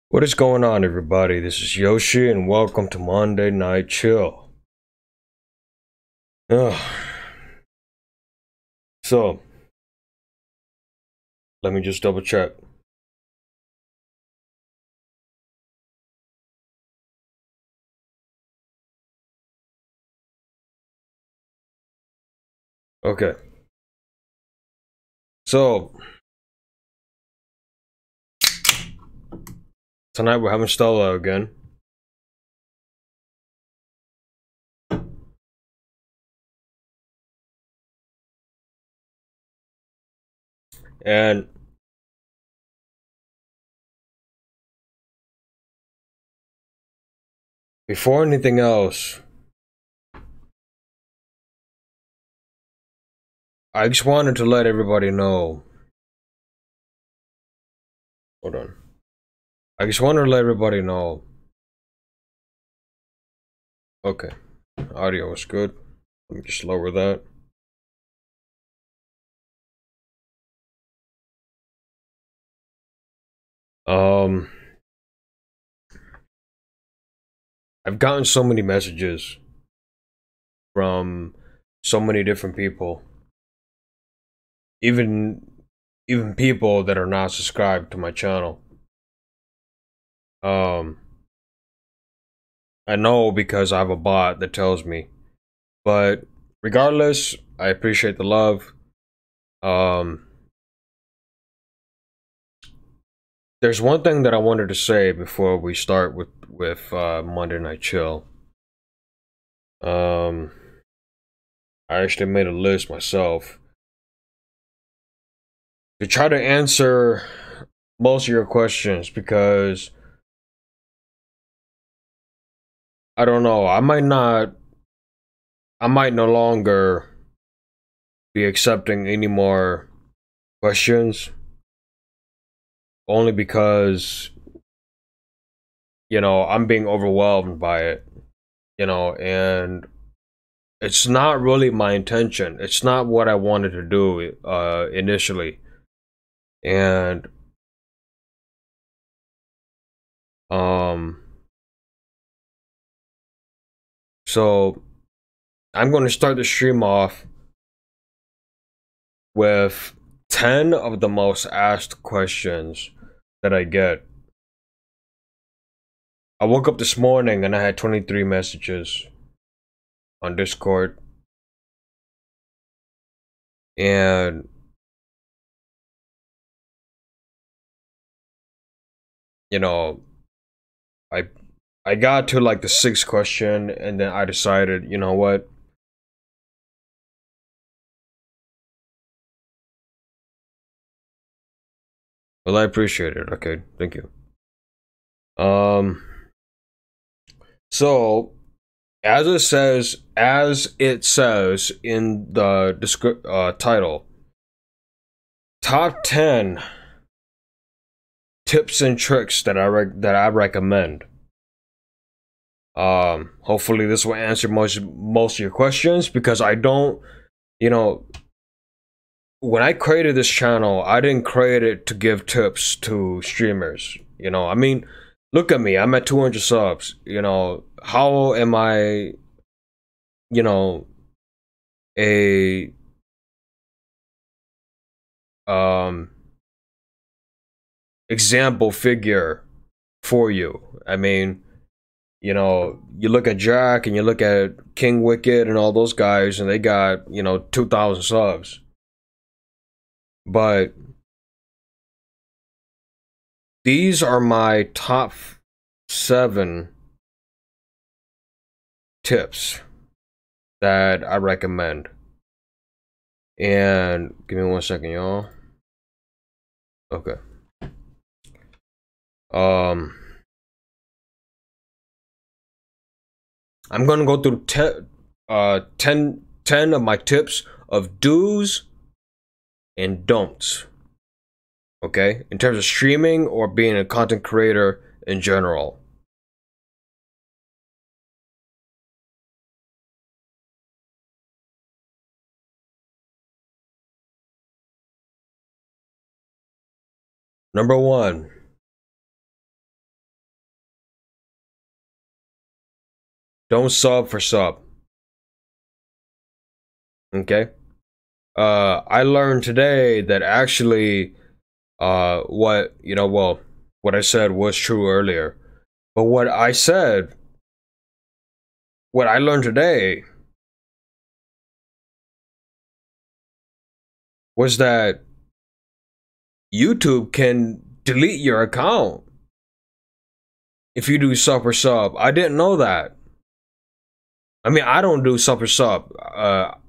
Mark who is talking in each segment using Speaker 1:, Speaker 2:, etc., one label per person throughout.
Speaker 1: What is going on, everybody? This is Yoshi, and welcome to Monday Night Chill. So, let me just double check. Okay. So, tonight we're having Stella again. And before anything else, I just wanted to let everybody know. Hold on. I just wanted to let everybody know. Okay. Audio is good. Let me just lower that. I've gotten so many messages from so many different people. Even people that are not subscribed to my channel. I know because I have a bot that tells me. But regardless, I appreciate the love. There's one thing that I wanted to say before we start with Monday Night Chill. I actually made a list myself to try to answer most of your questions, because I don't know, I might no longer be accepting any more questions, only because, you know, I'm being overwhelmed by it. and it's not really my intention. It's not what I wanted to do initially. And um so I'm going to start the stream off with 10 of the most asked questions that I get. I woke up this morning and I had 23 messages on Discord. And you know, I I got to like the sixth question, and then I decided, you know what? Well, I appreciate it. Okay, thank you. Um, so as it says in the title, top 10 tips and tricks that I recommend. Hopefully this will answer most of your questions, because I don't, you know, when I created this channel, I didn't create it to give tips to streamers. I mean, look at me. I'm at 200 subs. How am I, a example figure for you? I mean, you look at Jack and you look at King Wicked and all those guys, and they got, 2,000 subs. But these are my top 7 tips that I recommend. And give me 1 second, y'all. Okay. I'm gonna go through 10 of my tips of do's and don'ts. Okay, in terms of streaming or being a content creator in general. Number 1. Don't sub for sub. Okay. I learned today that actually, what I said was true earlier. But what I learned today was that YouTube can delete your account if you do sub for sub. I didn't know that. I mean, I don't do sub for sub.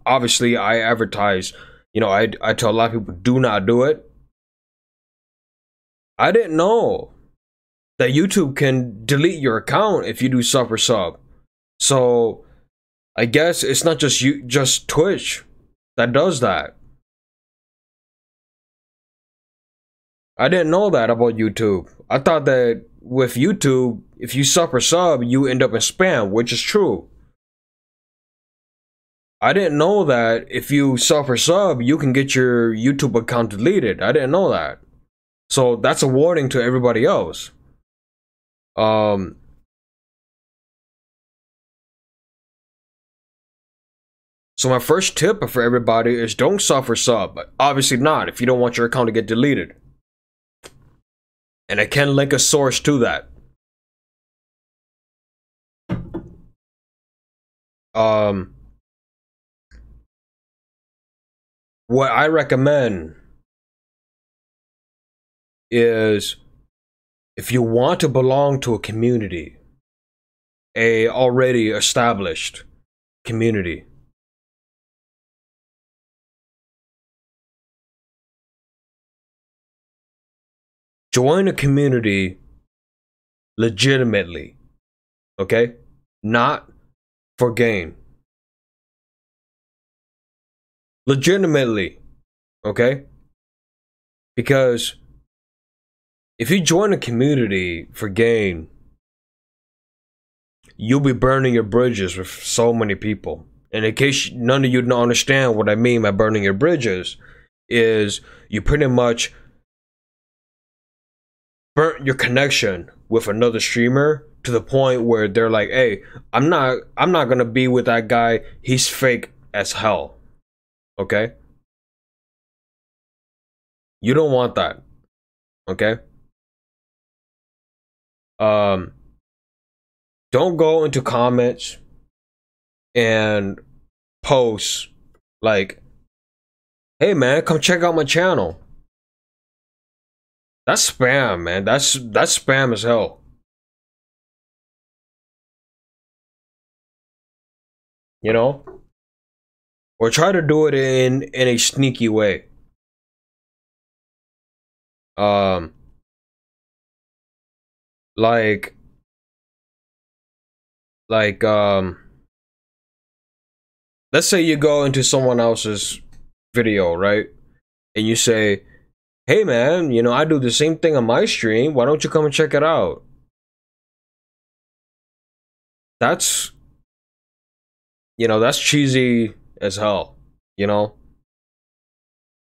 Speaker 1: Obviously, I advertise. I tell a lot of people, do not do it. I didn't know that YouTube can delete your account if you do sub for sub. So I guess it's not just Twitch that does that. I didn't know that about YouTube. I thought that with YouTube, if you sub for sub, you end up in spam, which is true. I didn't know that if you sub for sub, you can get your YouTube account deleted. I didn't know that. So that's a warning to everybody else. So my first tip for everybody is don't sub for sub. Obviously not, if you don't want your account to get deleted. And I can link a source to that. What I recommend is, if you want to belong to a community, a already established community, join a community legitimately, okay? Not for gain. Legitimately, okay? Because if you join a community for gain, you'll be burning your bridges with so many people. And in case none of you don't understand what I mean by burning your bridges, is you pretty much burnt your connection with another streamer to the point where they're like, hey, I'm not gonna be with that guy, he's fake as hell. Okay? You don't want that. Okay? Don't go into comments and post like, hey man, come check out my channel. That's spam, man. That's spam as hell. You know? Or try to do it in a sneaky way. Like let's say you go into someone else's video, right? And you say, hey man, you know, I do the same thing on my stream, why don't you come and check it out? That's, you know, that's cheesy as hell, you know?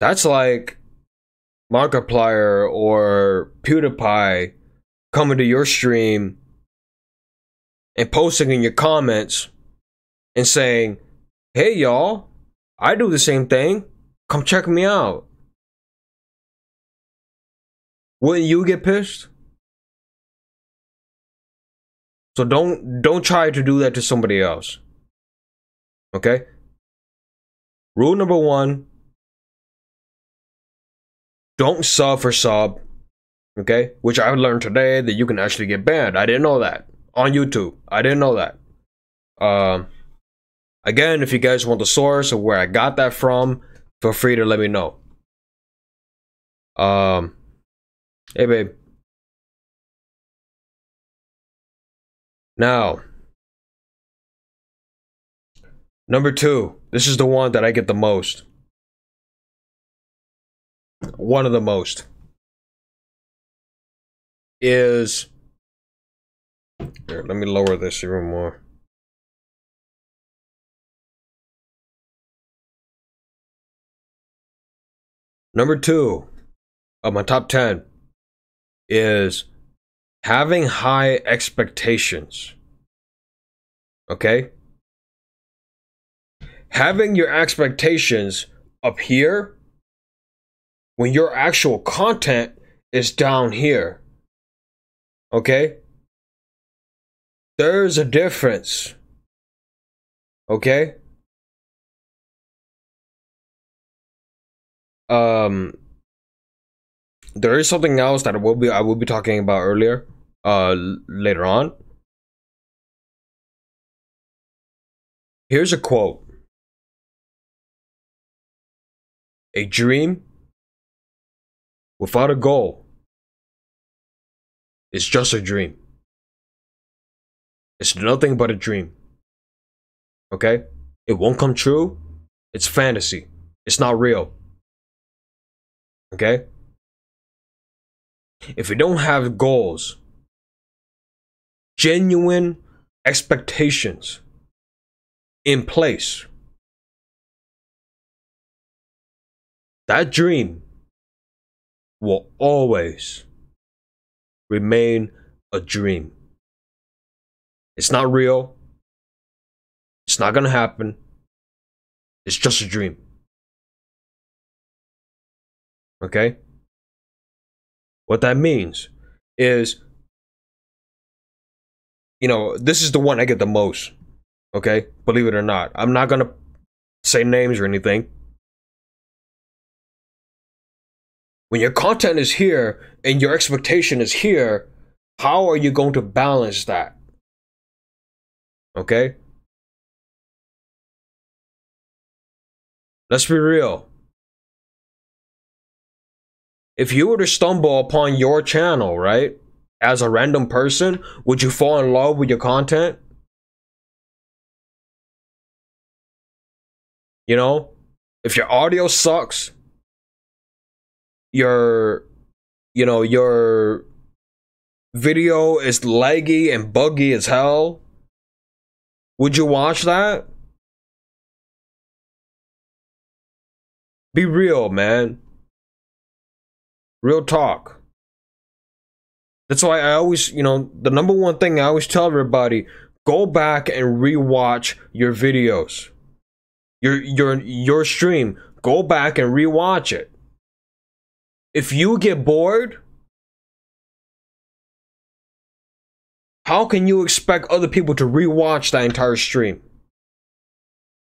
Speaker 1: That's like Markiplier or PewDiePie coming to your stream and posting in your comments and saying, hey y'all, I do the same thing, come check me out. Wouldn't you get pissed? So don't try to do that to somebody else. Okay? Rule number 1, don't sub for sub. Okay? Which I learned today that you can actually get banned. I didn't know that. On YouTube. I didn't know that. Again, if you guys want the source of where I got that from, feel free to let me know. Hey babe. Now, number 2. This is the one that I get the most. One of the most. Is... Here, let me lower this even more. Number 2 of my top 10 is having high expectations. Okay? Having your expectations up here when your actual content is down here. Okay? There's a difference. Okay? There is something else that I will be talking about earlier, later on. Here's a quote. A dream without a goal is just a dream. It's nothing but a dream. Okay? It won't come true. It's fantasy. It's not real. Okay? If you don't have goals, genuine expectations in place, that dream will always remain a dream. It's not real. It's not gonna happen. It's just a dream. Okay? What that means is, you know, this is the one I get the most. Okay? Believe it or not. I'm not gonna say names or anything. When your content is here and your expectation is here, how are you going to balance that? Okay? Let's be real. If you were to stumble upon your channel, right, as a random person, would you fall in love with your content? You know, if your audio sucks, your video is laggy and buggy as hell, Would you watch that? Be real, man. Real talk. That's why I always, you know, the number one thing I always tell everybody, go back and rewatch your videos. Your stream. Go back and rewatch it. If you get bored, how can you expect other people to rewatch that entire stream?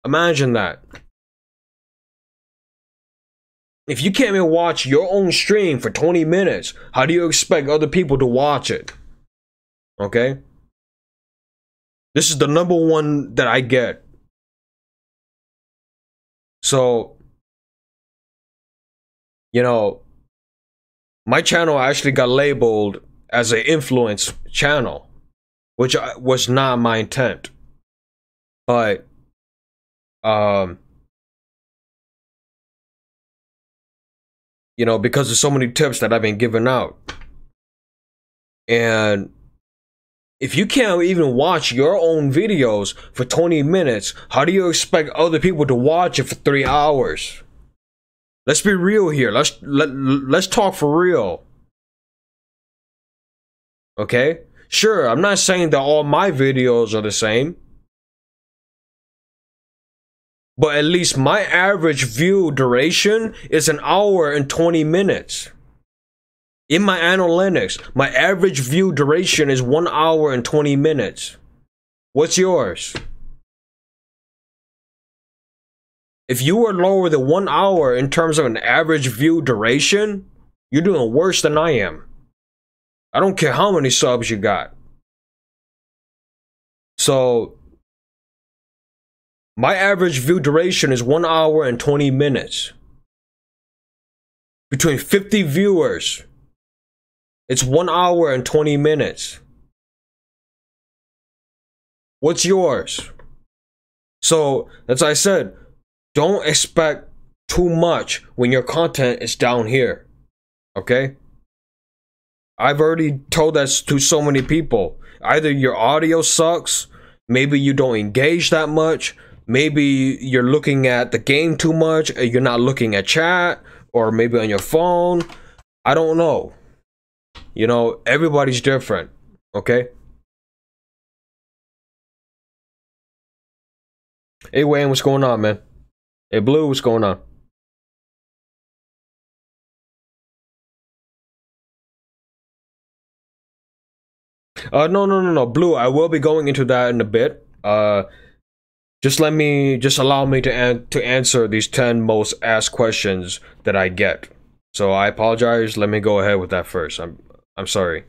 Speaker 1: Imagine that. If you can't even watch your own stream for 20 minutes, how do you expect other people to watch it? Okay? This is the number one that I get. So, you know, my channel actually got labeled as an influence channel, which was not my intent. But, you know, because of so many tips that I've been giving out. And if you can't even watch your own videos for 20 minutes, how do you expect other people to watch it for 3 hours? Let's be real here. Let's talk for real. Okay? Sure, I'm not saying that all my videos are the same. But at least my average view duration is 1 hour and 20 minutes. In my analytics, my average view duration is 1 hour and 20 minutes. What's yours? If you are lower than 1 hour in terms of an average view duration, you're doing worse than I am. I don't care how many subs you got. So, my average view duration is 1 hour and 20 minutes. Between 50 viewers, it's 1 hour and 20 minutes. What's yours? So, as I said, don't expect too much when your content is down here. Okay? I've already told that to so many people. Either your audio sucks, maybe you don't engage that much, maybe you're looking at the game too much, you're not looking at chat, or maybe on your phone. I don't know. You know, everybody's different, okay? Hey Wayne, what's going on, man? Hey Blue, what's going on? No, Blue, I will be going into that in a bit. Just allow me to answer these 10 most asked questions that I get. So I apologize. Let me go ahead with that first. I'm sorry.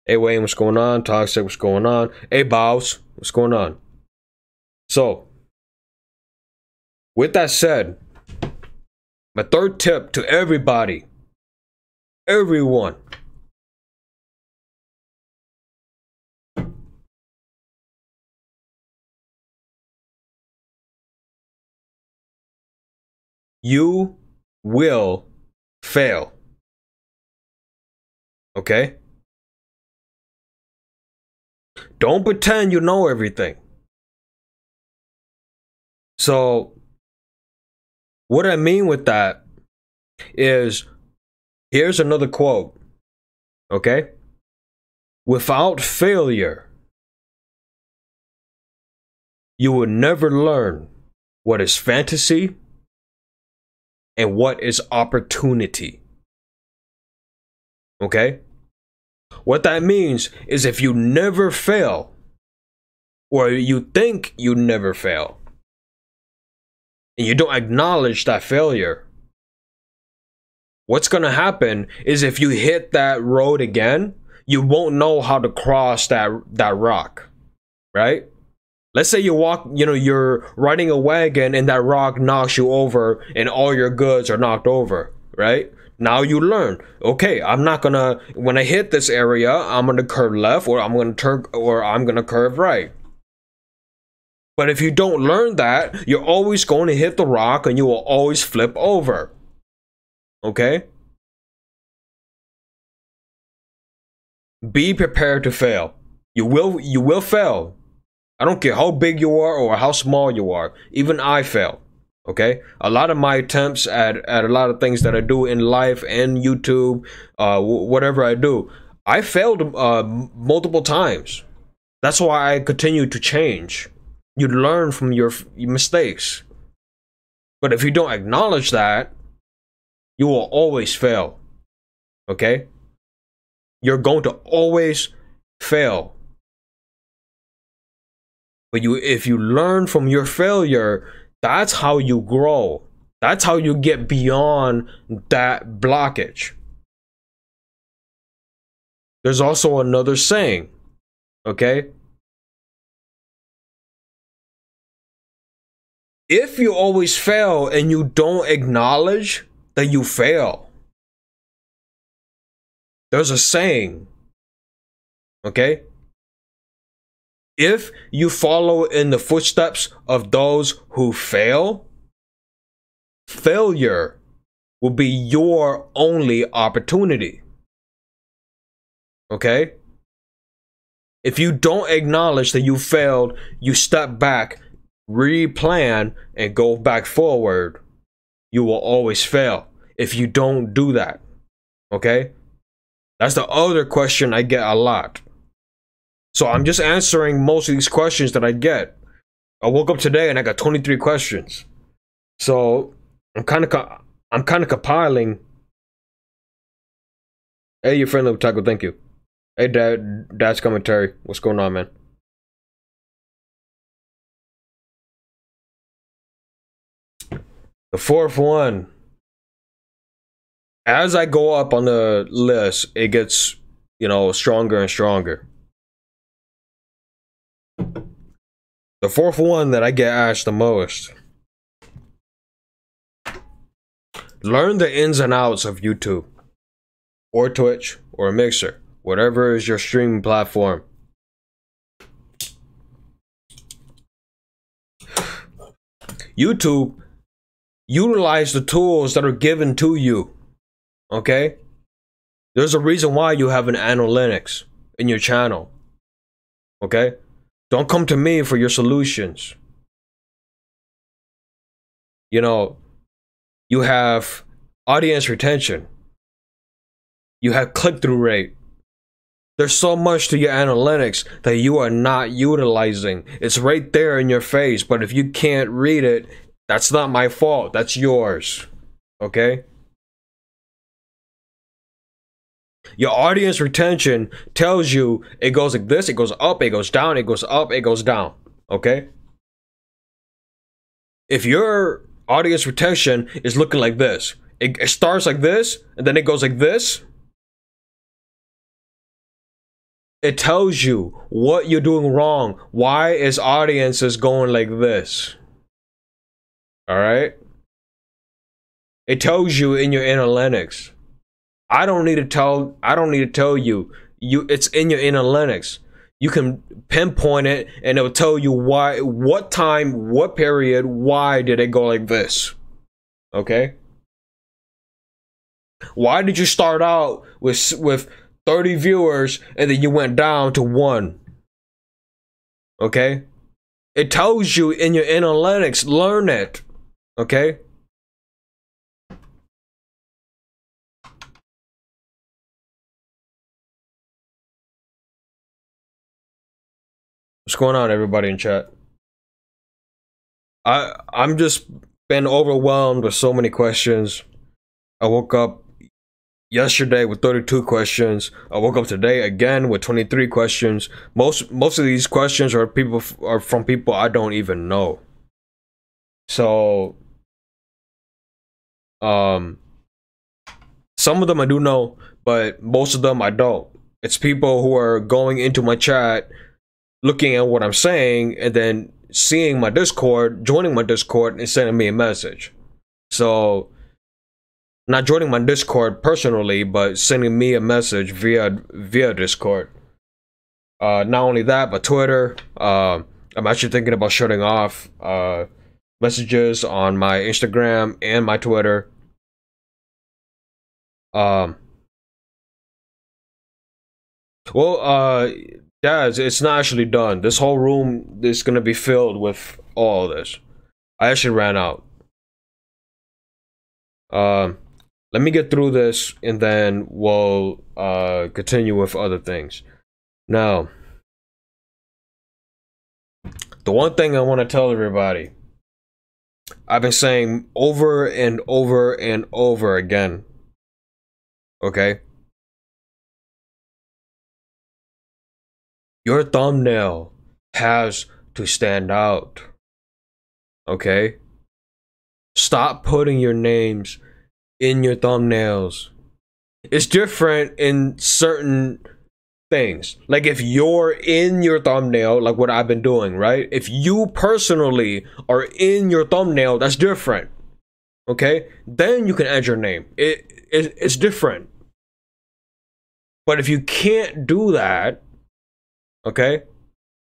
Speaker 1: Hey Wayne, what's going on? Toxic, what's going on? Hey Bows, what's going on? So, with that said, my third tip to everybody, everyone, you will fail. Okay? Don't pretend you know everything. So, what I mean with that is, here's another quote. Okay? Without failure, you will never learn what is fantasy and what is opportunity. Okay? What that means is if you never fail, or you think you never fail, and you don't acknowledge that failure, what's gonna happen is if you hit that road again, you won't know how to cross that rock, right? Let's say you're riding a wagon and that rock knocks you over and all your goods are knocked over, right? Now you learn, okay, I'm not gonna, when I hit this area, I'm gonna curve left, or I'm gonna curve right. But if you don't learn that, you're always going to hit the rock and you will always flip over. Okay? Be prepared to fail. You will fail. I don't care how big you are or how small you are. Even I fail. Okay, a lot of my attempts at a lot of things that I do in life and YouTube, whatever I do, I failed multiple times. That's why I continue to change. You learn from your mistakes. But if you don't acknowledge that, you will always fail. Okay? You're going to always fail. But if you learn from your failure, that's how you grow. That's how you get beyond that blockage. There's also another saying, okay? If you always fail and you don't acknowledge that you fail, there's a saying, okay? If you follow in the footsteps of those who fail, failure will be your only opportunity. Okay? If you don't acknowledge that you failed, you step back, replan, and go back forward, you will always fail if you don't do that. Okay? That's the other question I get a lot. So I'm just answering most of these questions that I get. I woke up today and I got 23 questions. So I'm kind of compiling. Hey, your friendly taco, thank you. Hey, Dad's commentary. What's going on, man? The fourth one. As I go up on the list, it gets, stronger and stronger. The fourth one that I get asked the most. Learn the ins and outs of YouTube, or Twitch, or Mixer, whatever is your streaming platform. YouTube, utilize the tools that are given to you. Okay? There's a reason why you have an analytics in your channel. Okay? Don't come to me for your solutions. You have audience retention. You have click-through rate. There's so much to your analytics that you are not utilizing. It's right there in your face, but if you can't read it, that's not my fault. That's yours. Okay? Your audience retention tells you it goes like this, it goes up, it goes down, it goes up, it goes down. Okay? If your audience retention is looking like this, it starts like this, and then it goes like this, it tells you what you're doing wrong. Why is audiences going like this? Alright? It tells you in your analytics. I don't need to tell you. It's in your analytics. You can pinpoint it and it'll tell you why, what time, what period, why did it go like this. Okay? Why did you start out with 30 viewers and then you went down to 1? Okay? It tells you in your analytics. Learn it. Okay? What's going on, everybody in chat? I'm just been overwhelmed with so many questions. I woke up yesterday with 32 questions. I woke up today again with 23 questions. Most of these questions are from people I don't even know. So some of them I do know, but most of them I don't. It's people who are going into my chat, looking at what I'm saying, and then seeing my Discord, joining my Discord, and sending me a message. So, not joining my Discord personally, but sending me a message via Discord. Not only that, but Twitter. I'm actually thinking about shutting off messages on my Instagram and my Twitter. Yeah, it's not actually done. This whole room is gonna be filled with all of this. I actually ran out. Let me get through this and then we'll continue with other things. Now, the one thing I want to tell everybody, I've been saying over and over and over again, okay? Your thumbnail has to stand out, okay? Stop putting your names in your thumbnails. It's different in certain things. Like if you're in your thumbnail, like what I've been doing, right? If you personally are in your thumbnail, that's different. Okay? Then you can add your name. It's different. But if you can't do that, okay?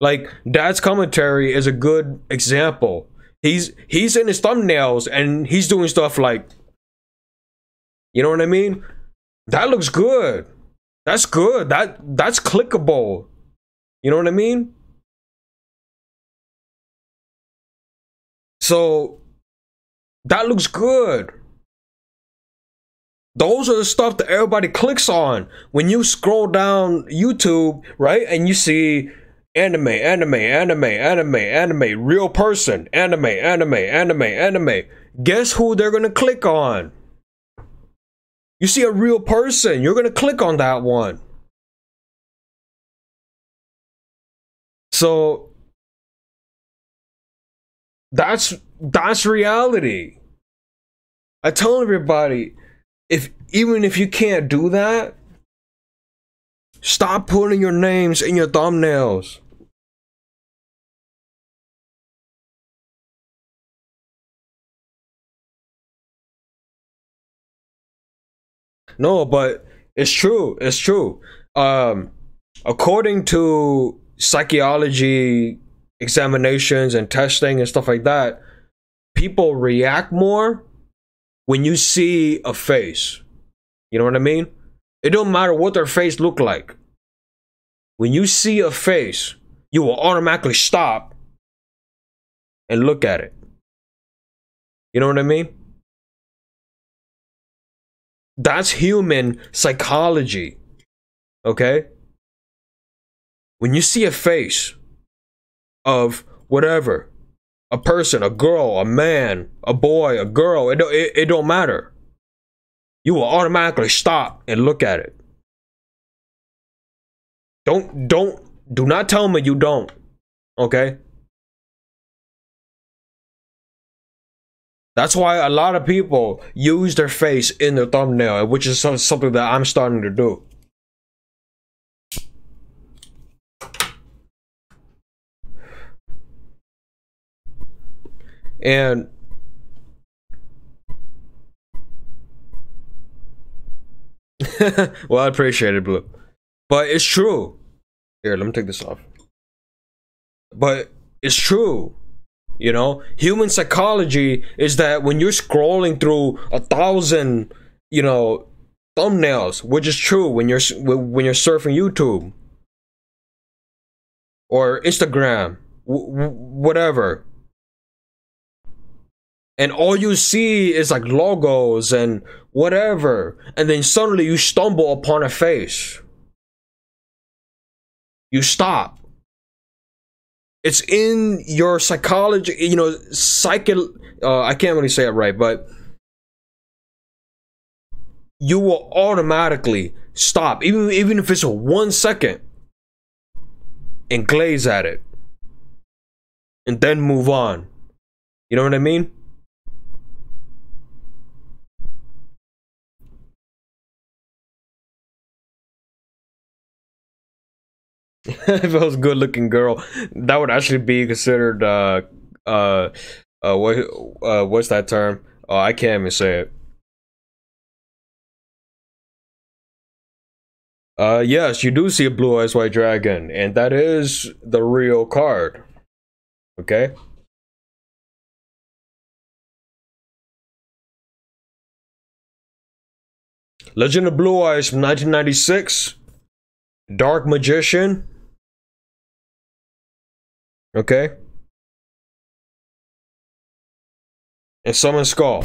Speaker 1: Like Dad's commentary is a good example. He's in his thumbnails and he's doing stuff like, you know what I mean? That looks good. That's good. That's clickable. You know what I mean? So that looks good. Those are the stuff that everybody clicks on when you scroll down YouTube, right? And you see anime, real person, anime. Guess who they're gonna click on? You see a real person, you're gonna click on that one. So that's reality. I tell everybody, even if you can't do that, stop putting your names in your thumbnails. No, but it's true. It's true. According to psychology examinations and testing and stuff like that, people react more when you see a face. You know what I mean? It don't matter what their face look like. When you see a face, you will automatically stop and look at it. You know what I mean? That's human psychology. Okay? When you see a face of whatever, a person, a girl, a man, a boy, a girl, it don't matter. You will automatically stop and look at it. Do not tell me you don't. Okay? That's why a lot of people use their face in their thumbnail, which is something that I'm starting to do. And well, I appreciate it, Blue. But it's true. Here, let me take this off. But it's true. You know, human psychology is that when you're scrolling through 1,000, you know, thumbnails, which is true when you're surfing YouTube or Instagram, whatever, and all you see is like logos and whatever, and then suddenly you stumble upon a face, you stop. It's in your psychology, you know, I can't really say it right, but you will automatically stop, even if it's a 1 second, and glaze at it, and then move on. You know what I mean? If it was a good-looking girl, that would actually be considered what's that term? Oh, I can't even say it. Yes, you do see a blue eyes white dragon, and that is the real card. Okay. Legend of Blue Eyes from 1996. Dark Magician. Okay? And summon Skull.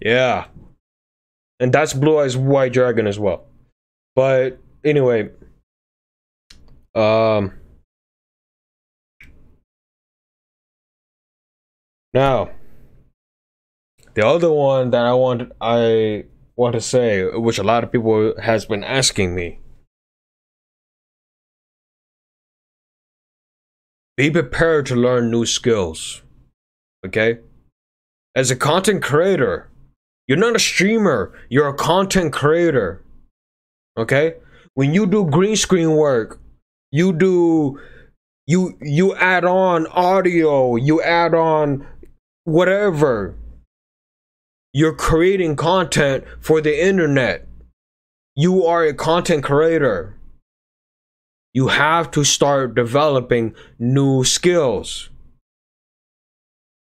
Speaker 1: Yeah. And that's Blue Eyes White Dragon as well. But anyway, now the other one that I want to say, which a lot of people has been asking me. Be prepared to learn new skills. Okay? As a content creator, you're not a streamer, you're a content creator. Okay? When you do green screen work, you add on audio, you add on whatever. You're creating content for the internet. You are a content creator. You have to start developing new skills.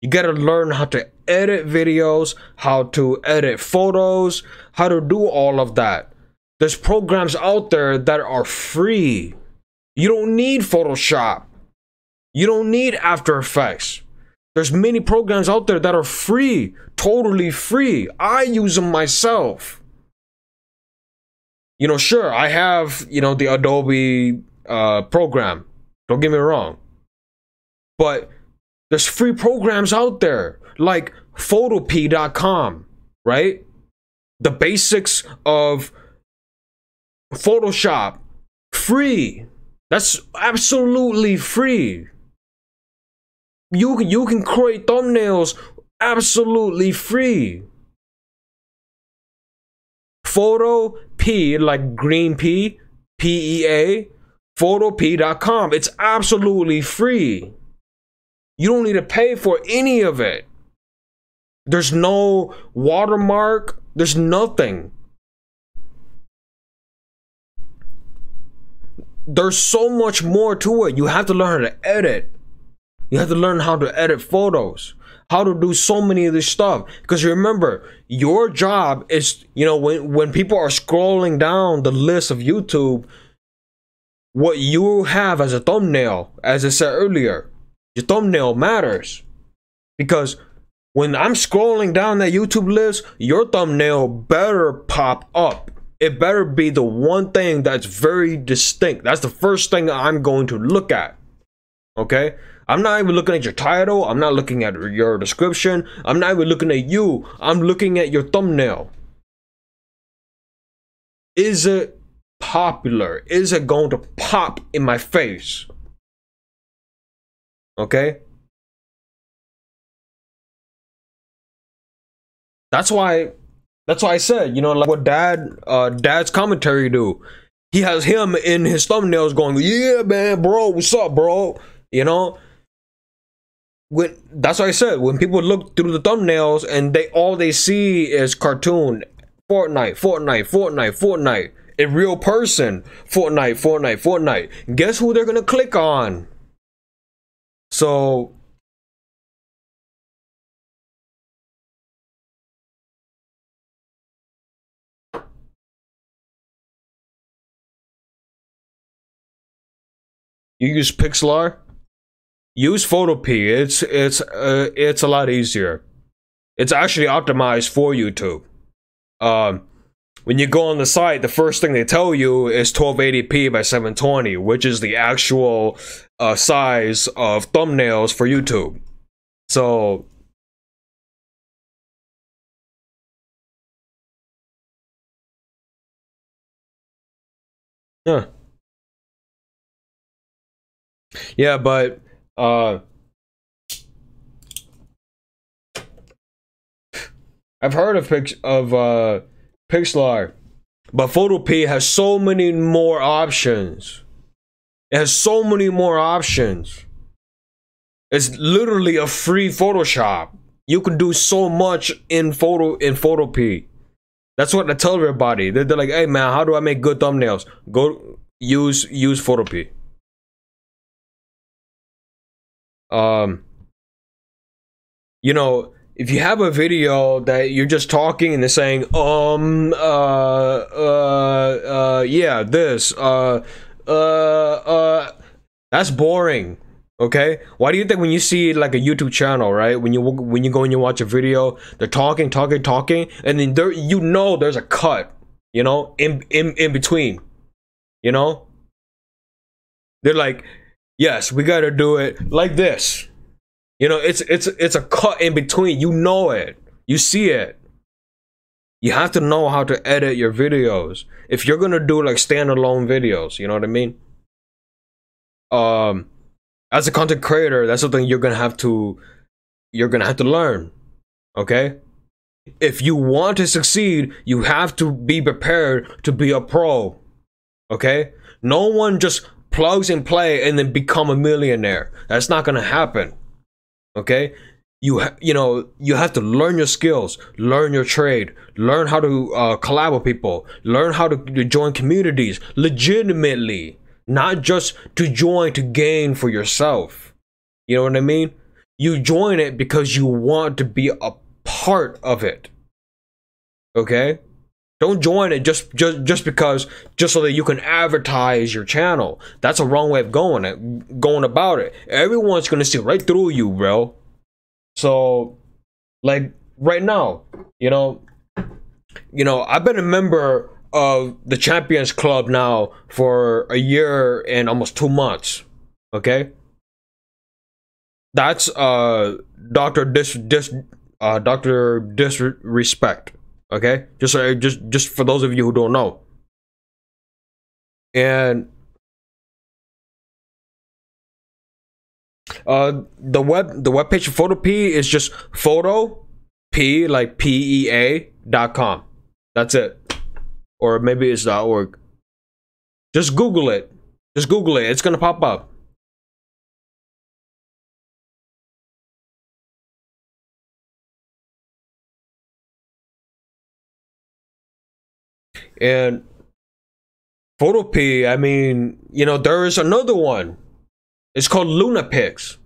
Speaker 1: You gotta learn how to edit videos, how to edit photos, how to do all of that. There's programs out there that are free. You don't need Photoshop. You don't need After Effects. There's many programs out there that are free, totally free. I use them myself. You know, sure, I have, you know, the Adobe program. Don't get me wrong. But there's free programs out there like photopea.com, right? The basics of Photoshop, free. That's absolutely free. You can create thumbnails absolutely free. Photo P, like green P, PEA, photopea.com. It's absolutely free. You don't need to pay for any of it. There's no watermark. There's nothing. There's so much more to it. You have to learn how to edit. You have to learn how to edit photos, how to do so many of this stuff. Because remember, your job is, you know, when people are scrolling down the list of YouTube, what you have as a thumbnail, as I said earlier, your thumbnail matters. Because when I'm scrolling down that YouTube list, your thumbnail better pop up. It better be the one thing that's very distinct. That's the first thing I'm going to look at. Okay? I'm not even looking at your title. I'm not looking at your description. I'm not even looking at you. I'm looking at your thumbnail. Is it popular? Is it going to pop in my face? Okay? That's why I said, you know, like what dad's commentary do. He has him in his thumbnails going, yeah, man, bro, what's up, bro? You know? That's what I said. When people look through the thumbnails and all they see is cartoon, Fortnite, a real person, Fortnite. Guess who they're gonna click on? So you use Pixlr? Use Photopea. It's a lot easier. It's actually optimized for YouTube. When you go on the site, the first thing they tell you is 1280p by 720, which is the actual size of thumbnails for YouTube. So yeah, but I've heard of Pixlr, but Photopea has so many more options. It has so many more options. It's literally a free Photoshop. You can do so much in Photopea. That's what I tell everybody. They're like, hey man, how do I make good thumbnails? Go use Photopea. You know, if you have a video that you're just talking and they're saying yeah, this that's boring. Okay, why do you think when you see like a YouTube channel, right, when you go and you watch a video, they're talking, and then there, you know, there's a cut, you know, in between, you know, they're like, yes, we gotta do it like this, you know, it's a cut in between, you know it, you see it. You have to know how to edit your videos if you're gonna do like standalone videos, you know what I mean? As a content creator, that's something you're gonna have to learn. Okay, if you want to succeed, you have to be prepared to be a pro. Okay, no one just plugs and play and then become a millionaire. That's not gonna happen. Okay, you know, you have to learn your skills, learn your trade, learn how to collab with people, learn how to join communities legitimately, not just to join to gain for yourself. You know what I mean? You join it because you want to be a part of it. Okay? Don't join it just because, just so that you can advertise your channel. That's a wrong way of going about it. Everyone's gonna see right through you, bro. So, like right now, you know, I've been a member of the Champions Club now for a year and almost 2 months. Okay, that's Dr. Disrespect. Okay, just for those of you who don't know. And the web page for Photopea is just photo p like PEA.com. That's it. Or maybe it's .org. Just Google it. Just Google it. It's gonna pop up. And Photopea, I mean, you know, there is another one. It's called LunaPix.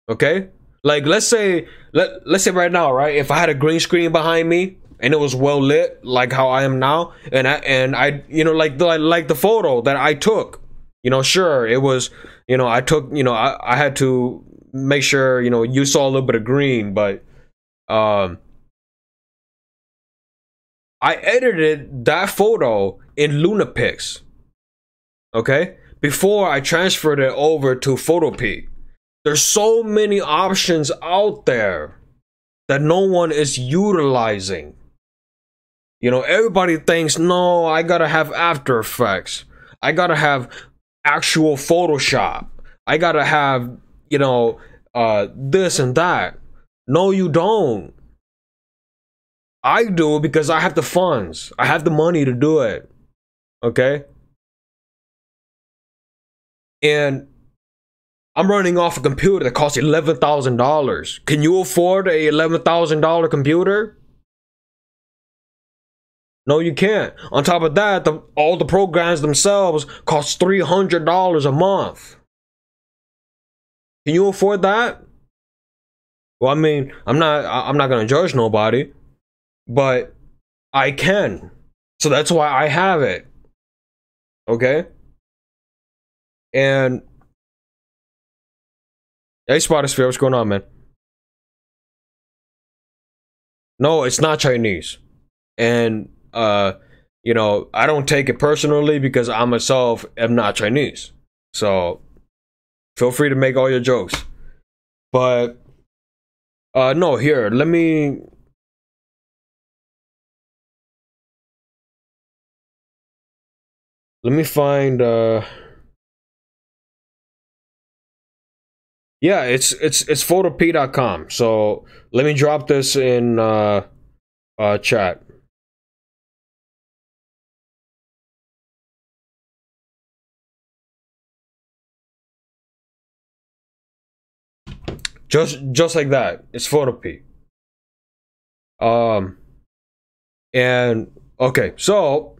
Speaker 1: Okay? Like let's say right now, right? If I had a green screen behind me and it was well lit like how I am now, and I you know, like the photo that I took, you know, sure, it was, you know, I took, you know, I had to make sure, you know, you saw a little bit of green, but I edited that photo in LunaPix, okay, before I transferred it over to Photopea. There's so many options out there that no one is utilizing. You know, everybody thinks, no, I gotta have After Effects. I gotta have actual Photoshop. I gotta have, you know, this and that. No, you don't. I do it because I have the funds. I have the money to do it. Okay? And I'm running off a computer that costs $11,000. Can you afford a $11,000 computer? No, you can't. On top of that, all the programs themselves cost $300 a month. Can you afford that? Well, I mean, I'm not gonna judge nobody, but I can. So that's why I have it. Okay? And hey, Spotosphere, what's going on, man? No, it's not Chinese. And you know, I don't take it personally because I myself am not Chinese. So feel free to make all your jokes. But no, here, let me find yeah, it's photopea.com. So let me drop this in chat. Just like that. It's Photopea. And okay, so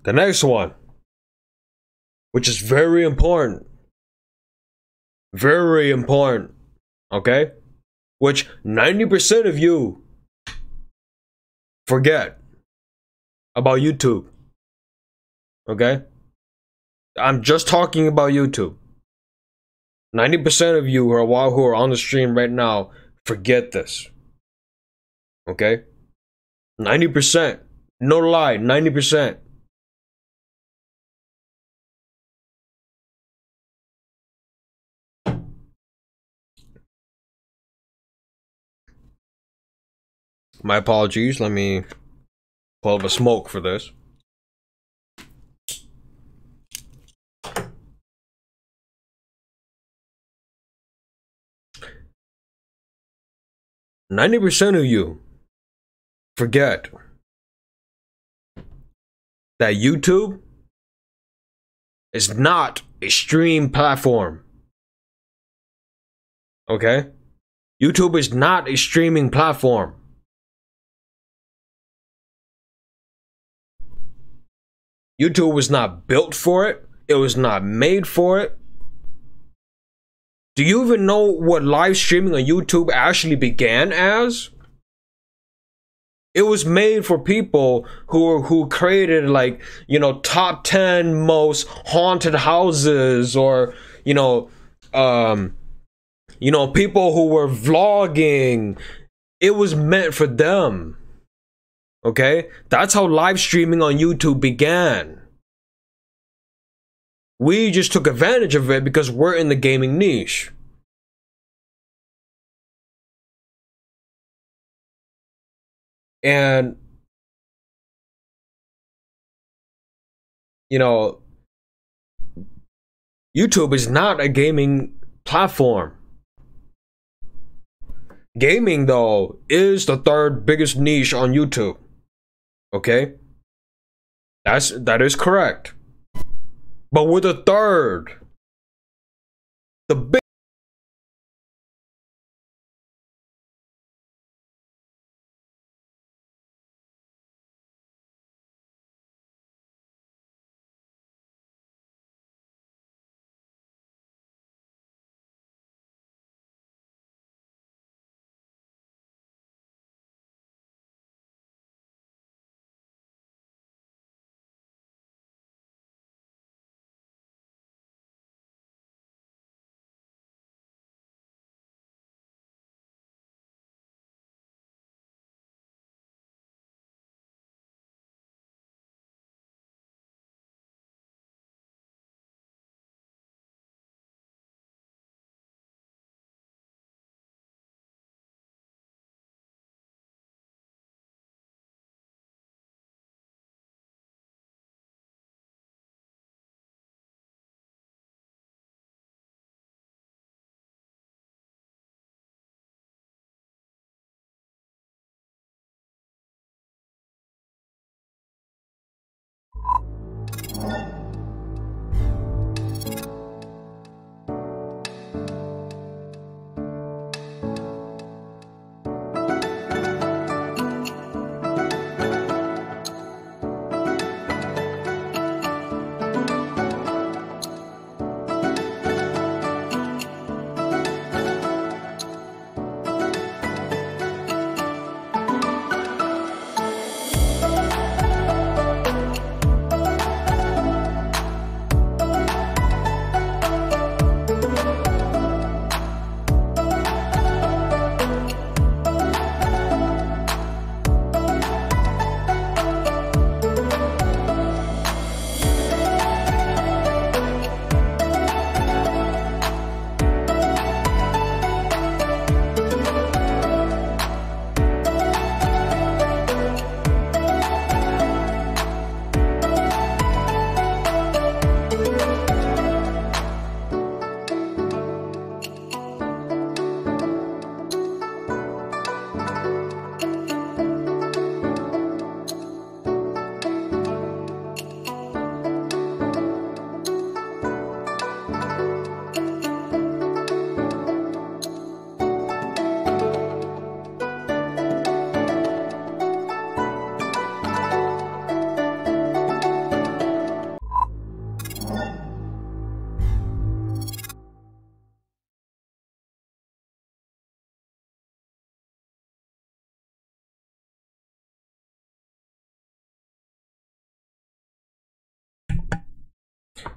Speaker 1: the next one, which is very important, Very important. Okay? Which 90% of you forget about YouTube. Okay? I'm just talking about YouTube. 90% of you who are on the stream right now forget this. Okay? 90%. No lie, 90%. My apologies. Let me pull up a smoke for this. %90 of you forget that YouTube is not a stream platform. Okay? YouTube is not a streaming platform. YouTube was not built for it. It was not made for it. Do you even know what live streaming on YouTube actually began as? It was made for people who created, like, you know, top 10 most haunted houses, or people who were vlogging. It was meant for them. Okay? That's how live streaming on YouTube began. We just took advantage of it because we're in the gaming niche. And, you know, YouTube is not a gaming platform. Gaming, though, is the third biggest niche on YouTube. Okay? That is correct. But we're the third. The big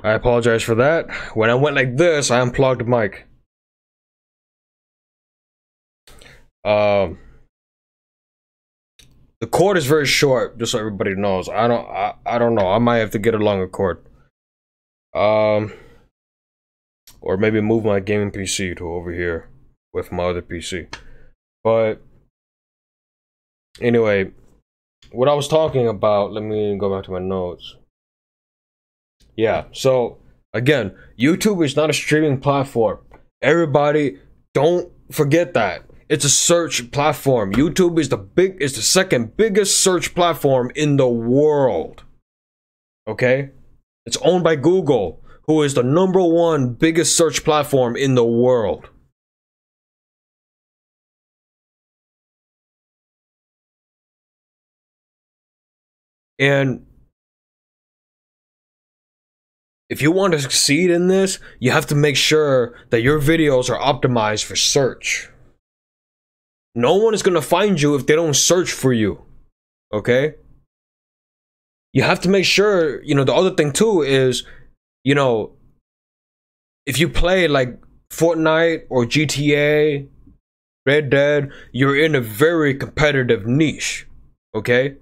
Speaker 1: I apologize for that. When I went like this, I unplugged the mic. The cord is very short, just so everybody knows. I don't know. I might have to get a longer cord. Or maybe move my gaming PC to over here with my other PC. But anyway, what I was talking about, let me go back to my notes. Yeah, so again, YouTube is not a streaming platform. Everybody, don't forget that. It's a search platform. YouTube is the second biggest search platform in the world. Okay? It's owned by Google, who is the #1 biggest search platform in the world. And if you want to succeed in this, you have to make sure that your videos are optimized for search. No one is going to find you if they don't search for you. Okay? You have to make sure, you know, the other thing too is, you know, if you play like Fortnite or GTA, Red Dead, you're in a very competitive niche. Okay?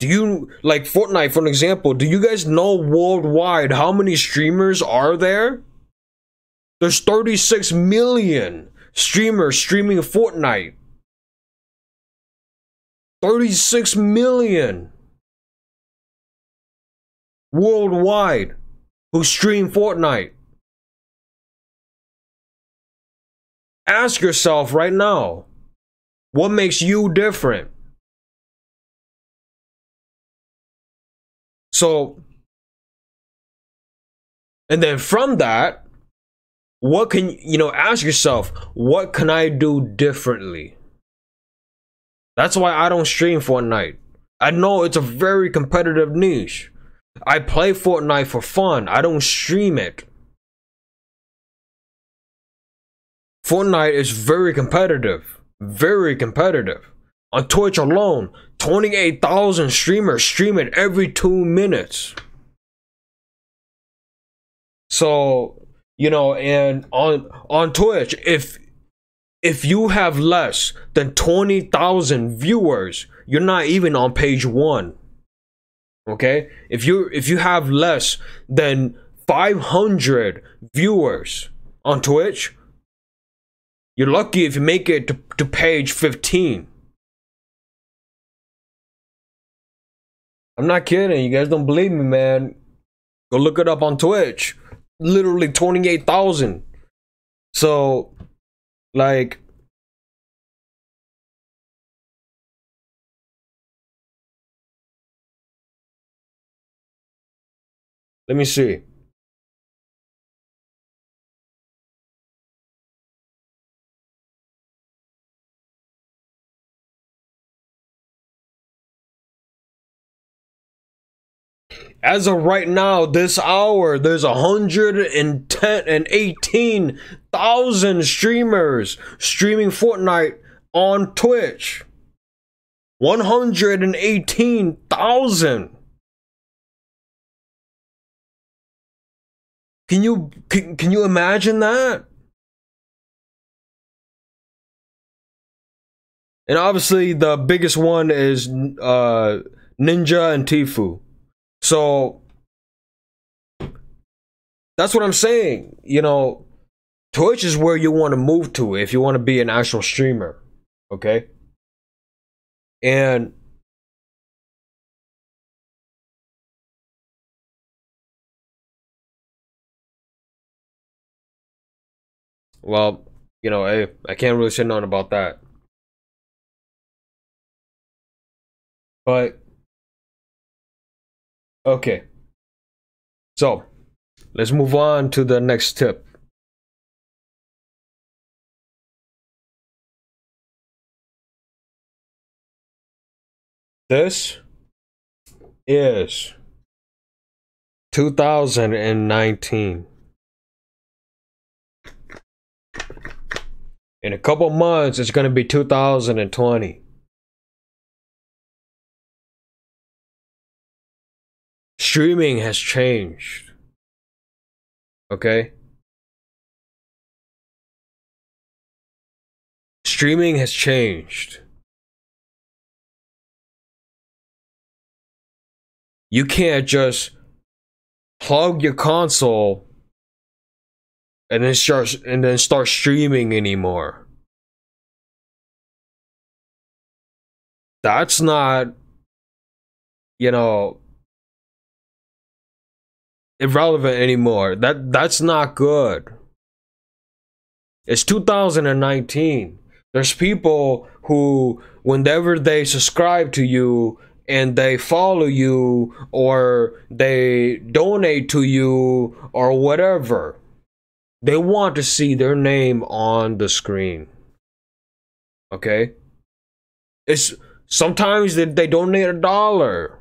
Speaker 1: Do you, like Fortnite, for an example, do you guys know worldwide how many streamers are there? There's 36 million streamers streaming Fortnite. 36 million worldwide who stream Fortnite. Ask yourself right now, what makes you different? So, and then from that, what can you know, ask yourself, what can I do differently? That's why I don't stream Fortnite. I know it's a very competitive niche. I play Fortnite for fun. I don't stream it. Fortnite is very competitive. Very competitive. On Twitch alone, 28,000 streamers stream it every 2 minutes. So, you know, and on Twitch, if you have less than 20,000 viewers, you're not even on page 1. Okay? If you have less than 500 viewers on Twitch, you're lucky if you make it to page 15. I'm not kidding. You guys don't believe me, man. Go look it up on Twitch. Literally 28,000. So, like, let me see. As of right now, this hour, there's 118,000 streamers streaming Fortnite on Twitch. 118,000. Can you imagine that? And obviously the biggest one is Ninja and Tfue. So that's what I'm saying. You know, Twitch is where you want to move to if you want to be an actual streamer. Okay? And well, you know, I can't really say nothing about that. But okay. So, let's move on to the next tip. This is 2019. In a couple months, it's going to be 2020. Streaming has changed. Okay? Streaming has changed. You can't just plug your console and then start streaming anymore. That's not, you know, irrelevant anymore. That's not good. It's 2019. There's people who, whenever they subscribe to you and they follow you or they donate to you or whatever, they want to see their name on the screen. Okay? It's sometimes they donate $1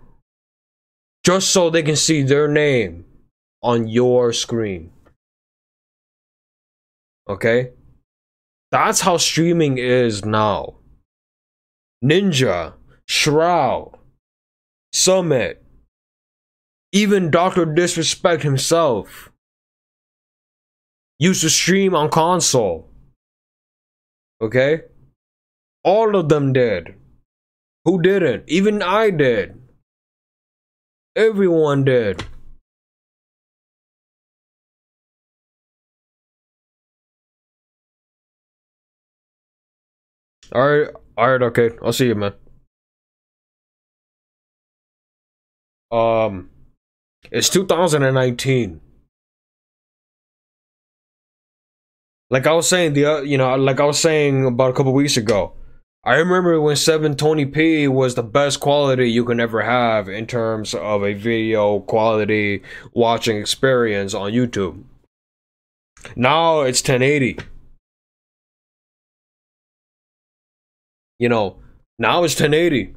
Speaker 1: just so they can see their name on your screen. Okay? That's how streaming is now. Ninja, Shroud, Summit, even Dr. Disrespect himself used to stream on console. Okay? All of them did. Who didn't? Even I did. Everyone did. Alright, okay. I'll see you, man. It's 2019. Like I was saying like I was saying about a couple weeks ago. I remember when 720p was the best quality you can ever have in terms of a video quality watching experience on YouTube. Now it's 1080. You know, now it's 1080.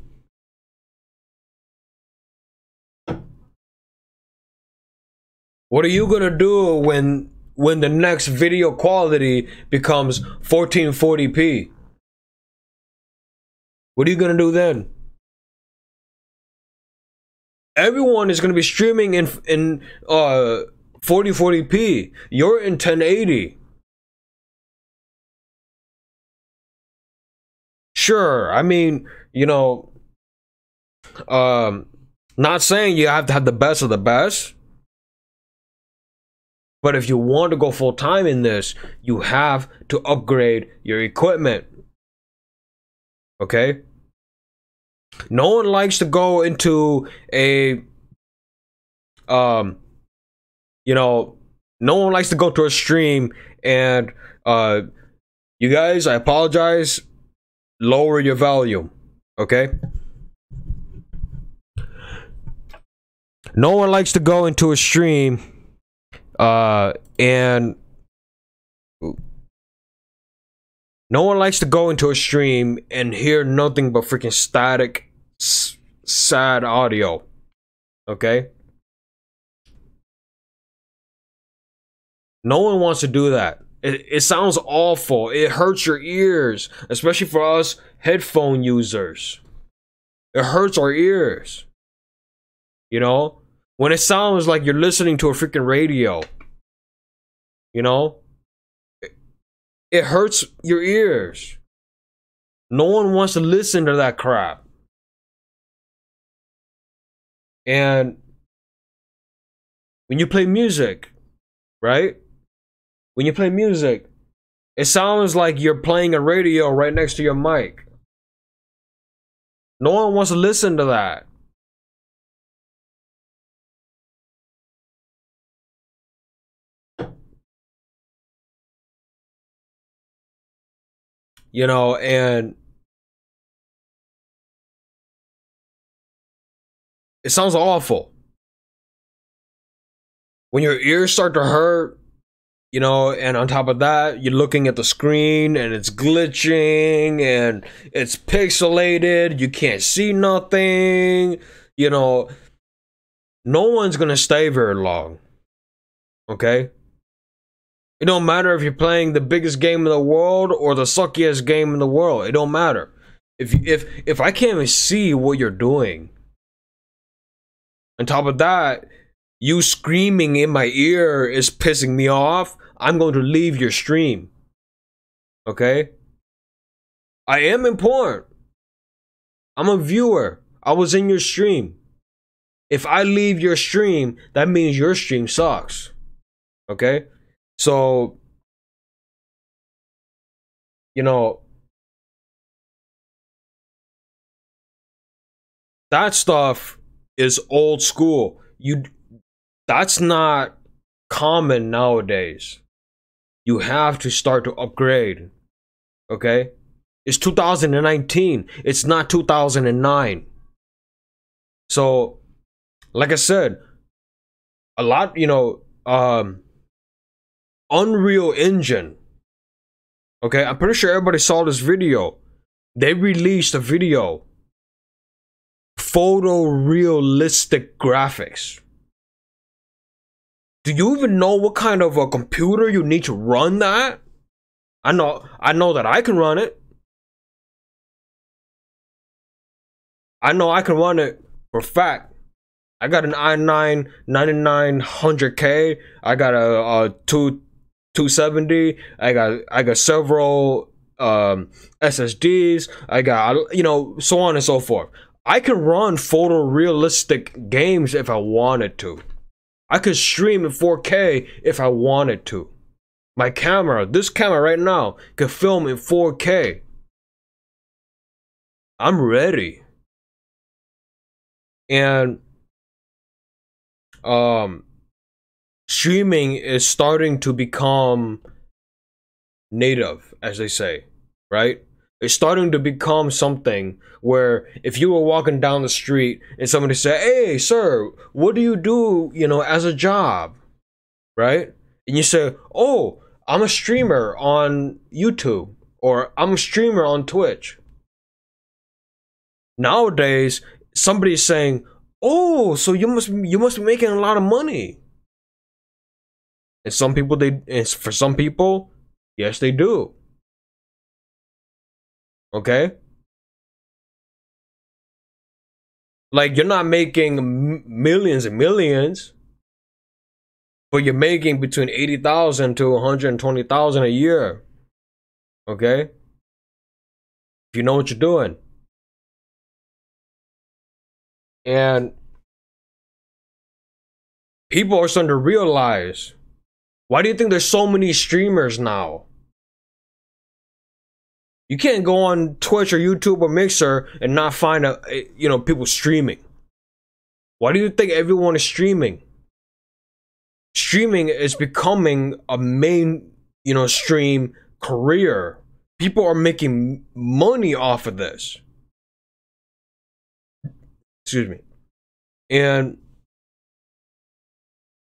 Speaker 1: What are you gonna do when the next video quality becomes 1440p? What are you gonna do then? Everyone is gonna be streaming in 4040p. You're in 1080. Sure, I mean, not saying you have to have the best of the best, but if you want to go full time in this, you have to upgrade your equipment. Okay? No one likes to go into a no one likes to go to a stream and you guys, I apologize, lower your volume. Okay? No one likes to go into a stream and no one likes to go into a stream and hear nothing but freaking static, sad audio. Okay? No one wants to do that. It sounds awful. It hurts your ears, especially for us headphone users. It hurts our ears. You know? When it sounds like you're listening to a freaking radio. You know? It hurts your ears. No one wants to listen to that crap. And when you play music, right? When you play music, it sounds like you're playing a radio right next to your mic. No one wants to listen to that. You know, and it sounds awful. When your ears start to hurt, you know, and on top of that, you're looking at the screen and it's glitching and it's pixelated, you can't see nothing, you know, no one's gonna stay very long. Okay? It don't matter if you're playing the biggest game in the world or the suckiest game in the world. It don't matter. If I can't even see what you're doing, on top of that, you screaming in my ear is pissing me off, I'm going to leave your stream. Okay? I am important. I'm a viewer. I was in your stream. If I leave your stream, that means your stream sucks. Okay? So, you know, that stuff is old school. That's not common nowadays. You have to start to upgrade. Okay? It's 2019. It's not 2009. So, like I said, a lot, Unreal Engine. Okay, I'm pretty sure everybody saw this video. They released a video. Photorealistic graphics. Do you even know what kind of a computer you need to run that? I know that I can run it. I know I can run it for a fact. I got an i9 9900K. I got a 270. I got several SSDs. I got, so on and so forth. I can run photorealistic games if I wanted to. I could stream in 4K if I wanted to. My camera, this camera right now, could film in 4K. I'm ready. And streaming is starting to become native, as they say, right? It's starting to become something where if you were walking down the street and somebody said, "Hey, sir, what do you do, as a job?" Right? And you say, "Oh, I'm a streamer on YouTube," or "I'm a streamer on Twitch." Nowadays, somebody's saying, "Oh, so you must be making a lot of money." And for some people, yes, they do. Okay? Like, you're not making millions and millions, but you're making between 80,000 to 120,000 a year. Okay? If you know what you're doing. And people are starting to realize, why do you think there's so many streamers now? You can't go on Twitch or YouTube or Mixer and not find people streaming. Why do you think everyone is streaming? Streaming is becoming a main, stream career. People are making money off of this. Excuse me. And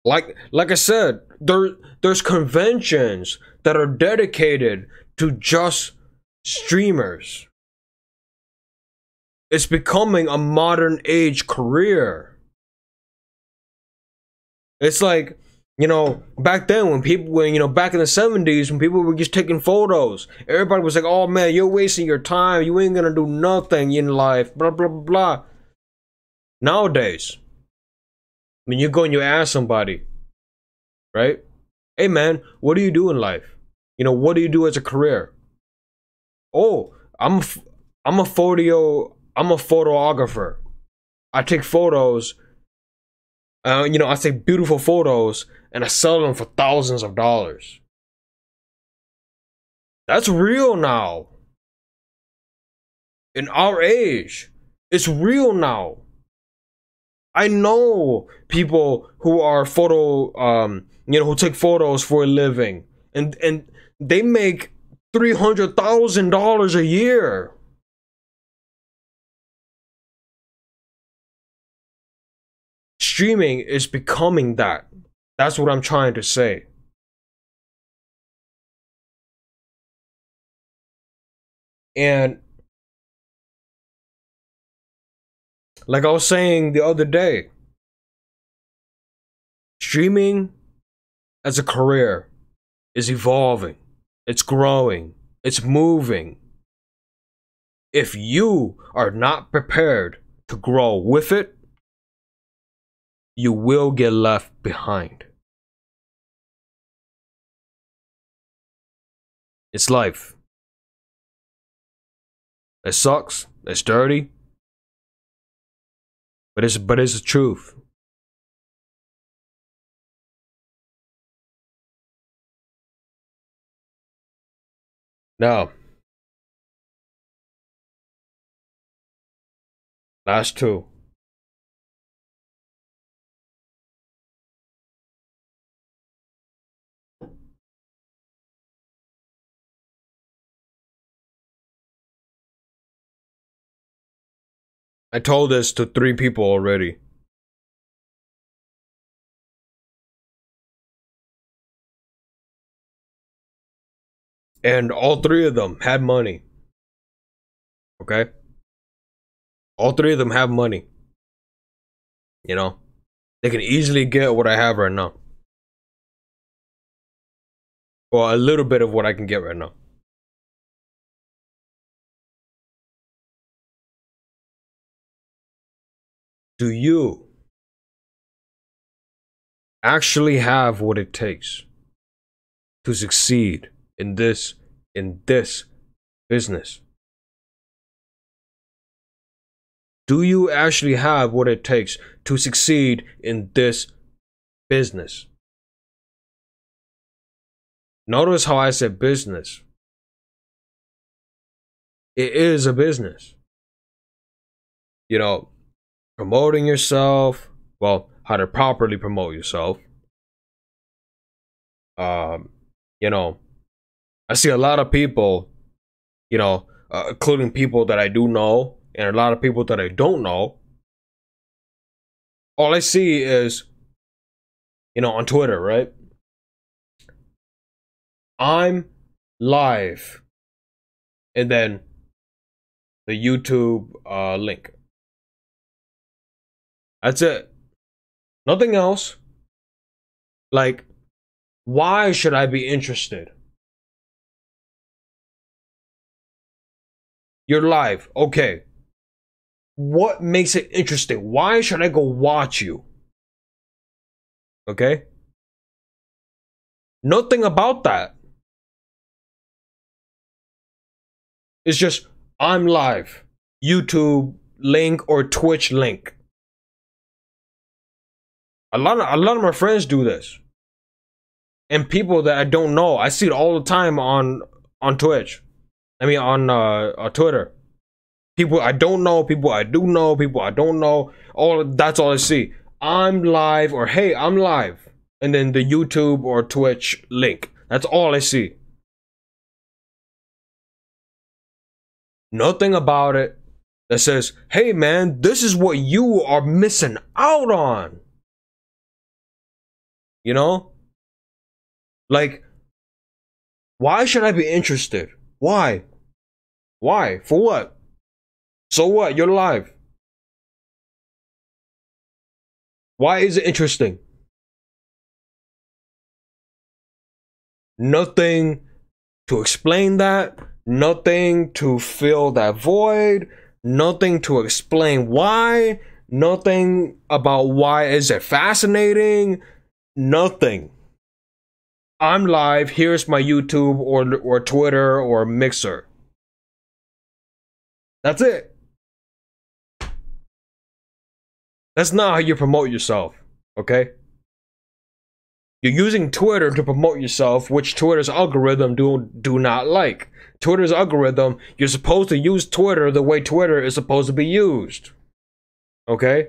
Speaker 1: like I said, there's conventions that are dedicated to just streamers. It's becoming a modern age career. It's like, back then back in the 70s, when people were just taking photos, everybody was like, "Oh man, you're wasting your time. You ain't gonna do nothing in life, blah, blah, blah, blah." Nowadays, when you go and you ask somebody, right? "Hey man, what do you do in life? What do you do as a career?" "Oh, I'm a photographer. I take photos. I take beautiful photos and I sell them for thousands of dollars." That's real now. In our age, it's real now. I know people who are who take photos for a living, and they make $300,000 a year. Streaming is becoming that. That's what I'm trying to say. And like I was saying the other day, streaming as a career is evolving. It's growing. It's moving. If you are not prepared to grow with it, you will get left behind. It's life. It sucks. It's dirty. But it's the truth. Now, last two. I told this to 3 people already. And all 3 of them had money. Okay? All 3 of them have money. You know? They can easily get what I have right now. Or a little bit of what I can get right now. Do you actually have what it takes to succeed in this business? Do you actually have what it takes to succeed in this business? Notice how I said business. It is a business. You know, promoting yourself, well, how to properly promote yourself. You know, I see a lot of people, you know, including people that I do know and a lot of people that I don't know. All I see is, you know, on Twitter, right? I'm live. And then the YouTube link. That's it. Nothing else. Like, why should I be interested? You're live. Okay. What makes it interesting? Why should I go watch you? Okay? Nothing about that. It's just, I'm live. YouTube link or Twitch link. A lot of my friends do this. And people that I don't know, I see it all the time on Twitch. I mean on Twitter. People I don't know, people I do know, people I don't know. That's all I see. I'm live or hey, I'm live. And then the YouTube or Twitch link. That's all I see. Nothing about it that says, hey man, this is what you are missing out on. You know? Like, why should I be interested? Why? Why? For what? So what? You're live. Why is it interesting? Nothing to explain that. Nothing to fill that void. Nothing to explain why. Nothing about why is it fascinating. Nothing. I'm live. Here's my YouTube or Twitter or Mixer. That's it. That's not how you promote yourself, okay? You're using Twitter to promote yourself, which Twitter's algorithm do not like. Twitter's algorithm, you're supposed to use Twitter the way Twitter is supposed to be used. Okay?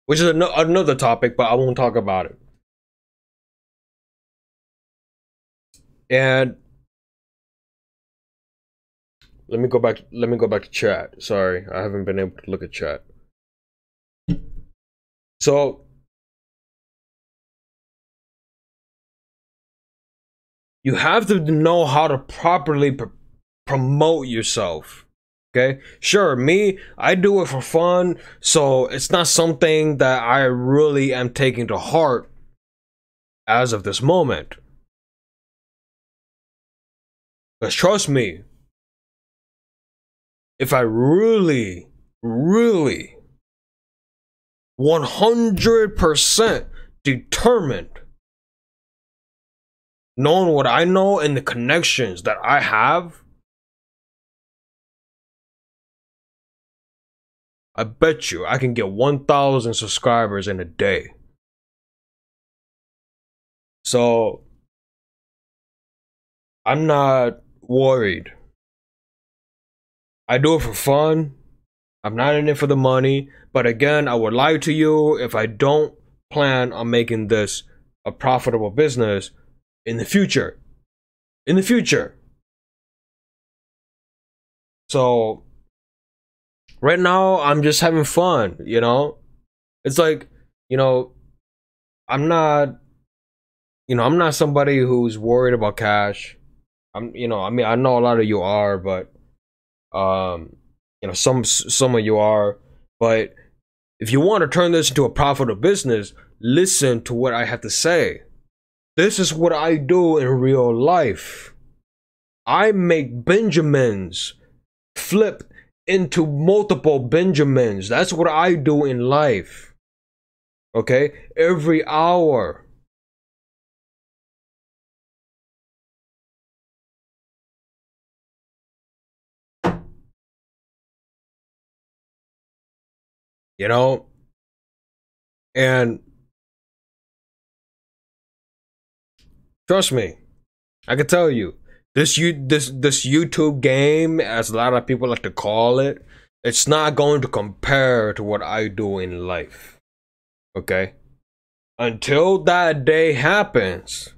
Speaker 1: Which is another topic, but I won't talk about it. And let me go back to chat. Sorry, I haven't been able to look at chat. So you have to know how to properly promote yourself. Okay? Sure, me, I do it for fun, so it's not something that I really am taking to heart as of this moment. Because trust me, if I really 100% determined. Knowing what I know and the connections that I have, I bet you I can get 1,000 subscribers in a day. So I'm not worried. I do it for fun. I'm not in it for the money. But again, I would lie to you if I don't plan on making this a profitable business in the future. In the future. So right now, I'm just having fun, you know? It's like, you know, I'm not, I'm not somebody who's worried about cash. I mean, I know a lot of you are, but, some of you are. But if you want to turn this into a profitable business, listen to what I have to say. This is what I do in real life. I make Benjamins flip into multiple Benjamins. That's what I do in life. Okay? Every hour. You know? And trust me, I can tell you, this YouTube game, as a lot of people like to call it, it's not going to compare to what I do in life. Okay? Until that day happens,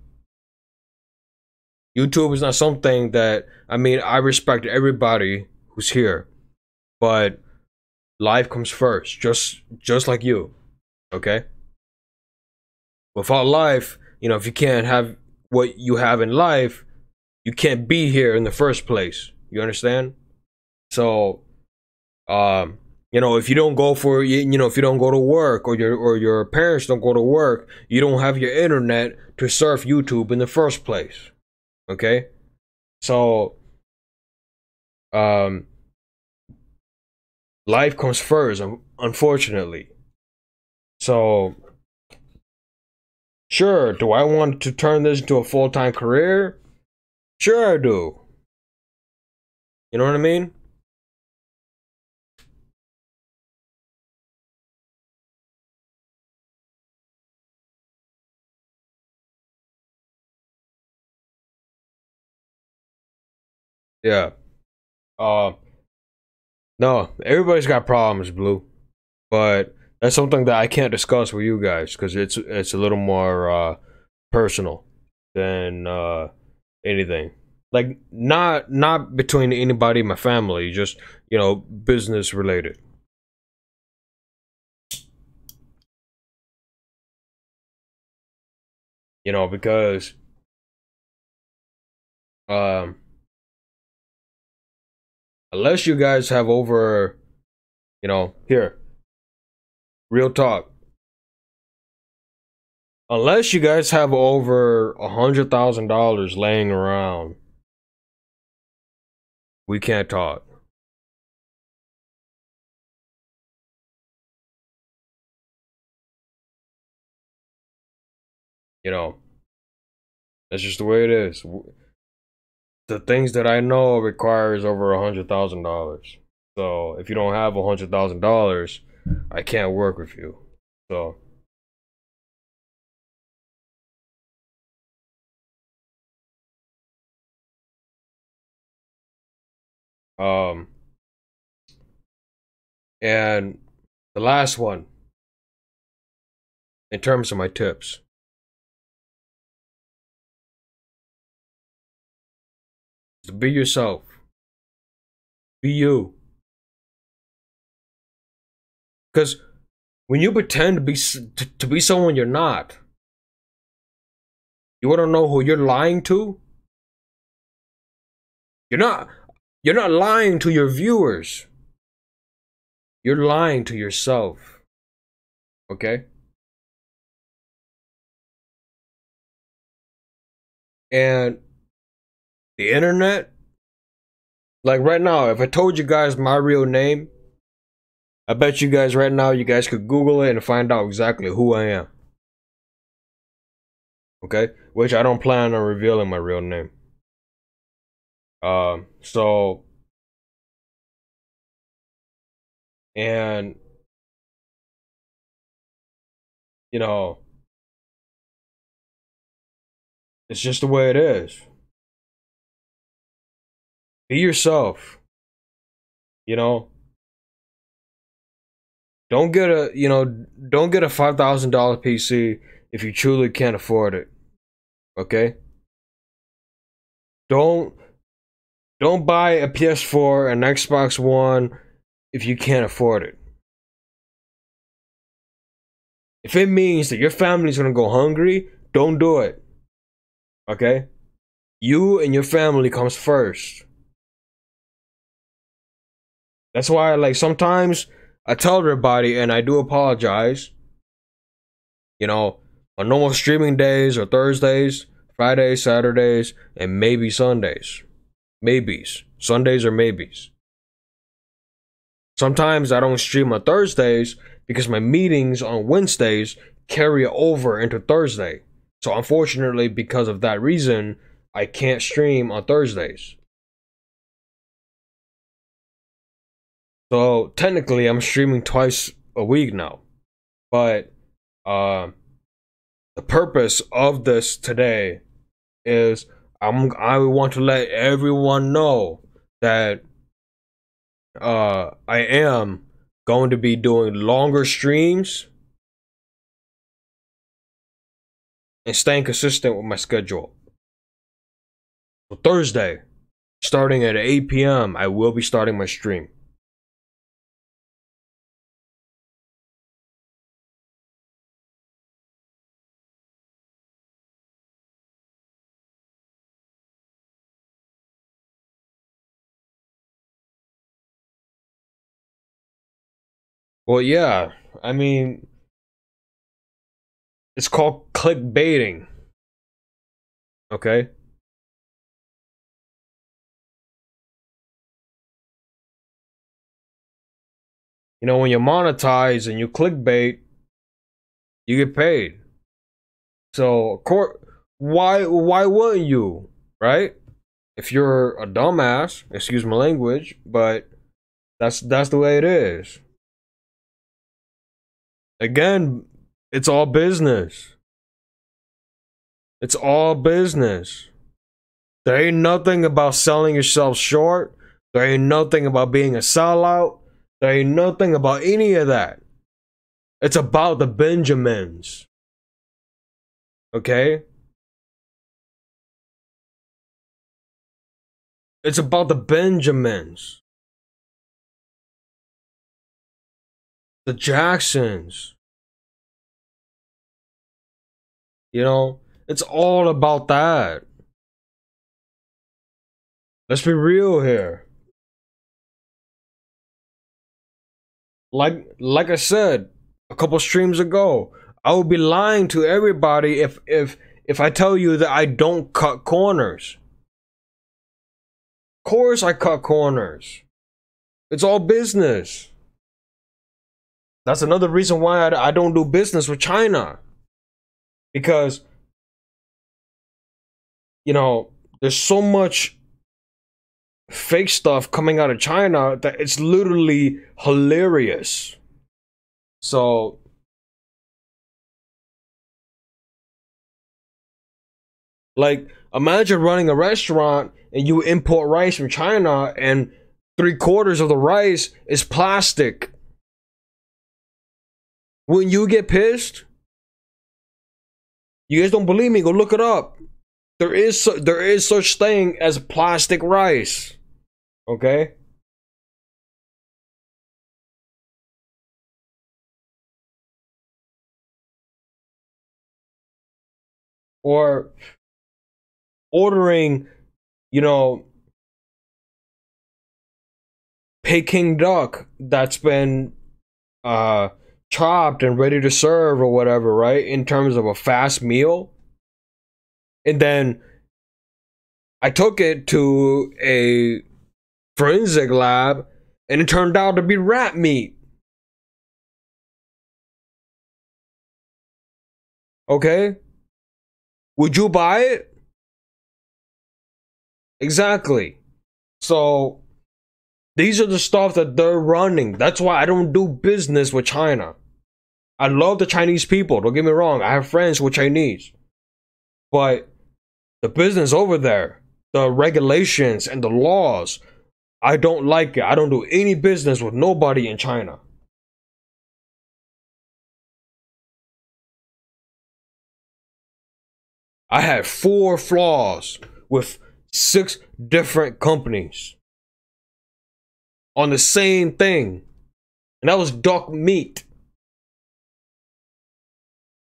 Speaker 1: YouTube is not something that, I mean, I respect everybody who's here, but life comes first, just like you. Okay? Without life, if you can't have what you have in life, you can't be here in the first place. You understand? So, if you don't go for, if you don't go to work, or your parents don't go to work, you don't have your internet to surf YouTube in the first place. Okay? So, life comes first, unfortunately. So, sure, do I want to turn this into a full-time career? Sure I do. You know what I mean? Yeah. Uh, no, everybody's got problems, Blue. But that's something that I can't discuss with you guys because it's a little more personal than anything. Like not between anybody in my family, just business related. Because um unless you guys have over, here, real talk. Unless you guys have over $100,000 laying around, we can't talk. That's just the way it is. The things that I know requires over $100,000. So if you don't have $100,000, I can't work with you. So um and the last one, in terms of my tips, is to be yourself. Be you. Because when you pretend to be someone you're not, you want to know who you're lying to? You're not lying to your viewers. You're lying to yourself. Okay? And the internet, like right now, if I told you guys my real name, I bet you guys right now, you guys could Google it and find out exactly who I am. Okay? Which I don't plan on revealing my real name. So, and, you know, it's just the way it is. Be yourself. You know, don't get a $5,000 PC if you truly can't afford it. Okay? Don't buy a PS4 and Xbox One if you can't afford it. If it means that your family's gonna go hungry, don't do it. Okay? You and your family comes first. That's why, like, sometimes I tell everybody, and I do apologize, you know, on normal streaming days or Thursdays, Fridays, Saturdays, and maybe Sundays. Maybes. Sundays or maybes. Sometimes I don't stream on Thursdays because my meetings on Wednesdays carry over into Thursday. So unfortunately, because of that reason, I can't stream on Thursdays. So technically, I'm streaming twice a week now. But the purpose of this today is I want to let everyone know that I am going to be doing longer streams and staying consistent with my schedule. So Thursday, starting at 8 p.m., I will be starting my stream. Well, yeah, I mean, it's called clickbaiting. Okay? You know, when you monetize and you clickbait, you get paid. So, of course, why wouldn't you, right? If you're a dumbass, excuse my language, but that's the way it is. Again, it's all business. It's all business. There ain't nothing about selling yourself short. There ain't nothing about being a sellout. There ain't nothing about any of that. It's about the Benjamins. Okay? It's about the Benjamins. The Jacksons. You know? It's all about that. Let's be real here. Like I said a couple streams ago, I would be lying to everybody if I tell you that I don't cut corners. Of course I cut corners. It's all business. That's another reason why I don't do business with China. Because, you know, there's so much fake stuff coming out of China that it's literally hilarious. So, like, imagine running a restaurant and you import rice from China and 3/4 of the rice is plastic. When you get pissed, you guys don't believe me, go look it up. There is such thing as plastic rice. Okay? Or ordering, you know, Peking duck that's been chopped and ready to serve or whatever, right? In terms of a fast meal. And then I took it to a forensic lab and it turned out to be rat meat. Okay? Would you buy it? Exactly. So these are the stuff that they're running. That's why I don't do business with China. I love the Chinese people. Don't get me wrong. I have friends with Chinese. But the business over there, the regulations and the laws, I don't like it. I don't do any business with nobody in China. I had 4 flaws with 6 different companies on the same thing. And that was duck meat.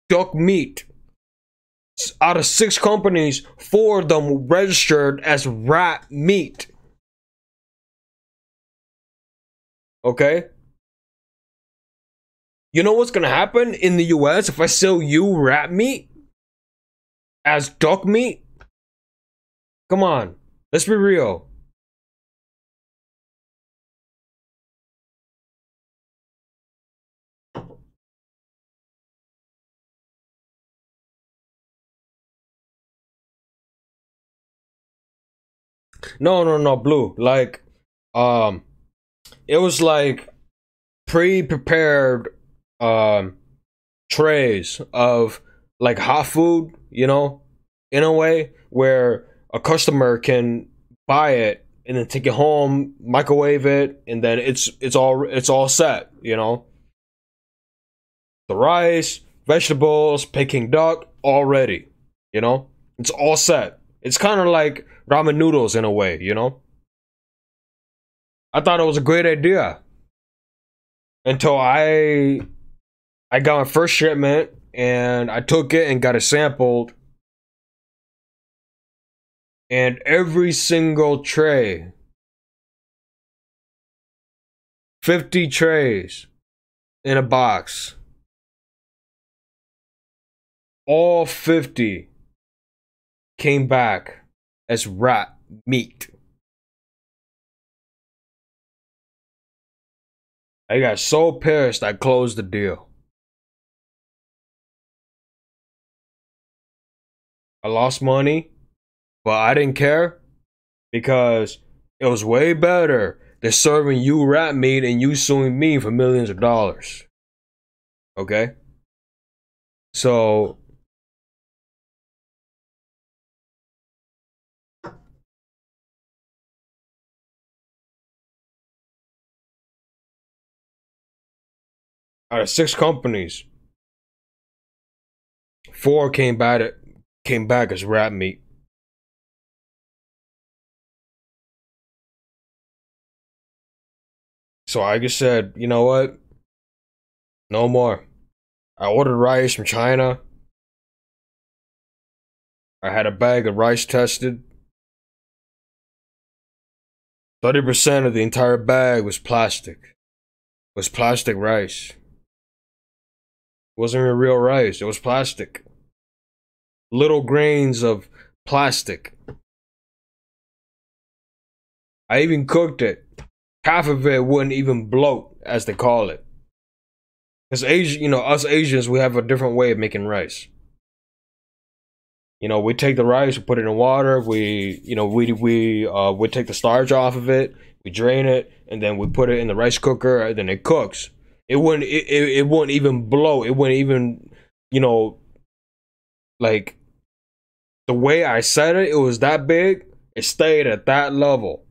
Speaker 1: Duck meat. Out of 6 companies, 4 of them registered as rat meat. Okay? You know what's gonna happen in the US if I sell you rat meat as duck meat? Come on, let's be real. No, Blue. Like, um, it was like pre-prepared trays of like hot food, you know, in a way where a customer can buy it and then take it home, microwave it, and then it's all set, you know. The rice, vegetables, Peking duck, all ready, you know. It's all set. It's kind of like ramen noodles in a way, you know. I thought it was a great idea until I got my first shipment and I took it and got it sampled. And every single tray, 50 trays in a box, all 50 came back as rat meat. I got so pissed I closed the deal. I lost money, but I didn't care because it was way better than serving you rat meat and you suing me for millions of dollars. Okay? So, out of 6 companies, 4 came back as rat meat. So I just said, you know what? No more. I ordered rice from China. I had a bag of rice tested. 30% of the entire bag was plastic. It was plastic rice. It wasn't even real rice. It was plastic. Little grains of plastic. I even cooked it. Half of it wouldn't even bloat, as they call it. Because Asian, you know, us Asians, we have a different way of making rice. You know, we take the rice, we put it in water. We take the starch off of it. We drain it, and then we put it in the rice cooker. And then it cooks. It wouldn't even bloat. It wouldn't even, you know, like the way I said it. It was that big. It stayed at that level.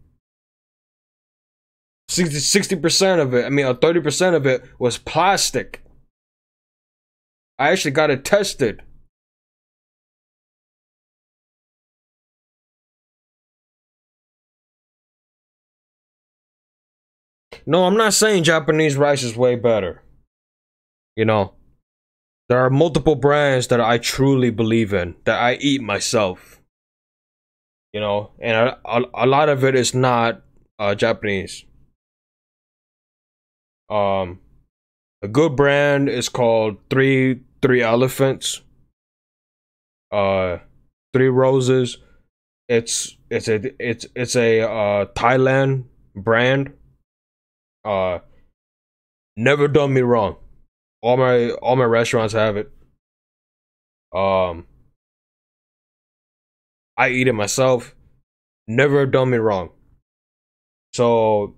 Speaker 1: 60% of it, I mean, 30% of it was plastic. I actually got it tested. No, I'm not saying Japanese rice is way better. You know, there are multiple brands that I truly believe in, that I eat myself. You know, and a lot of it is not Japanese. Um, a good brand is called Three Elephants. Uh, Three Roses. It's a Thailand brand. Uh, Never done me wrong. All my restaurants have it. Um, I eat it myself. Never done me wrong. So,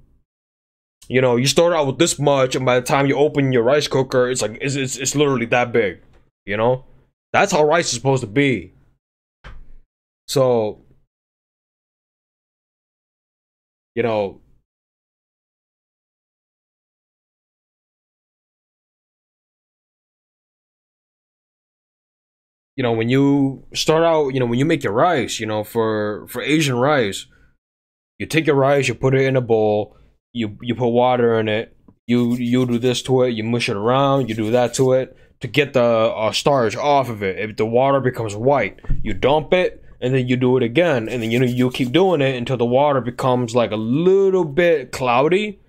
Speaker 1: you know, you start out with this much, and by the time you open your rice cooker, it's like it's literally that big. You know, that's how rice is supposed to be. So, you know, when you start out, when you make your rice, for Asian rice, you take your rice, you put it in a bowl, you put water in it, you do this to it, you mush it around, you do that to it to get the starch off of it. If the water becomes white, you dump it, and then you do it again, and then you keep doing it until the water becomes like a little bit cloudy,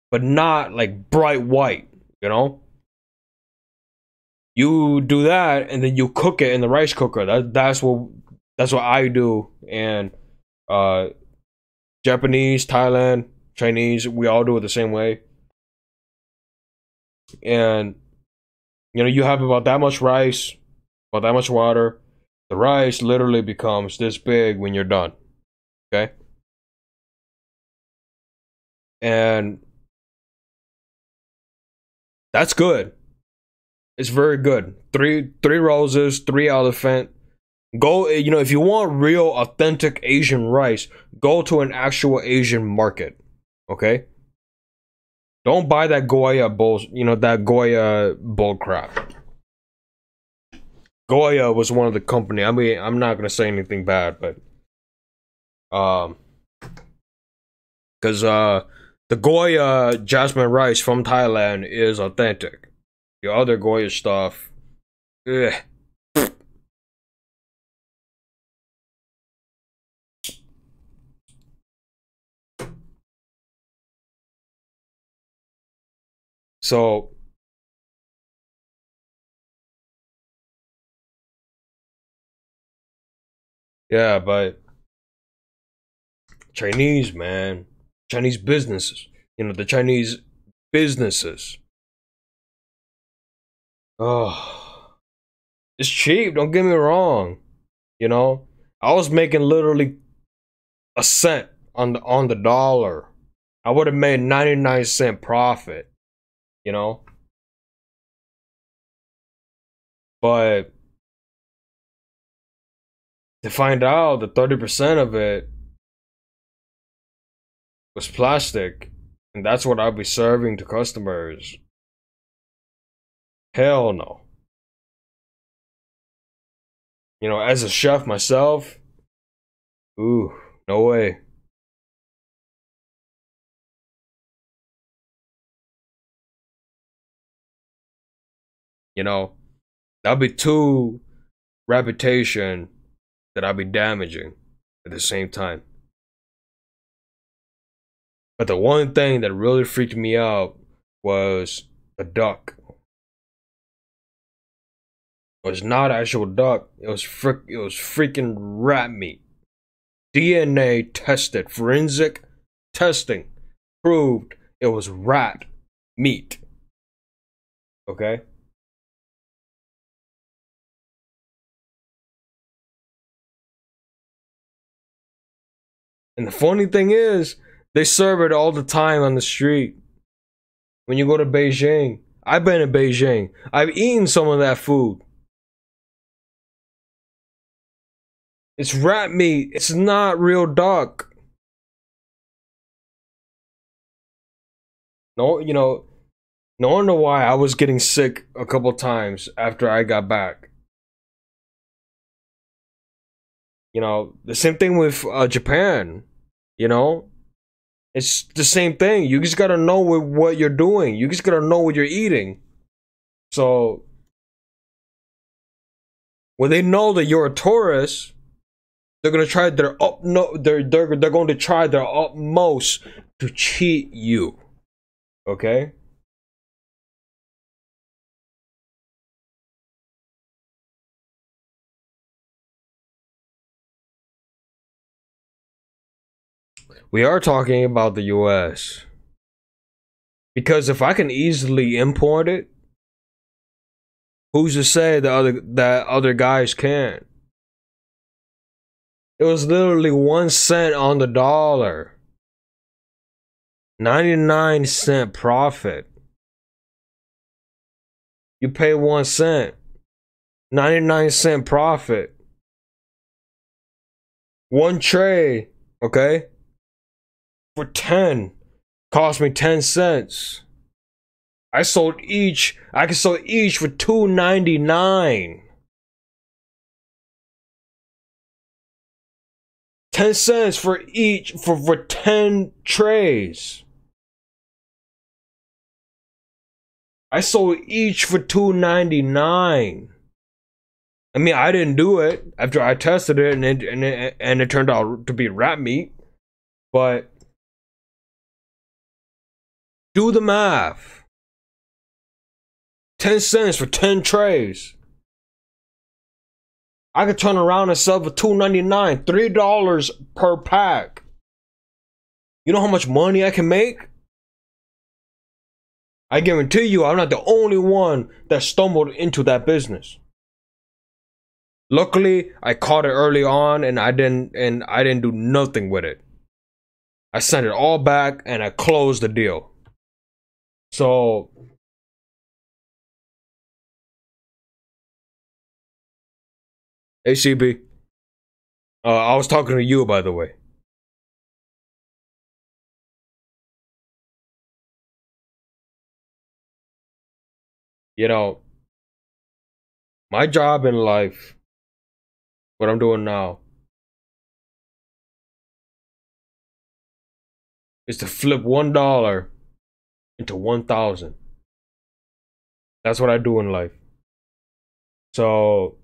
Speaker 1: but not like bright white. You know, you do that, and then you cook it in the rice cooker. That's what I do, and uh Japanese, Thailand, Chinese, we all do it the same way. And you have about that much rice, about that much water. The rice literally becomes this big when you're done. Okay? And that's good. It's very good. Three roses, three elephant. Go, if you want real authentic Asian rice, go to an actual Asian market. Okay? Don't buy that Goya bull, that Goya bull crap. Goya was one of the company. I mean, I'm not gonna say anything bad, but because the Goya jasmine rice from Thailand is authentic. The other Goya stuff, ugh. So yeah, but Chinese, man, Chinese businesses, the Chinese businesses. Oh, it's cheap. Don't get me wrong. I was making literally a cent on the dollar. I would have made 99-cent profit. You know, but to find out that 30% of it was plastic, and that's what I'll be serving to customers. Hell no. As a chef myself, ooh, no way. That'll be two reputation that I'll be damaging at the same time. But the one thing that really freaked me out was a duck. It was not actual duck. It was freaking rat meat. DNA tested, forensic testing proved it was rat meat. Okay? And the funny thing is, they serve it all the time on the street. When you go to Beijing, I've been to Beijing. I've eaten some of that food. It's rat meat. It's not real duck. No, no wonder why I was getting sick a couple times after I got back. The same thing with Japan. It's the same thing. You just gotta know what you're doing. You just gotta know what you're eating. So when they know that you're a tourist, they're gonna try their they're going to try their utmost to cheat you. Okay? We are talking about the US. Because if I can easily import it, Who's to say that other guys can't? It was literally 1 cent on the dollar. 99-cent profit. You pay 1 cent. 99-cent profit. One tray, okay? For 10. Cost me 10 cents. I could sell each for $2.99. 10 cents for each for 10 trays. I sold each for $2.99. I mean, I didn't do it after I tested it, and it turned out to be rat meat. But do the math. 10 cents for 10 trays. I could turn around and sell for $2.99, $3 per pack. You know how much money I can make? I guarantee you, I'm not the only one that stumbled into that business. Luckily, I caught it early on, and I didn't do nothing with it. I sent it all back, and I closed the deal. So, hey CB, I was talking to you, by the way. You know, my job in life, what I'm doing now, is to flip $1 into 1,000. That's what I do in life. So,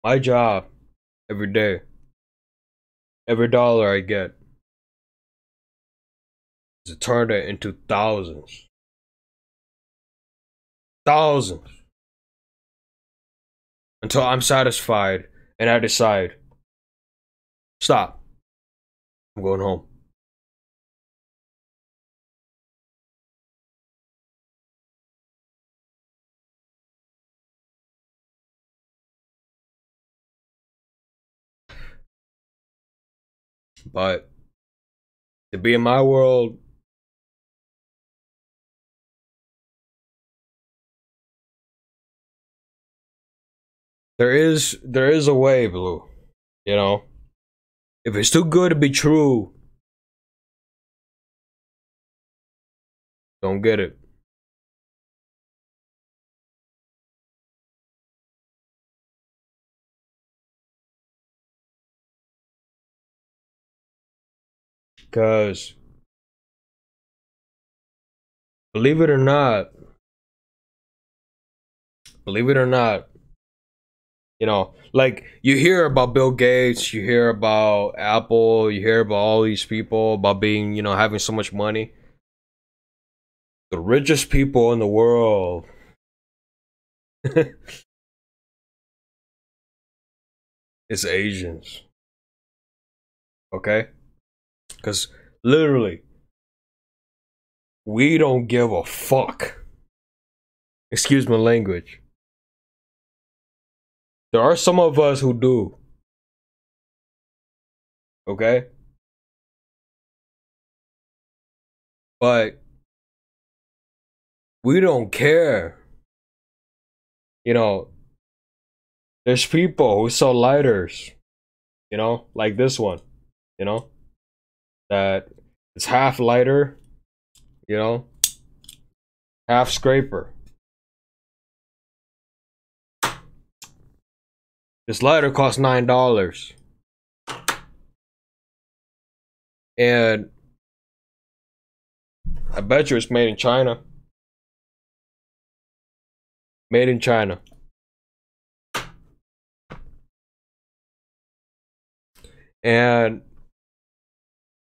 Speaker 1: my job every day, every dollar I get, is to turn it into thousands. Thousands. Until I'm satisfied and I decide, stop. I'm going home. But to be in my world, there is a way, Blue. You know, if it's too good to be true, don't get it. Because believe it or not, you know, like you hear about Bill Gates, you hear about Apple, you hear about all these people about being, you know, having so much money. The richest people in the world is Asians. Okay? Because literally, we don't give a fuck. Excuse my language. There are some of us who do. Okay? But we don't care. You know, there's people who sell lighters, you know, like this one, you know, that it's half lighter, you know, half scraper. This lighter costs $9. And I bet you it's made in China. Made in China. And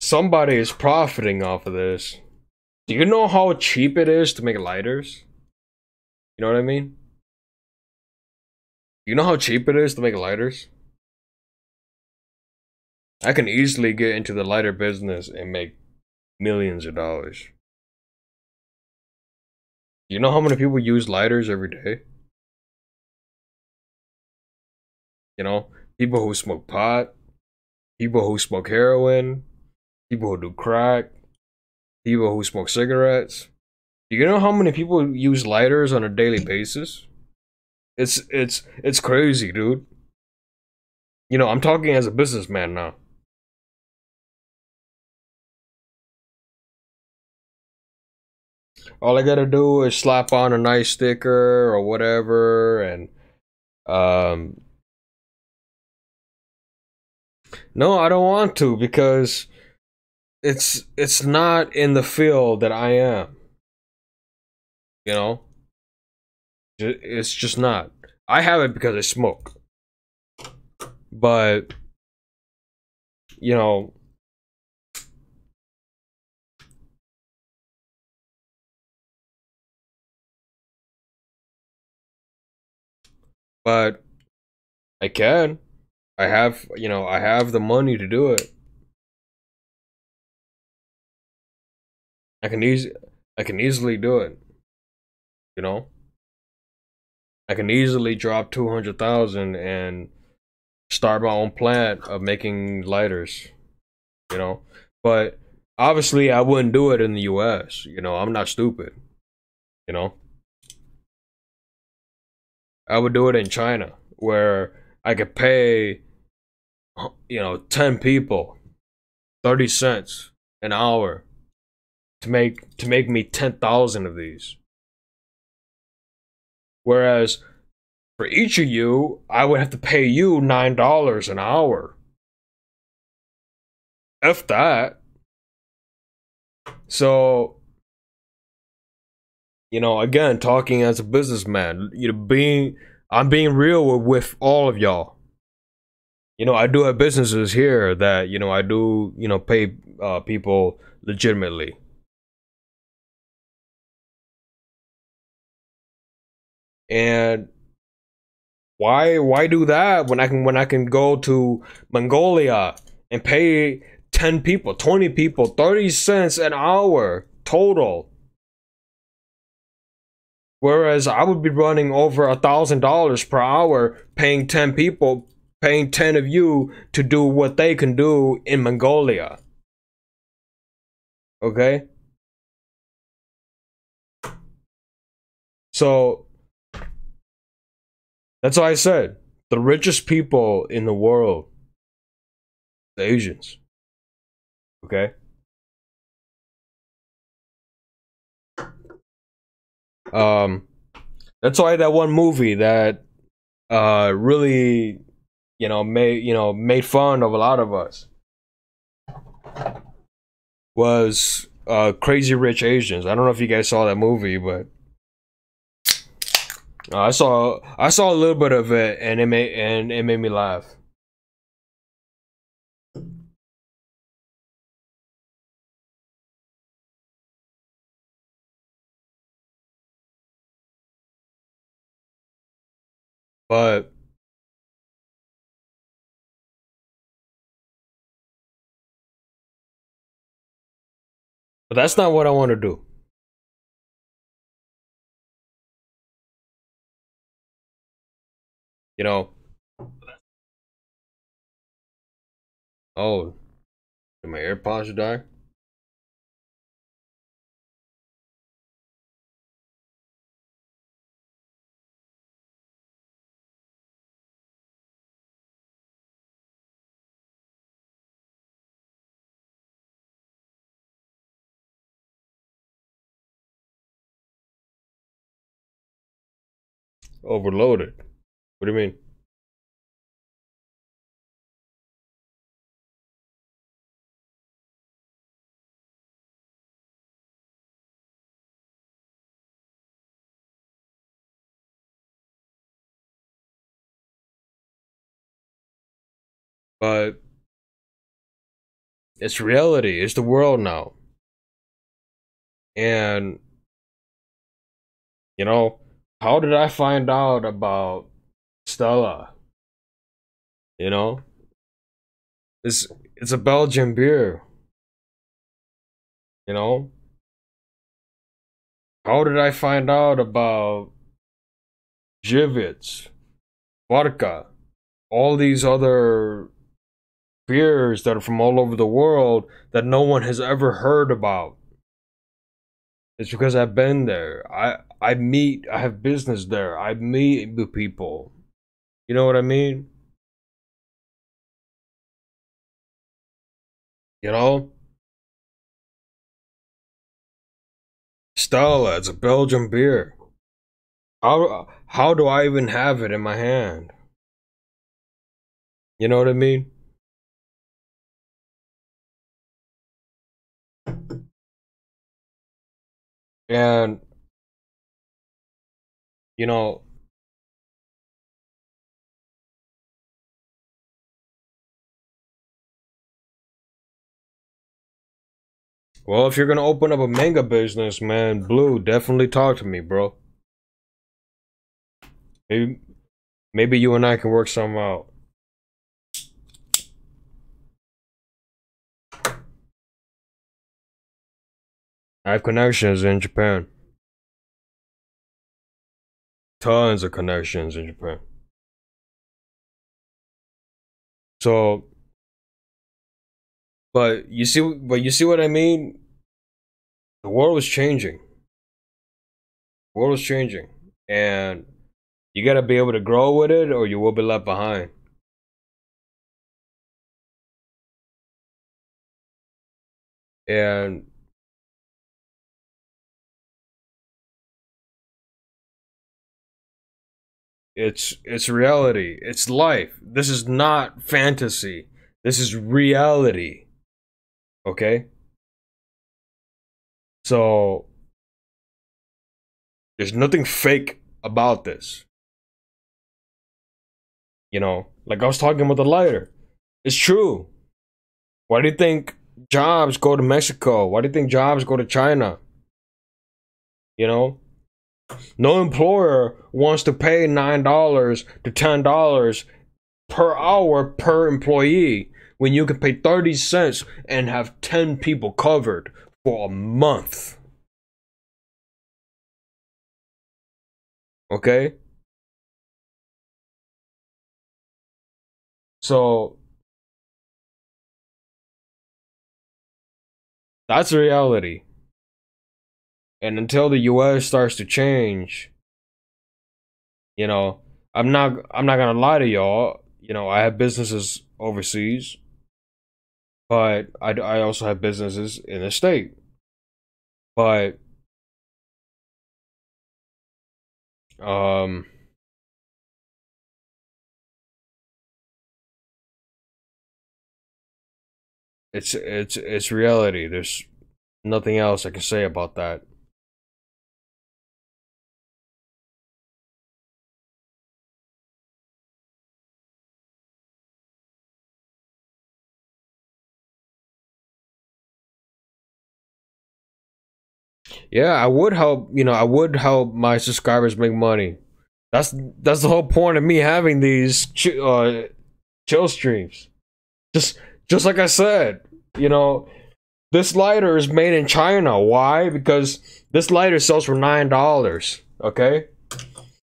Speaker 1: somebody is profiting off of this. Do you know how cheap it is to make lighters? You know what I mean? You know how cheap it is to make lighters? I can easily get into the lighter business and make Millions of dollars. You know how many people use lighters every day? You know, people who smoke pot, people who smoke heroin, people who do crack, people who smoke cigarettes. You know how many people use lighters on a daily basis? It's crazy, dude. You know, I'm talking as a businessman now. All I gotta do is slap on a nice sticker or whatever, and um, no, I don't want to because it's not in the field that I am. You know, it's just not. I have it because I smoke, but you know, but I can. I have, you know, I have the money to do it. I can easy, I can easily do it. You know, I can easily drop 200,000 and start my own plant of making lighters. You know, but obviously I wouldn't do it in the U.S. You know, I'm not stupid. You know, I would do it in China where I could pay, you know, 10 people 30 cents an hour to make me 10,000 of these. Whereas for each of you, I would have to pay you $9 an hour. If that. So, you know, again, talking as a businessman, you know, I'm being real with all of y'all. You know, I do have businesses here that, you know, I do, you know, pay people legitimately. And why do that when I can go to Mongolia and pay 10 people, 20 people, 30 cents an hour total? Whereas I would be running over $1,000 per hour, paying 10 people, paying 10 of you to do what they can do in Mongolia. Okay? So that's why I said the richest people in the world, the Asians. Okay? Um that's why that one movie that really, made fun of a lot of us was Crazy Rich Asians. I don't know if you guys saw that movie, but I saw a little bit of it, and it made me laugh. But that's not what I want to do. You know. Oh, did my AirPods die? Overloaded. What do you mean? But it's reality. It's the world now. And you know, how did I find out about Stella? You know, it's it's a Belgian beer. You know? How did I find out about Jivits, vodka, all these other beers that are from all over the world that no one has ever heard about? It's because I've been there. I have business there. I meet with people. You know what I mean? You know? Stella, it's a Belgian beer. How do I even have it in my hand? You know what I mean? And you know, well, if you're gonna open up a manga business, man, Blue, definitely talk to me, bro. Maybe maybe you and I can work something out. I have connections in Japan. Tons of connections in Japan. So, but you see what I mean? The world is changing. The world is changing, and you gotta be able to grow with it, or you will be left behind. And it's reality. It's life. This is not fantasy. This is reality. Okay? So there's nothing fake about this. You know, like I was talking about the lighter. It's true. Why do you think jobs go to Mexico? Why do you think jobs go to China? You know? No employer wants to pay $9 to $10 per hour per employee when you can pay 30 cents and have 10 people covered for a month. Okay? So that's the reality. And until the US starts to change, you know, I'm not gonna lie to y'all. You know, I have businesses overseas, but I also have businesses in the state. But um it's reality. There's nothing else I can say about that. Yeah, I would help, you know, I would help my subscribers make money. That's the whole point of me having these chill streams. Just just like I said, you know, this lighter is made in China. Why? Because this lighter sells for $9. Okay?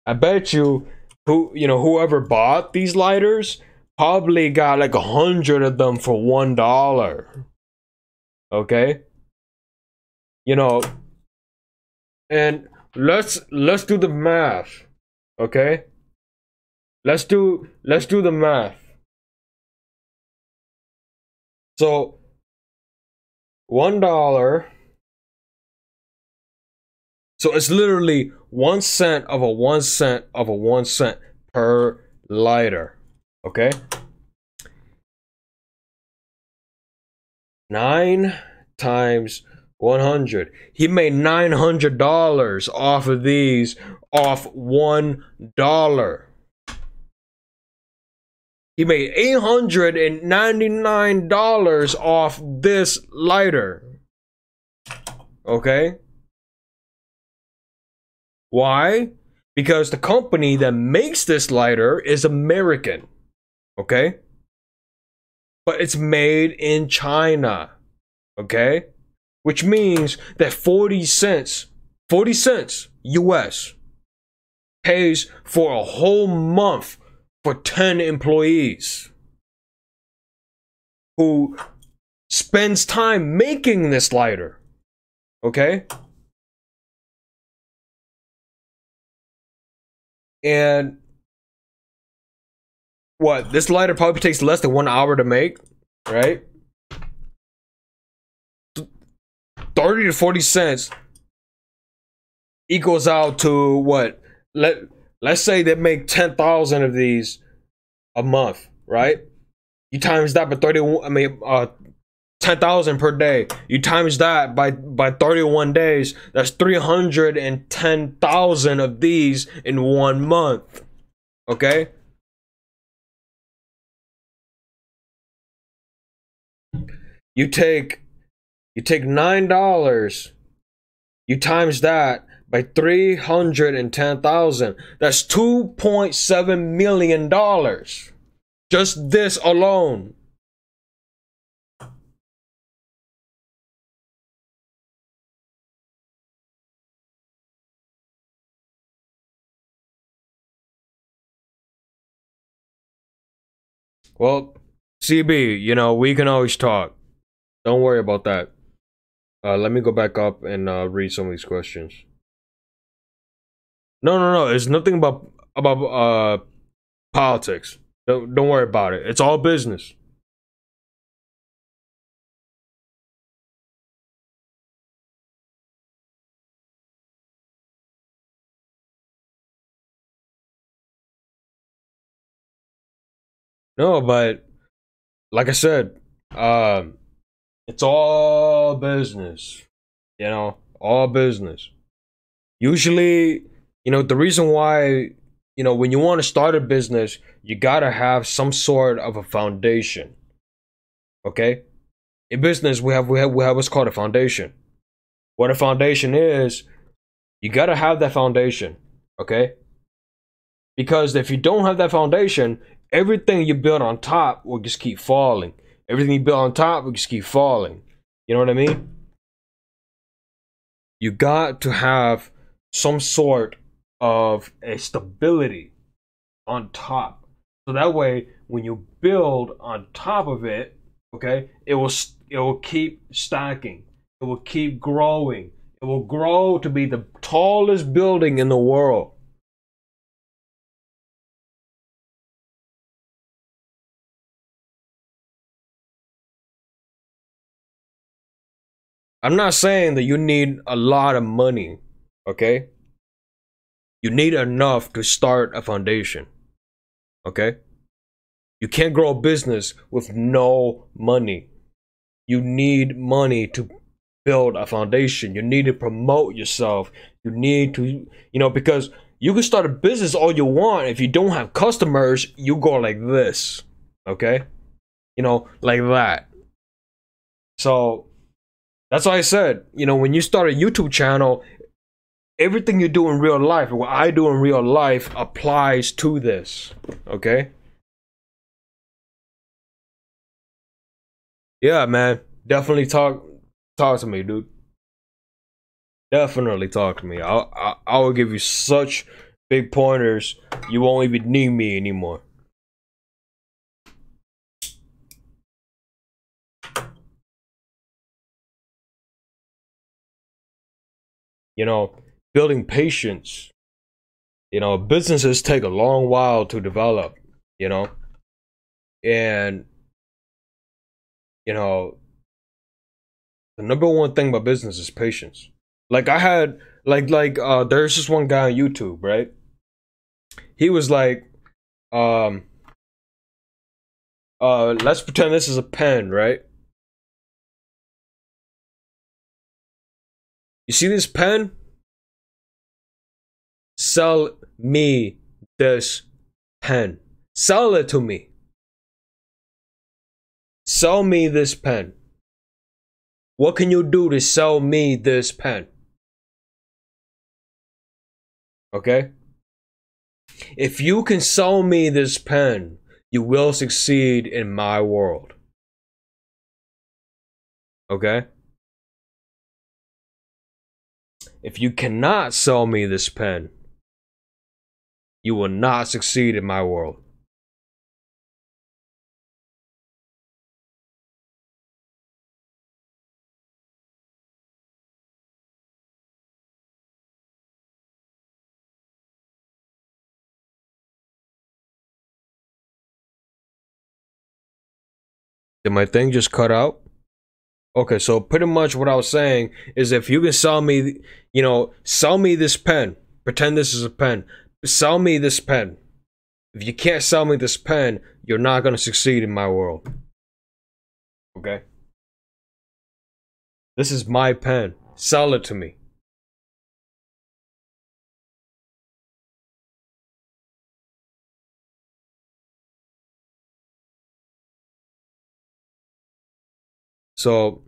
Speaker 1: I bet you whoever bought these lighters probably got like 100 of them for $1. Okay? You know, and let's do the math. Okay? Let's do the math. So $1. So it's literally 1 cent of a 1 cent of a 1 cent per lighter. Okay? 9 times 100. He made $900 off of these off $1. He made $899 off this lighter. Okay? Why? Because the company that makes this lighter is American. Okay? But it's made in China. Okay? which means that 40 cents US pays for a whole month for 10 employees who spends time making this lighter. Okay? And what? This lighter probably takes less than 1 hour to make, right? 30 to 40 cents equals out to what? Let's say they make 10,000 of these a month, right? You times that by 10,000 per day. You times that by 31 days. That's 310,000 of these in 1 month. Okay? You take $9. You times that by 310,000. That's $2.7 million. Just this alone. Well, CB, you know, we can always talk. Don't worry about that. Let me go back up and read some of these questions. No. It's nothing about politics. Don't worry about it. It's all business. No, but like I said, it's all business. You know, all business. Usually, you know, the reason why, you know, when you want to start a business, you gotta have some sort of a foundation. Okay? In business, we have what's called a foundation. What a foundation is, you gotta have that foundation. Okay? Because if you don't have that foundation, everything you build on top will just keep falling. Everything you build on top will just keep falling. You know what I mean? You got to have some sort of a stability on top. So that way, when you build on top of it, okay, it will keep stacking. It will keep growing. It will grow to be the tallest building in the world. I'm not saying that you need a lot of money, okay? You need enough to start a foundation, okay? You can't grow a business with no money. You need money to build a foundation. You need to promote yourself. You need to, you know, because you can start a business all you want. If you don't have customers, you go like this, okay? You know, like that. So that's why I said, you know, when you start a YouTube channel, everything you do in real life, what I do in real life, applies to this, okay? Yeah, man, definitely talk to me, dude. Definitely talk to me. I will give you such big pointers, you won't even need me anymore. You know, building patience. You know, businesses take a long while to develop, you know? And, you know, the number one thing about business is patience. Like I had, there's this one guy on YouTube, right? He was like, let's pretend this is a pen, right? You see this pen? Sell me this pen. Sell it to me. Sell me this pen. What can you do to sell me this pen? Okay? If you can sell me this pen, you will succeed in my world. Okay? if you cannot sell me this pen, you will not succeed in my world. Did my thing just cut out? Okay, so pretty much what I was saying is if you can sell me, sell me this pen, pretend this is a pen, sell me this pen. If you can't sell me this pen, you're not going to succeed in my world. Okay? This is my pen. Sell it to me. So,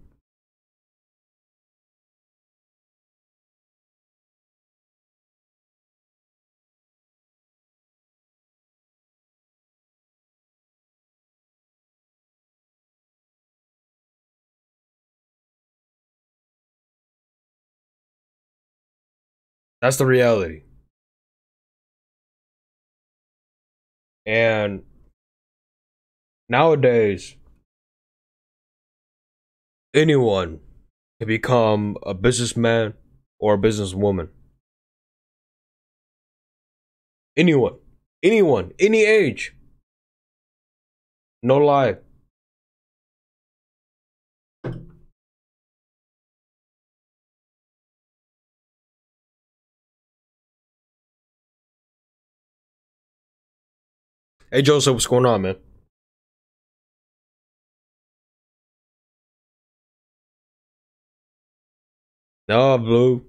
Speaker 1: that's the reality. And nowadays, anyone can become a businessman or a businesswoman. Anyone. Anyone. Any age. No lie. Hey Joseph, what's going on, man? No, Blue.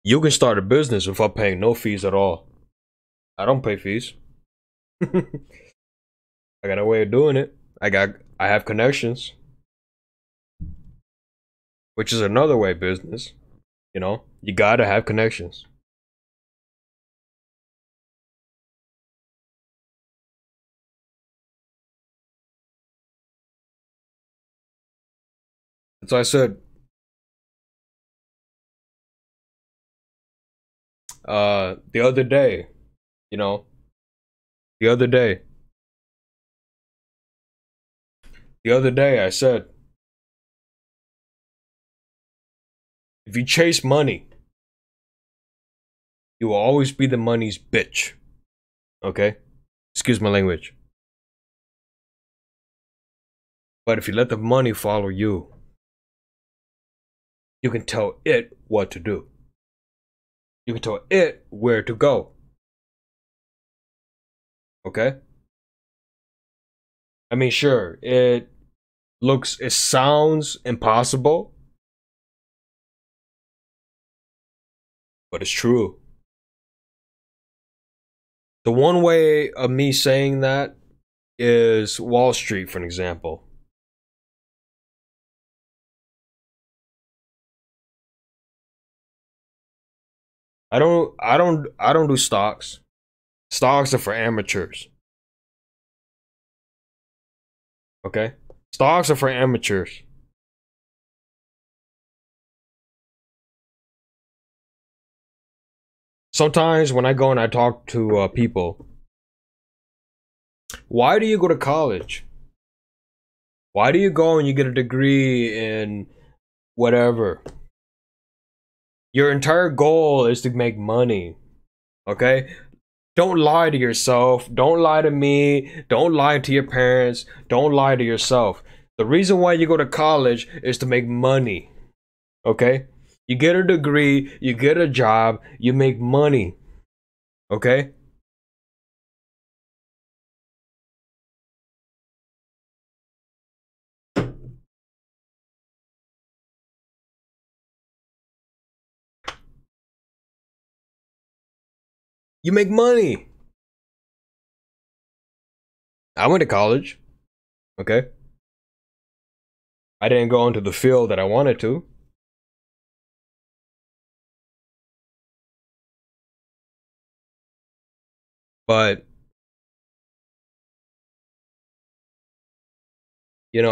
Speaker 1: You can start a business without paying no fees at all. I don't pay fees. I got a way of doing it. I have connections. Which is another way of business. You gotta have connections. That's why I said, the other day, you know, the other day, I said, if you chase money, you will always be the money's bitch. Okay? Excuse my language. But if you let the money follow you, you can tell it what to do. You can tell it where to go. Okay? I mean, sure, it sounds impossible, but it's true. The one way of me saying that is Wall Street, for an example. I don't do stocks. Stocks are for amateurs. Okay? Stocks are for amateurs. Sometimes when I go and I talk to people, why do you go to college? Why do you go and you get a degree in whatever? Your entire goal is to make money. Okay? Don't lie to yourself. Don't lie to me. Don't lie to your parents. Don't lie to yourself. The reason why you go to college is to make money. Okay? You get a degree, you get a job, you make money. Okay? You make money. I went to college. Okay? I didn't go into the field that I wanted to. But, you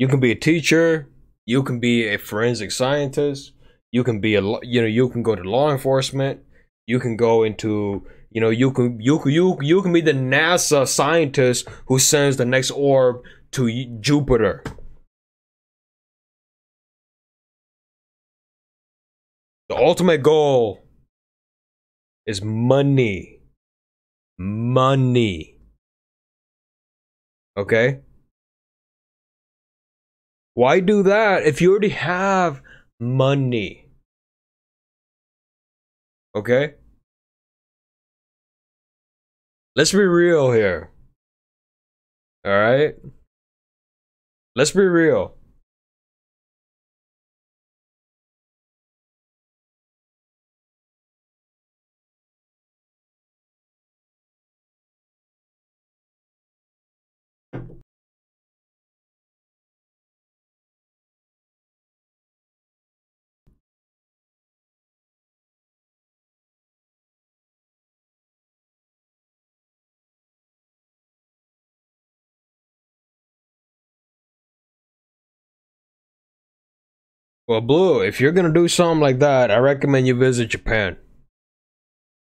Speaker 1: can be a teacher, you can be a forensic scientist, You can be you can go to law enforcement. You can go into, you can be the NASA scientist who sends the next orb to Jupiter. The ultimate goal is money. Money. Okay? Why do that if you already have money? Okay? Let's be real here. Alright? Let's be real. Well, Blue, if you're gonna do something like that, I recommend you visit Japan.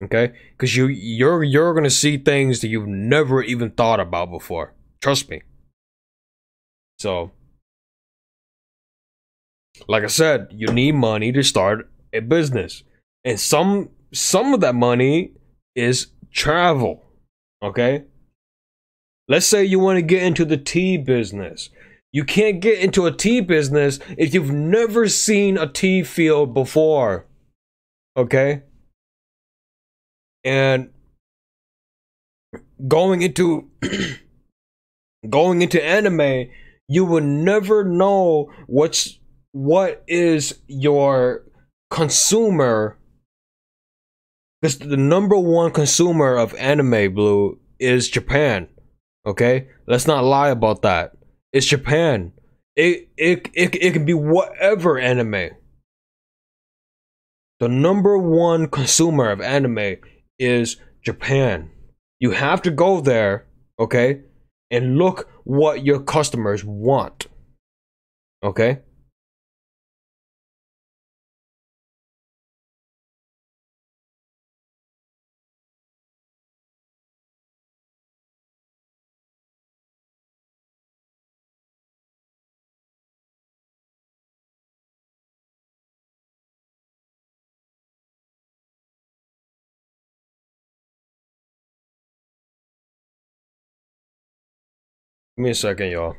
Speaker 1: Okay? Because you're gonna see things that you've never even thought about before. Trust me. So, like I said, you need money to start a business. And some of that money is travel. Okay? Let's say you want to get into the tea business. You can't get into a tea business if you've never seen a tea field before. Okay? And going into going into anime, you will never know what is your consumer, because the number one consumer of anime, Blue, is Japan. Okay? Let's not lie about that. It's Japan. It can be whatever anime. The number one consumer of anime is Japan. You have to go there, okay, and look what your customers want. Okay? Give me a second, y'all.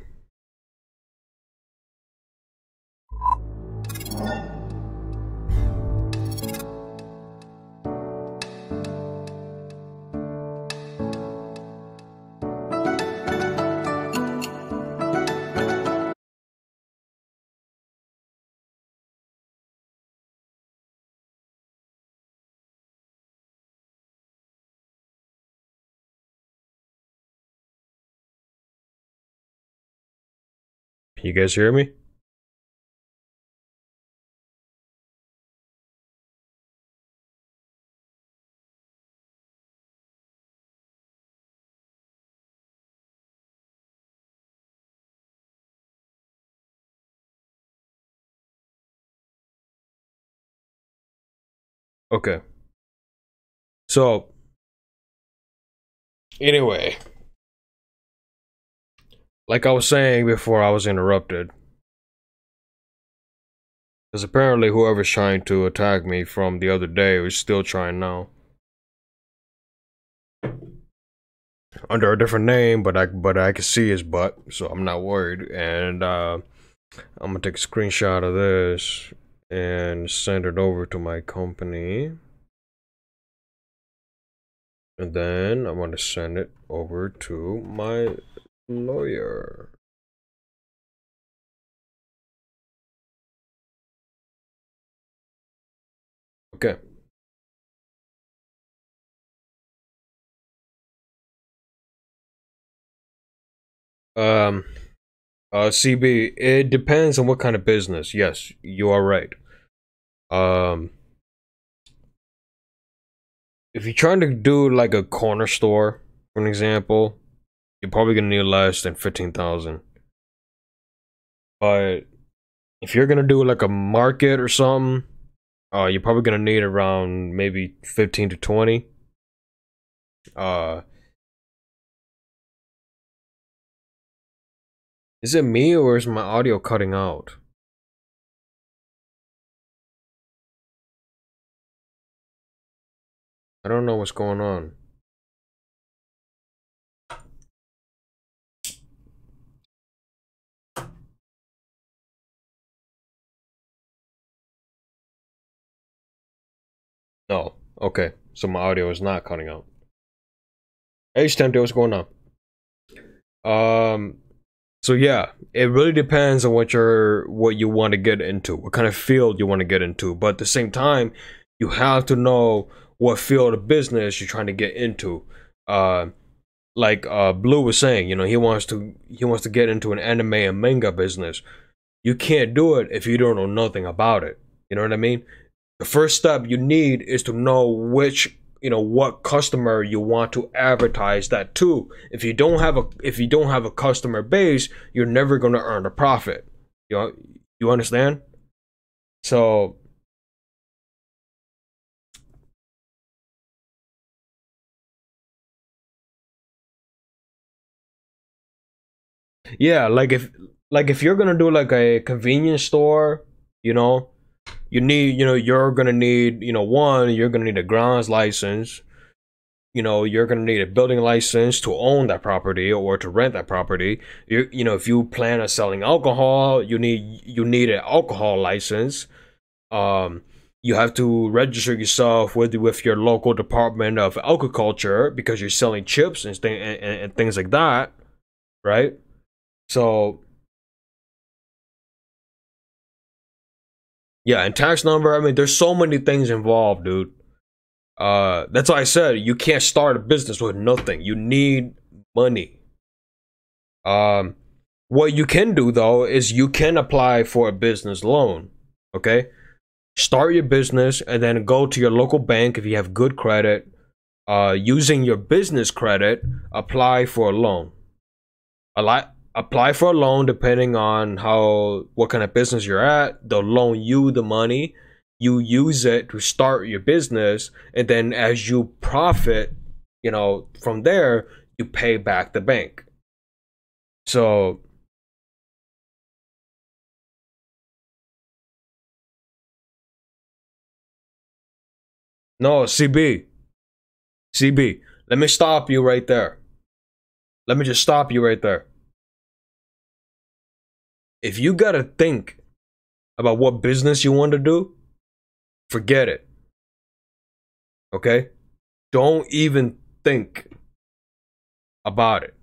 Speaker 1: You guys hear me? Okay. So, anyway, like I was saying before I was interrupted, because apparently whoever's trying to attack me from the other day is still trying now. Under a different name, but I can see his butt, so I'm not worried. And I'm gonna take a screenshot of this and send it over to my company. And then I'm gonna send it over to my lawyer. Okay. Um, CB, it depends on what kind of business. Yes, you are right. Um, if you're trying to do like a corner store, for an example, you're probably gonna need less than 15,000. But if you're gonna do like a market or something, You're probably gonna need around maybe 15 to 20. Uh, is it me or is my audio cutting out? I don't know what's going on. No. Okay. So my audio is not cutting out. Hey, Stemte, what's going on? Um, so yeah, it really depends on what you want to get into, what kind of field you want to get into. But at the same time, you have to know what field of business you're trying to get into. Uh, Blue was saying, he wants to get into an anime and manga business. You can't do it if you don't know nothing about it. You know what I mean? The first step you need is to know what customer you want to advertise that to. If you don't have a customer base, you're never going to earn a profit. You understand? So yeah, like if you're gonna do like a convenience store, you know, you're gonna need, one, you're gonna need a grounds license. You're going to need a building license to own that property or to rent that property. If you plan on selling alcohol, you need an alcohol license. um you have to register yourself with your local department of agriculture because you're selling chips and things like that, right? So yeah, and tax number, I mean, there's so many things involved, dude. That's why I said you can't start a business with nothing. You need money. Um, what you can do though is you can apply for a business loan. Okay, start your business and then go to your local bank if you have good credit. Using your business credit, apply for a loan. Apply for a loan depending on what kind of business you're at. They'll loan you the money. You use it to start your business, and then as you profit, from there, you pay back the bank. So no, CB, let me stop you right there. Let me just stop you right there. If you gotta think about what business you want to do, forget it. Okay? Don't even think about it.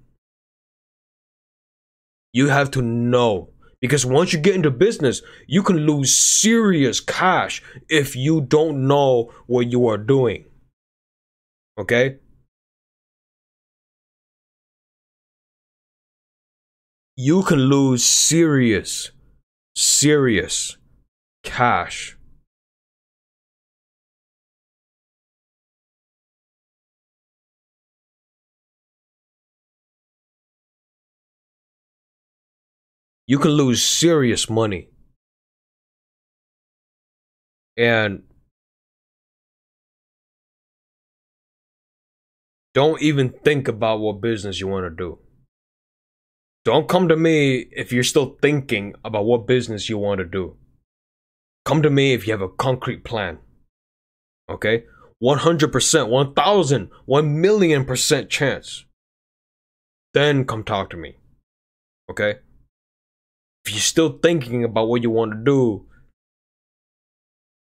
Speaker 1: You have to know. Because once you get into business, you can lose serious cash if you don't know what you are doing. Okay? You can lose serious cash. You can lose serious money. And don't even think about what business you want to do. Don't come to me if you're still thinking about what business you want to do. Come to me if you have a concrete plan. Okay? 100%, 1,000, 1,000,000% chance. Then come talk to me. Okay? If you're still thinking about what you want to do,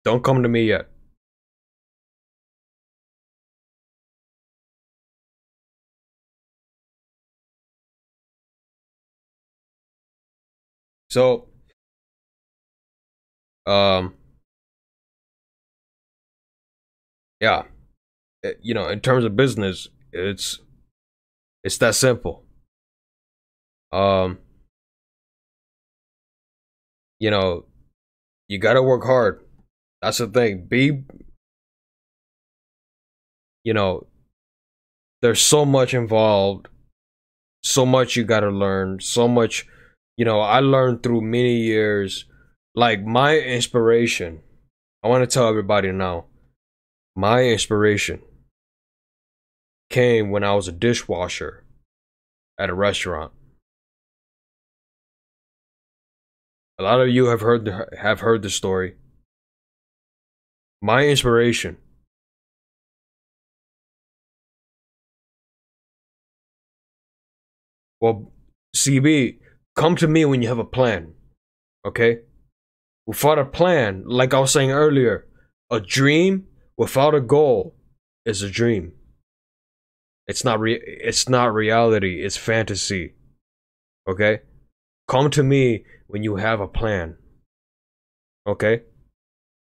Speaker 1: don't come to me yet. So, um, yeah, in terms of business, it's that simple. Um, you know, you gotta work hard. That's the thing. You know, there's so much involved, so much you gotta learn, so much. I learned through many years. Like my inspiration. I want to tell everybody now, my inspiration came when I was a dishwasher at a restaurant. A lot of you have heard the story. My inspiration. Well, CB, come to me when you have a plan, okay? Without a plan, like I was saying earlier, a dream without a goal is a dream. It's not reality, it's fantasy. Okay? Come to me when you have a plan. Okay?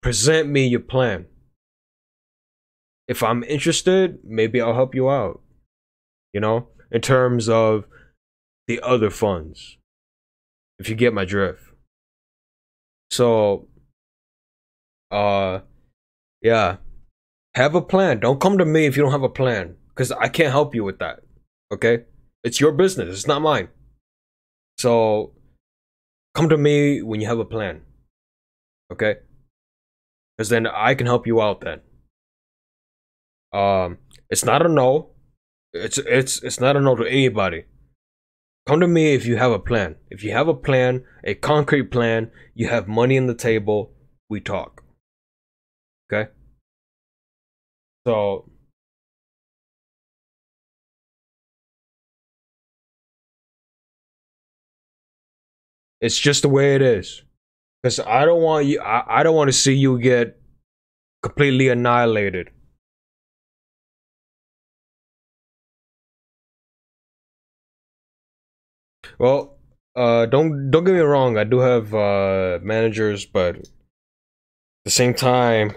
Speaker 1: Present me your plan. If I'm interested, maybe I'll help you out. You know, in terms of the other funds. If you get my drift. So yeah. Have a plan. Don't come to me if you don't have a plan. Because I can't help you with that. Okay? It's your business. It's not mine. So come to me when you have a plan. Okay? Because then I can help you out then. It's not a no. It's not a no to anybody. Come to me if you have a plan. If you have a plan, a concrete plan, you have money on the table, we talk. Okay? So it's just the way it is. Because I don't want you I don't want to see you get completely annihilated. Well, don't get me wrong, I do have managers, but at the same time,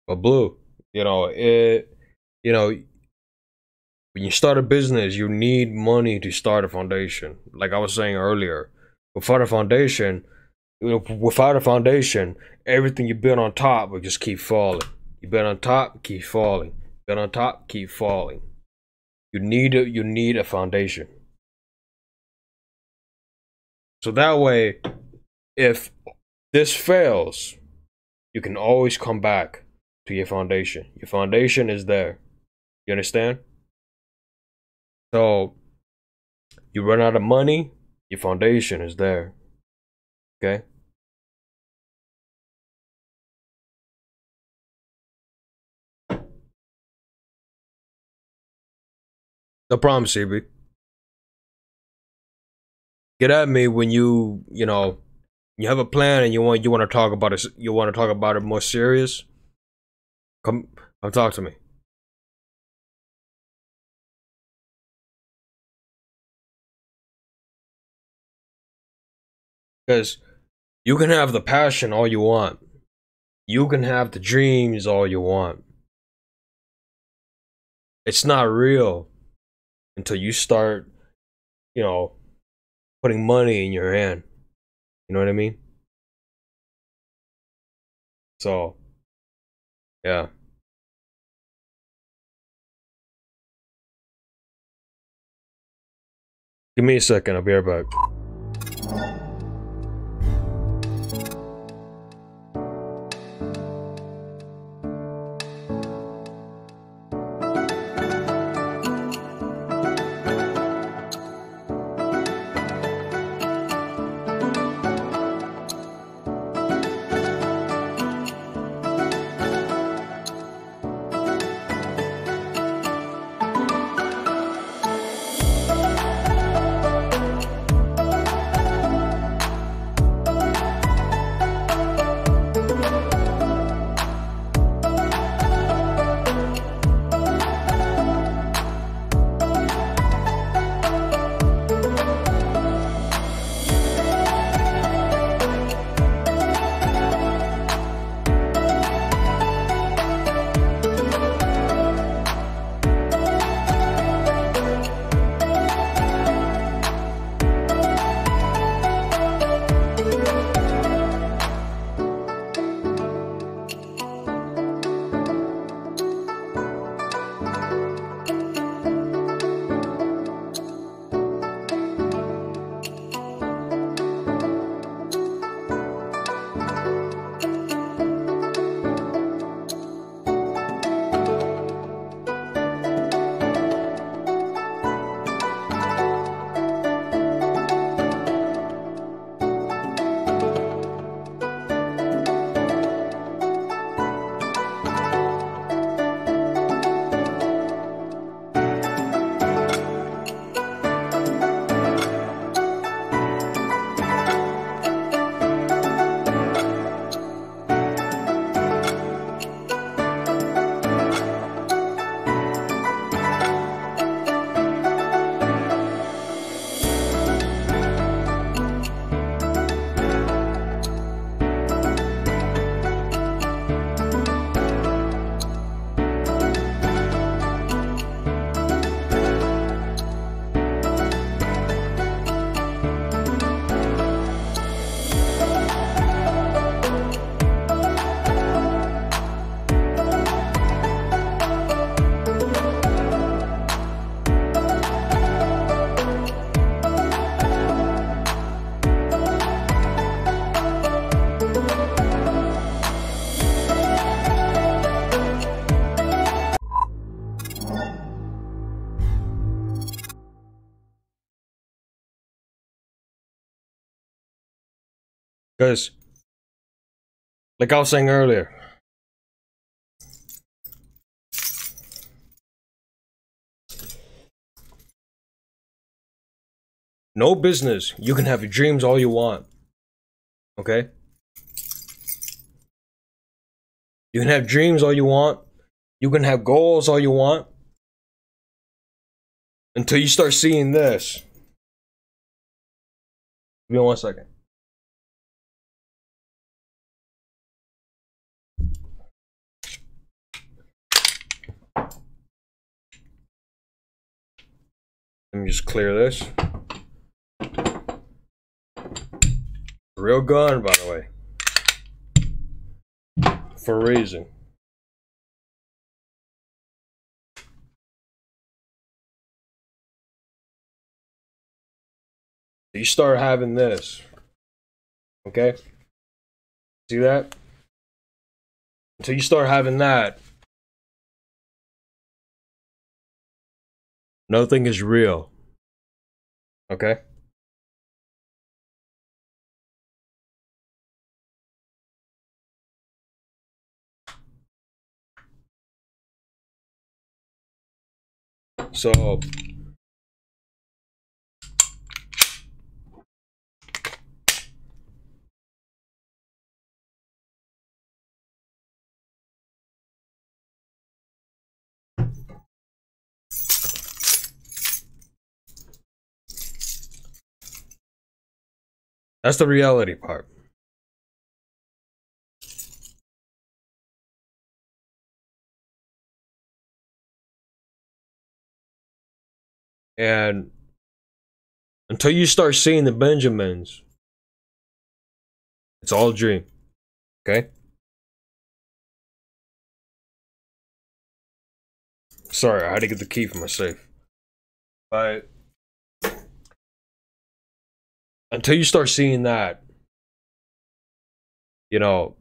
Speaker 1: but Blue, you know, you know, when you start a business, you need money to start a foundation. Like I was saying earlier, without a foundation, everything you build on top will just keep falling. You build on top, keep falling. Build on top, keep falling. You need a foundation. So that way, if this fails, you can always come back to your foundation. Your foundation is there. You understand? So you run out of money, your foundation is there. Okay? No problem, CB. Get at me when you know, you have a plan and you want to talk about it. You want to talk about it more serious. Come talk to me. Because you can have the passion all you want. You can have the dreams all you want. It's not real until you start, you know, putting money in your hand. You know what I mean? So, yeah. Give me a second, I'll be right back. Because, like I was saying earlier, no business. You can have your dreams all you want. Okay? You can have dreams all you want. You can have goals all you want. Until you start seeing this. Give me 1 second. Let me just clear this. Real gun, by the way. For a reason. You start having this. Okay? See that? Until you start having that, nothing is real. Okay? So, that's the reality part. And until you start seeing the Benjamins, it's all a dream. Okay? Sorry, I had to get the key for my safe. But until you start seeing that, you know,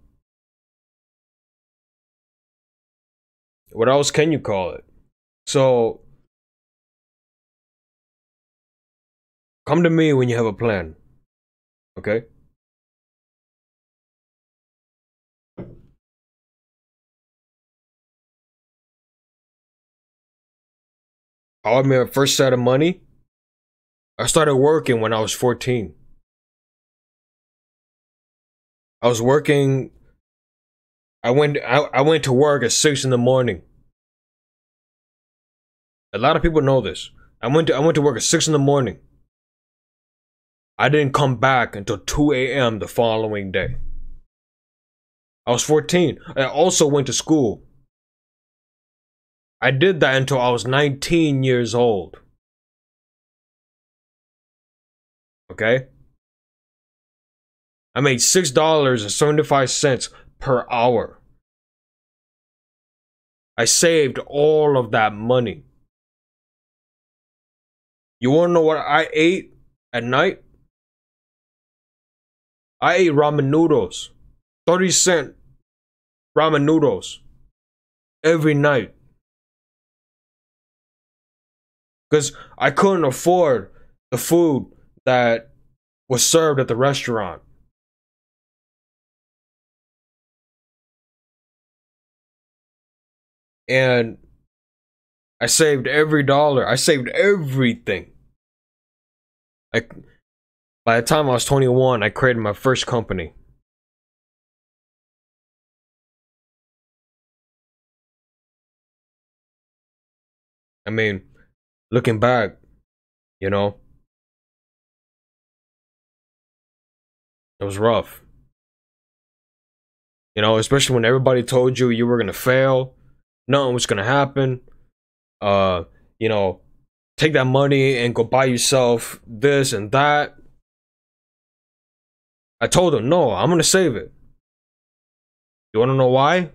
Speaker 1: what else can you call it? So, come to me when you have a plan. Okay? How I made my first set of money? I started working when I was 14. I was working. I went to work at 6 in the morning. A lot of people know this. I went to work at 6 in the morning. I didn't come back until 2 a.m. the following day. I was 14. I also went to school. I did that until I was 19 years old. Okay? I made $6.75 per hour. I saved all of that money. You wanna know what I ate at night? I ate ramen noodles. 30-cent ramen noodles. Every night. Because I couldn't afford the food that was served at the restaurant. And I saved every dollar. I saved everything. By the time I was 21, I created my first company. I mean, looking back, you know, it was rough. You know, especially when everybody told you you were gonna fail, nothing was gonna happen. You know, take that money and go buy yourself this and that. I told them, no, I'm gonna save it. You wanna know why?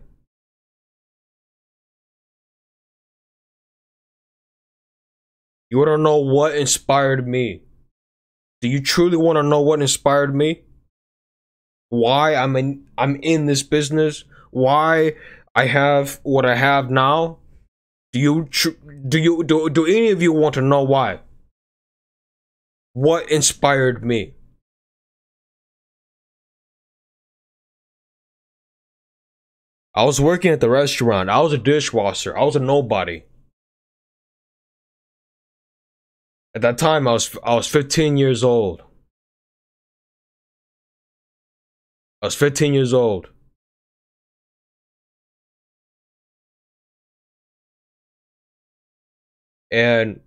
Speaker 1: You wanna know what inspired me? Do you truly wanna know what inspired me? Why I'm in this business? Why I have what I have now? Do any of you want to know why? What inspired me? I was working at the restaurant. I was a dishwasher. I was a nobody. At that time, I was 15 years old. I was 15 years old. And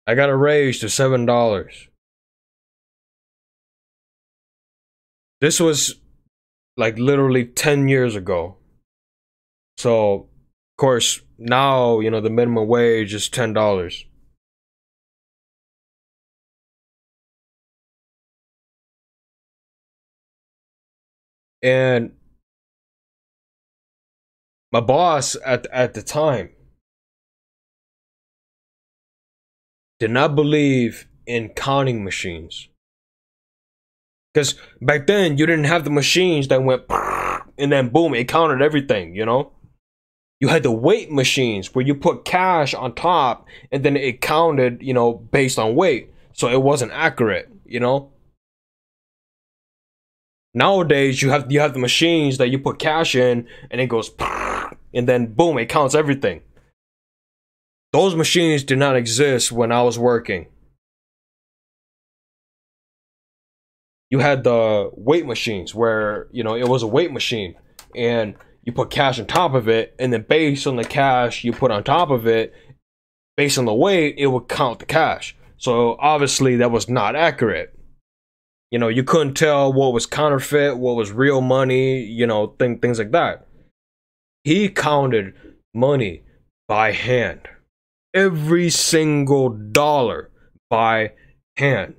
Speaker 1: I got a raise to $7. This was like literally 10 years ago. So, of course, now, you know, the minimum wage is $10. And my boss at the time did not believe in counting machines. Because back then, you didn't have the machines that went and then boom, it counted everything, you know? You had the weight machines where you put cash on top and then it counted, you know, based on weight. So it wasn't accurate, you know? Nowadays, you have the machines that you put cash in and it goes and then boom, it counts everything. Those machines did not exist when I was working. You had the weight machines where, you know, it was a weight machine and you put cash on top of it, and then based on the cash you put on top of it, based on the weight, it would count the cash. So obviously that was not accurate. You know, you couldn't tell what was counterfeit, what was real money, you know, things like that. He counted money by hand. Every single dollar by hand.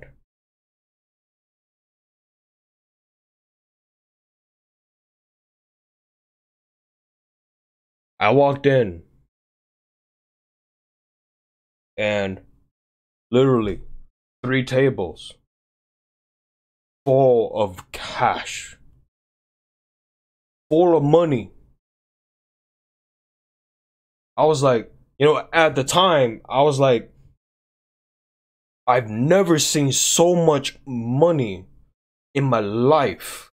Speaker 1: I walked in and literally 3 tables full of cash, full of money. I was like, you know, at the time, I was like, I've never seen so much money in my life.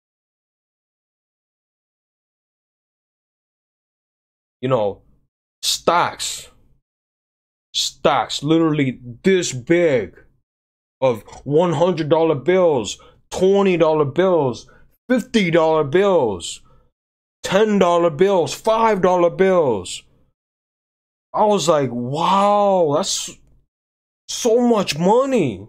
Speaker 1: You know, stacks, literally this big of $100 bills, $20 bills, $50 bills, $10 bills, $5 bills. I was like, wow, that's so much money.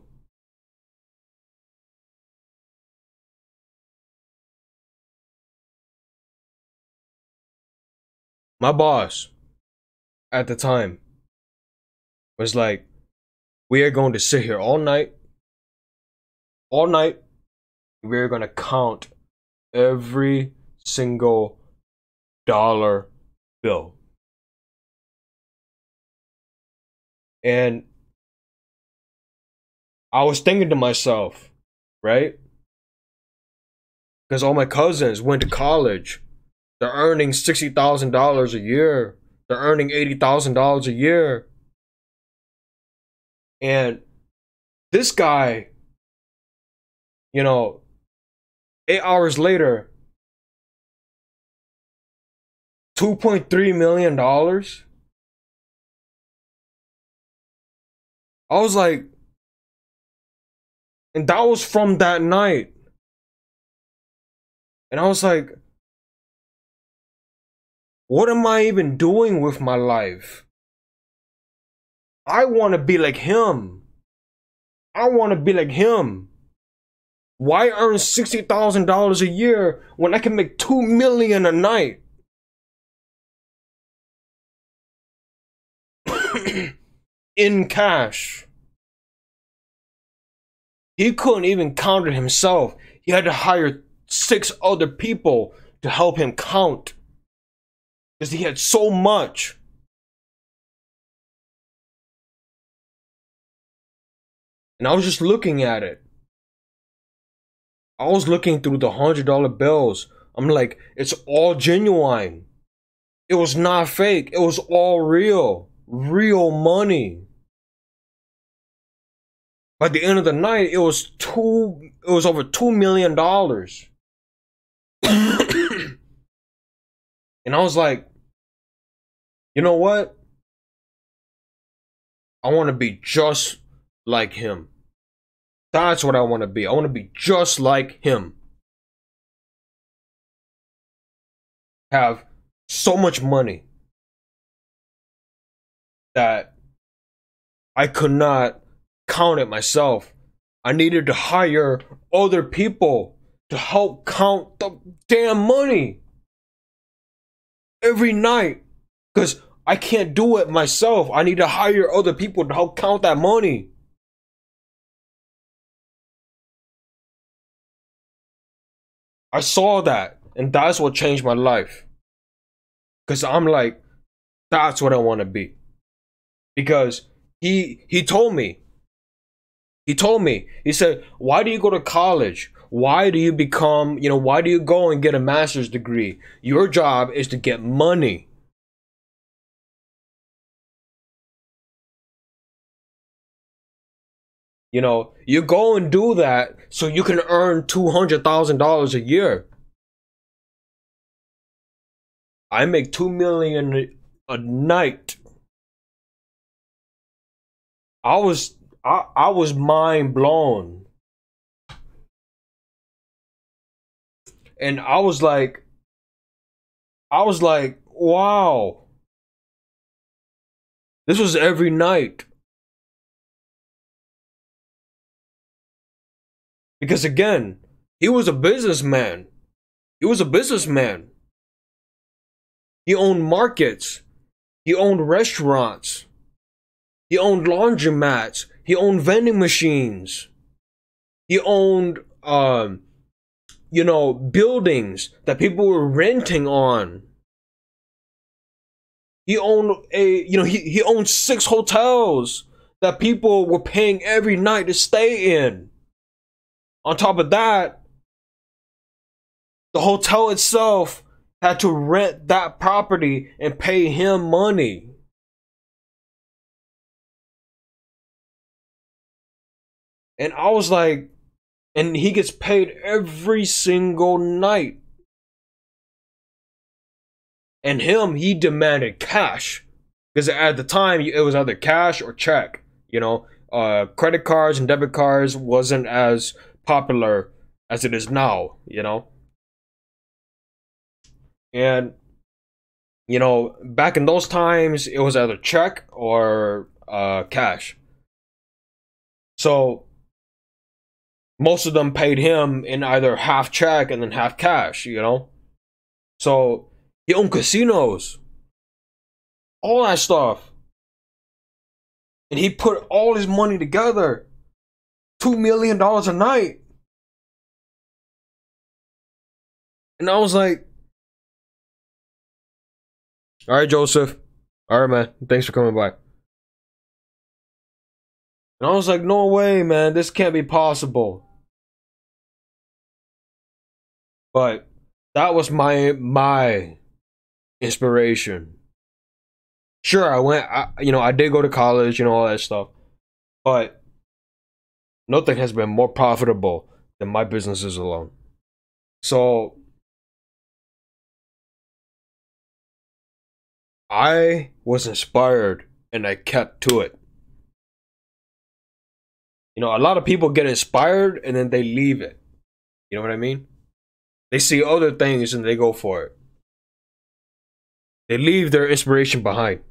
Speaker 1: My boss at the time was like, we are going to sit here all night. We're going to count every single dollar bill. And I was thinking to myself, right? Because all my cousins went to college. They're earning $60,000 a year. They're earning $80,000 a year. And this guy, you know, 8 hours later, $2.3 million. I was like, and that was from that night. And I was like, what am I even doing with my life? I want to be like him. I want to be like him. Why earn $60,000 a year when I can make $2 million a night? In cash. He couldn't even count it himself. He had to hire 6 other people to help him count. Because he had so much. And I was just looking at it. I was looking through the $100 bills. I'm like, it's all genuine. It was not fake. It was all real. Real money. By the end of the night, it was over $2 million. And I was like, you know what? I want to be just like him. That's what I want to be. I want to be just like him. Have so much money that I could not count it myself. I needed to hire other people to help count the damn money every night. Because I can't do it myself. I need to hire other people to help count that money. I saw that, and that's what changed my life. Because I'm like, that's what I want to be. Because he told me, he said, why do you go to college? Why do you become, why do you go and get a master's degree? Your job is to get money. You go and do that so you can earn $200,000 a year. I make $2 million a night. I was mind blown. And I was like, wow. This was every night. Because again, he was a businessman. He was a businessman. He owned markets. He owned restaurants. He owned laundromats. He owned vending machines. He owned, buildings that people were renting on. He owned he owned 6 hotels that people were paying every night to stay in. On top of that, the hotel itself had to rent that property and pay him money. And I was like, and he gets paid every single night. And he demanded cash. Because at the time, it was either cash or check. Credit cards and debit cards wasn't as popular as it is now, And, back in those times, it was either check or cash. So, most of them paid him in either half check and then half cash, So, he owned casinos. All that stuff. And he put all his money together. $2 million a night. And I was like, all right, Joseph. All right, man. Thanks for coming by. And I was like, no way, man. This can't be possible. But that was my inspiration. Sure, I did go to college, all that stuff. But nothing has been more profitable than my businesses alone. So I was inspired and I kept to it. A lot of people get inspired and then they leave it. You know what I mean? They see other things and they go for it. They leave their inspiration behind.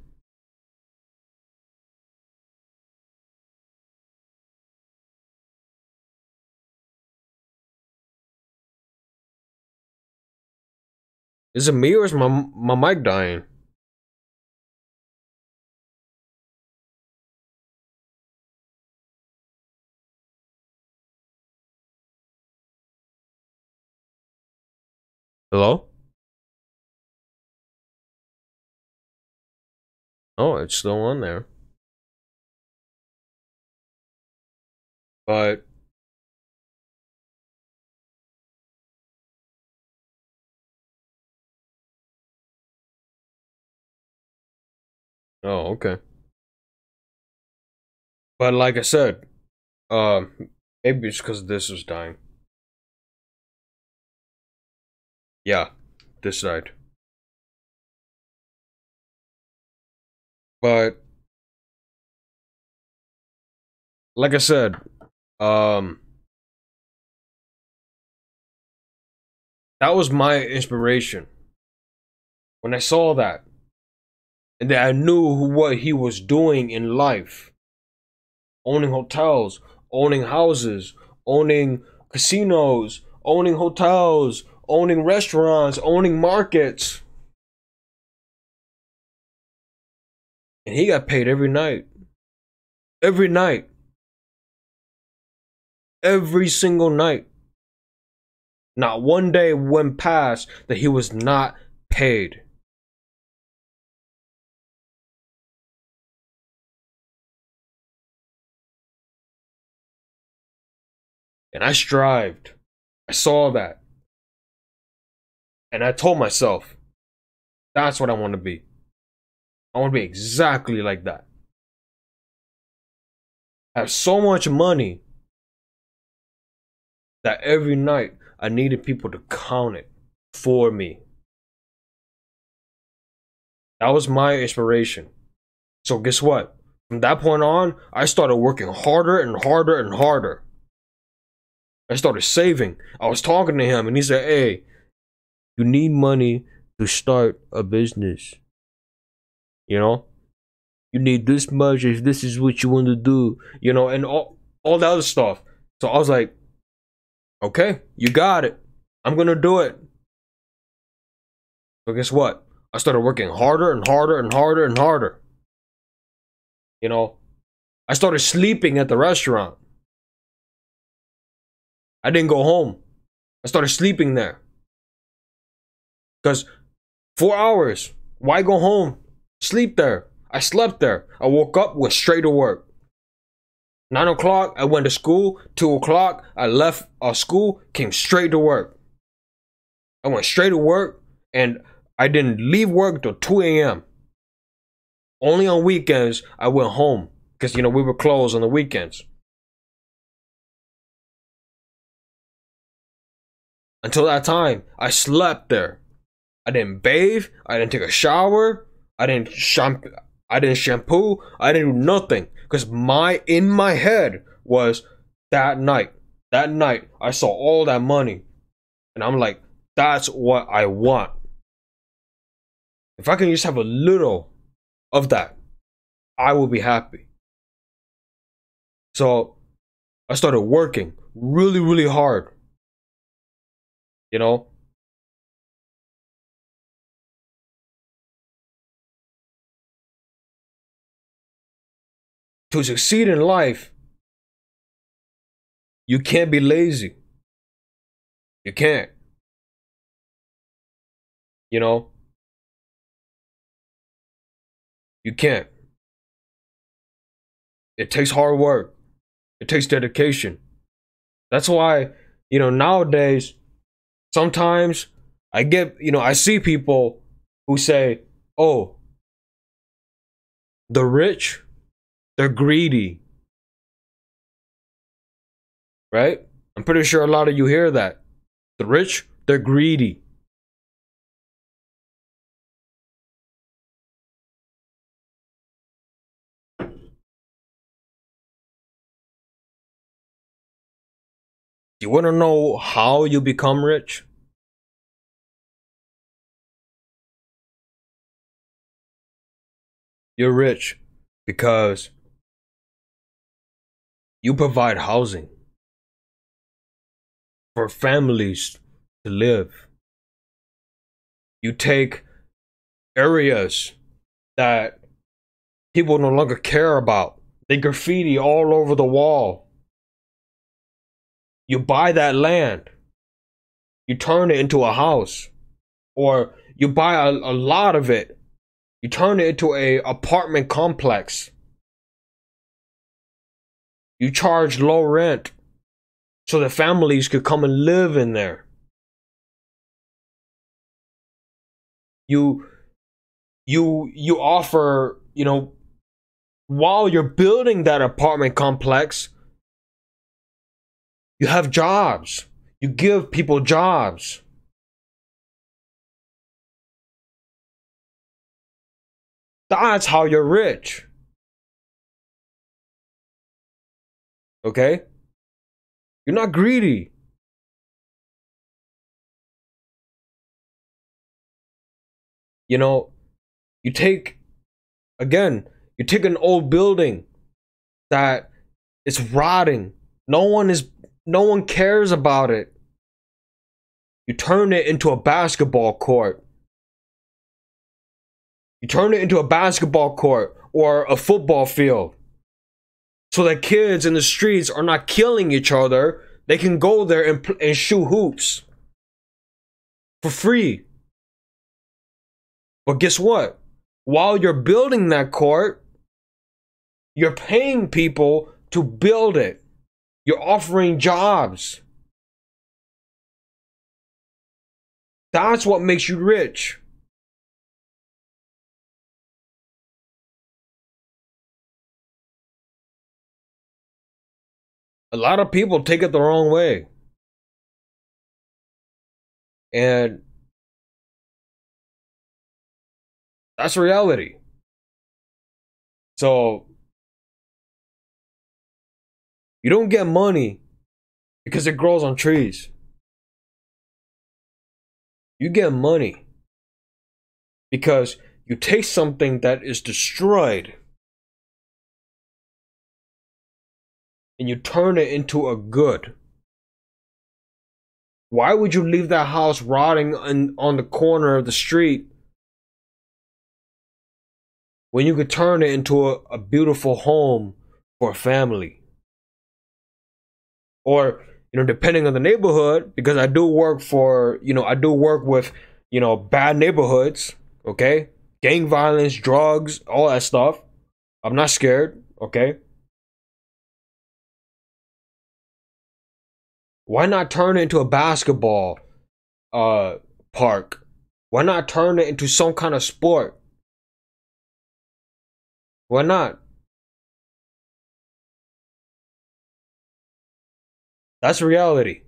Speaker 1: Is it me or is my mic dying? Hello? Oh, it's still on there. But oh, okay. But like I said, maybe it's because this was dying. Yeah, this side. But like I said, um, that was my inspiration when I saw that, and that I knew what he was doing in life, owning hotels, owning houses, owning casinos, owning hotels, owning restaurants, owning markets. And he got paid every night. Every night. Every single night. Not one day went past that he was not paid. And I strived. I saw that. And I told myself, that's what I want to be. I want to be exactly like that. I have so much money that every night I needed people to count it for me. That was my inspiration. So guess what? From that point on, I started working harder and harder and harder. I started saving. I was talking to him and he said, hey, you need money to start a business. You know? You need this much if this is what you want to do. You know, and all the other stuff. So I was like, okay, you got it. I'm gonna do it. So guess what? I started working harder and harder and harder and harder. You know, I started sleeping at the restaurant. I didn't go home. I started sleeping there. Because 4 hours, why go home? Sleep there. I slept there. I woke up, went straight to work. 9 o'clock, I went to school. 2 o'clock, I left school, came straight to work. I went straight to work, and I didn't leave work till 2 a.m. Only on weekends, I went home. Because, you know, we were closed on the weekends. Until that time, I slept there. I didn't bathe. I didn't take a shower. I didn't shampoo. I didn't do nothing because in my head was that night. That night, I saw all that money, and I'm like, that's what I want. If I can just have a little of that, I will be happy. So I started working really, really hard. You know, to succeed in life, you can't be lazy. You can't. You know, you can't. It takes hard work. It takes dedication. That's why, you know, nowadays, sometimes I see people who say, oh, the rich, they're greedy. Right? I'm pretty sure a lot of you hear that. The rich, they're greedy. You want to know how you become rich? You're rich because you provide housing for families to live. You take areas that people no longer care about. They graffiti all over the wall. You buy that land. You turn it into a house. Or you buy a lot of it. You turn it into a apartment complex. You charge low rent so the families could come and live in there. You offer, you know, while you're building that apartment complex, you have jobs. You give people jobs. That's how you're rich. Okay? You're not greedy. You know, you take, again, you take an old building that is rotting. No one cares about it. You turn it into a basketball court. You turn it into a basketball court or a football field. So that kids in the streets are not killing each other. They can go there and shoot hoops for free. But guess what? While you're building that court, you're paying people to build it. You're offering jobs. That's what makes you rich. A lot of people take it the wrong way. And that's reality. So you don't get money because it grows on trees. You get money because you take something that is destroyed and you turn it into a good. Why would you leave that house rotting on the corner of the street when you could turn it into a beautiful home for a family? Or, depending on the neighborhood, because I do work with, bad neighborhoods, okay? Gang violence, drugs, all that stuff. I'm not scared, okay? Why not turn it into a basketball park? Why not turn it into some kind of sport? Why not? That's reality.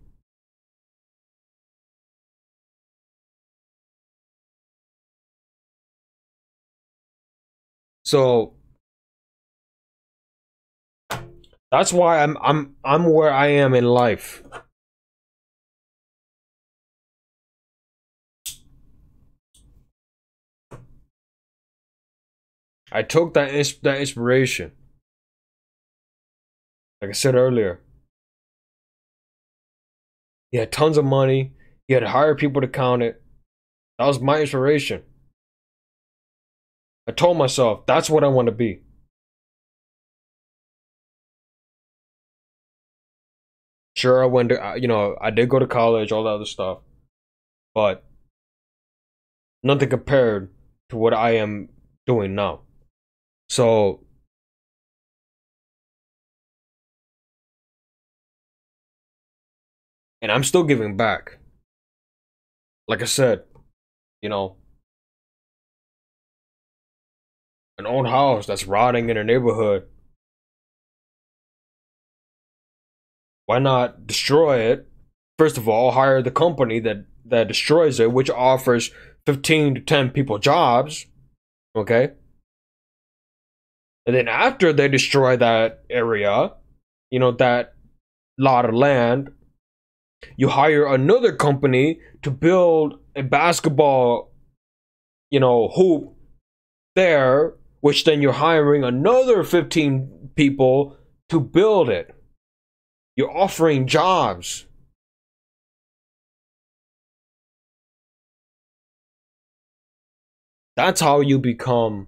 Speaker 1: So that's why I'm where I am in life. I took that inspiration. Like I said earlier, he had tons of money. He had hired people to count it. That was my inspiration. I told myself, that's what I want to be. Sure, I went to, I did go to college, all that other stuff. But nothing compared to what I am doing now. So, and I'm still giving back. Like I said, you know, an old house that's rotting in a neighborhood. Why not destroy it? First of all, hire the company that destroys it, which offers 15 to 10 people jobs. Okay? And then after they destroy that area, that lot of land, you hire another company to build a basketball, hoop there, which then you're hiring another 15 people to build it. You're offering jobs. That's how you become,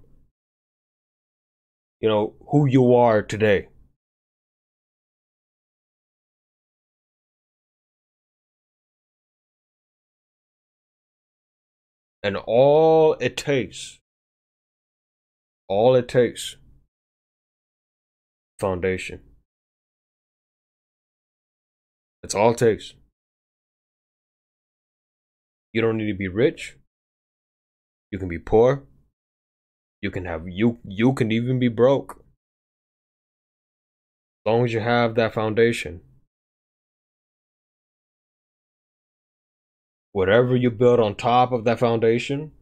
Speaker 1: who you are today. And all it takes, foundation. That's all it takes. You don't need to be rich. You can be poor. You can even be broke. As long as you have that foundation. Whatever you build on top of that foundation,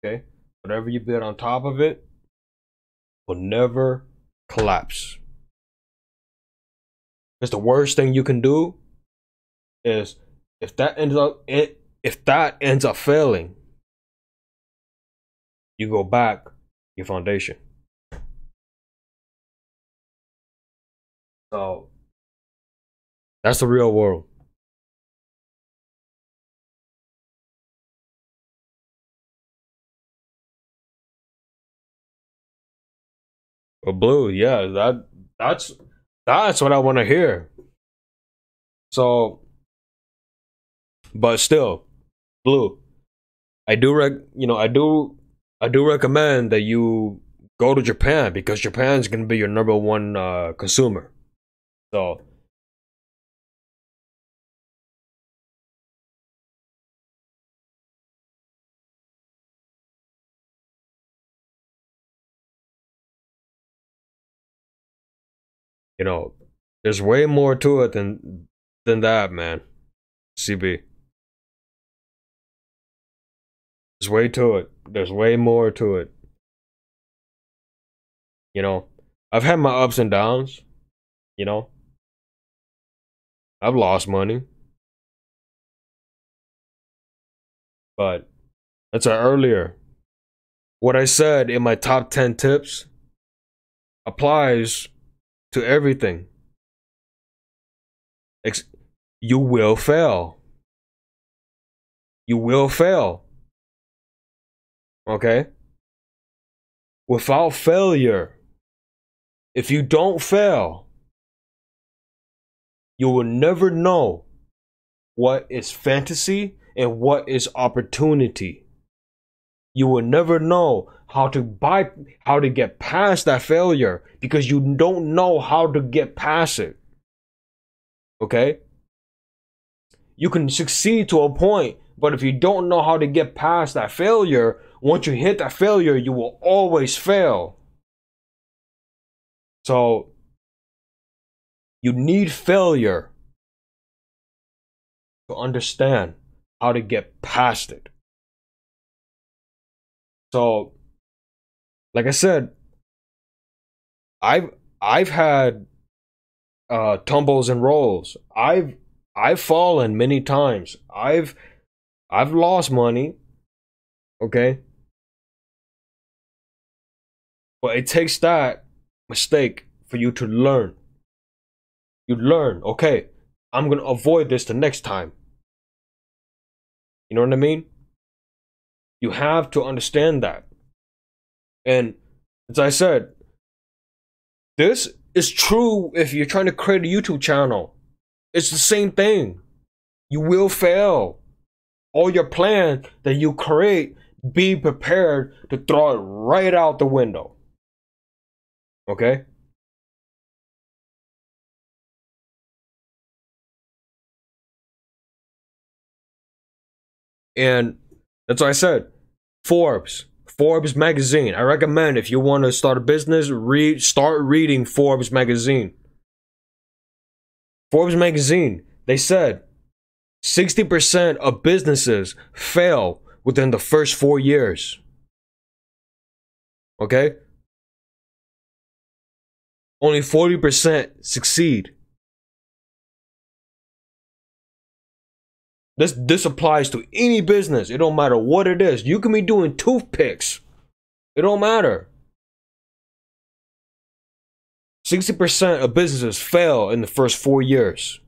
Speaker 1: okay? Whatever you build on top of it, will never collapse. Because the worst thing you can do is if that ends up failing, you go back your foundation. So that's the real world. Well, Blue, yeah, that's what I want to hear. So, but still, Blue, I do I do recommend that you go to Japan because Japan's gonna be your number one consumer. So you know, there's way more to it than that, man. CB, there's way to it. There's way more to it. You know, I've had my ups and downs. You know, I've lost money, but that's earlier. What I said in my top 10 tips applies to everything. You will fail. You will fail. Okay? Without failure, if you don't fail, you will never know what is fantasy and what is opportunity. You will never know how to get past that failure because you don't know how to get past it. Okay? You can succeed to a point, but if you don't know how to get past that failure, once you hit that failure, you will always fail. So, you need failure to understand how to get past it. So, like I said, I've had tumbles and rolls. I've fallen many times. I've lost money, okay? But it takes that mistake for you to learn. You learn, okay, I'm gonna avoid this the next time. You know what I mean? You have to understand that. And as I said, this is true if you're trying to create a YouTube channel. It's the same thing. You will fail. All your plan that you create, be prepared to throw it right out the window. Okay? And that's what I said. Forbes magazine. I recommend if you want to start a business, start reading Forbes magazine. Forbes magazine, they said 60% of businesses fail within the first 4 years. Okay? Only 40% succeed. This applies to any business. It don't matter what it is. You can be doing toothpicks. It don't matter. 60% of businesses fail in the first 4 years.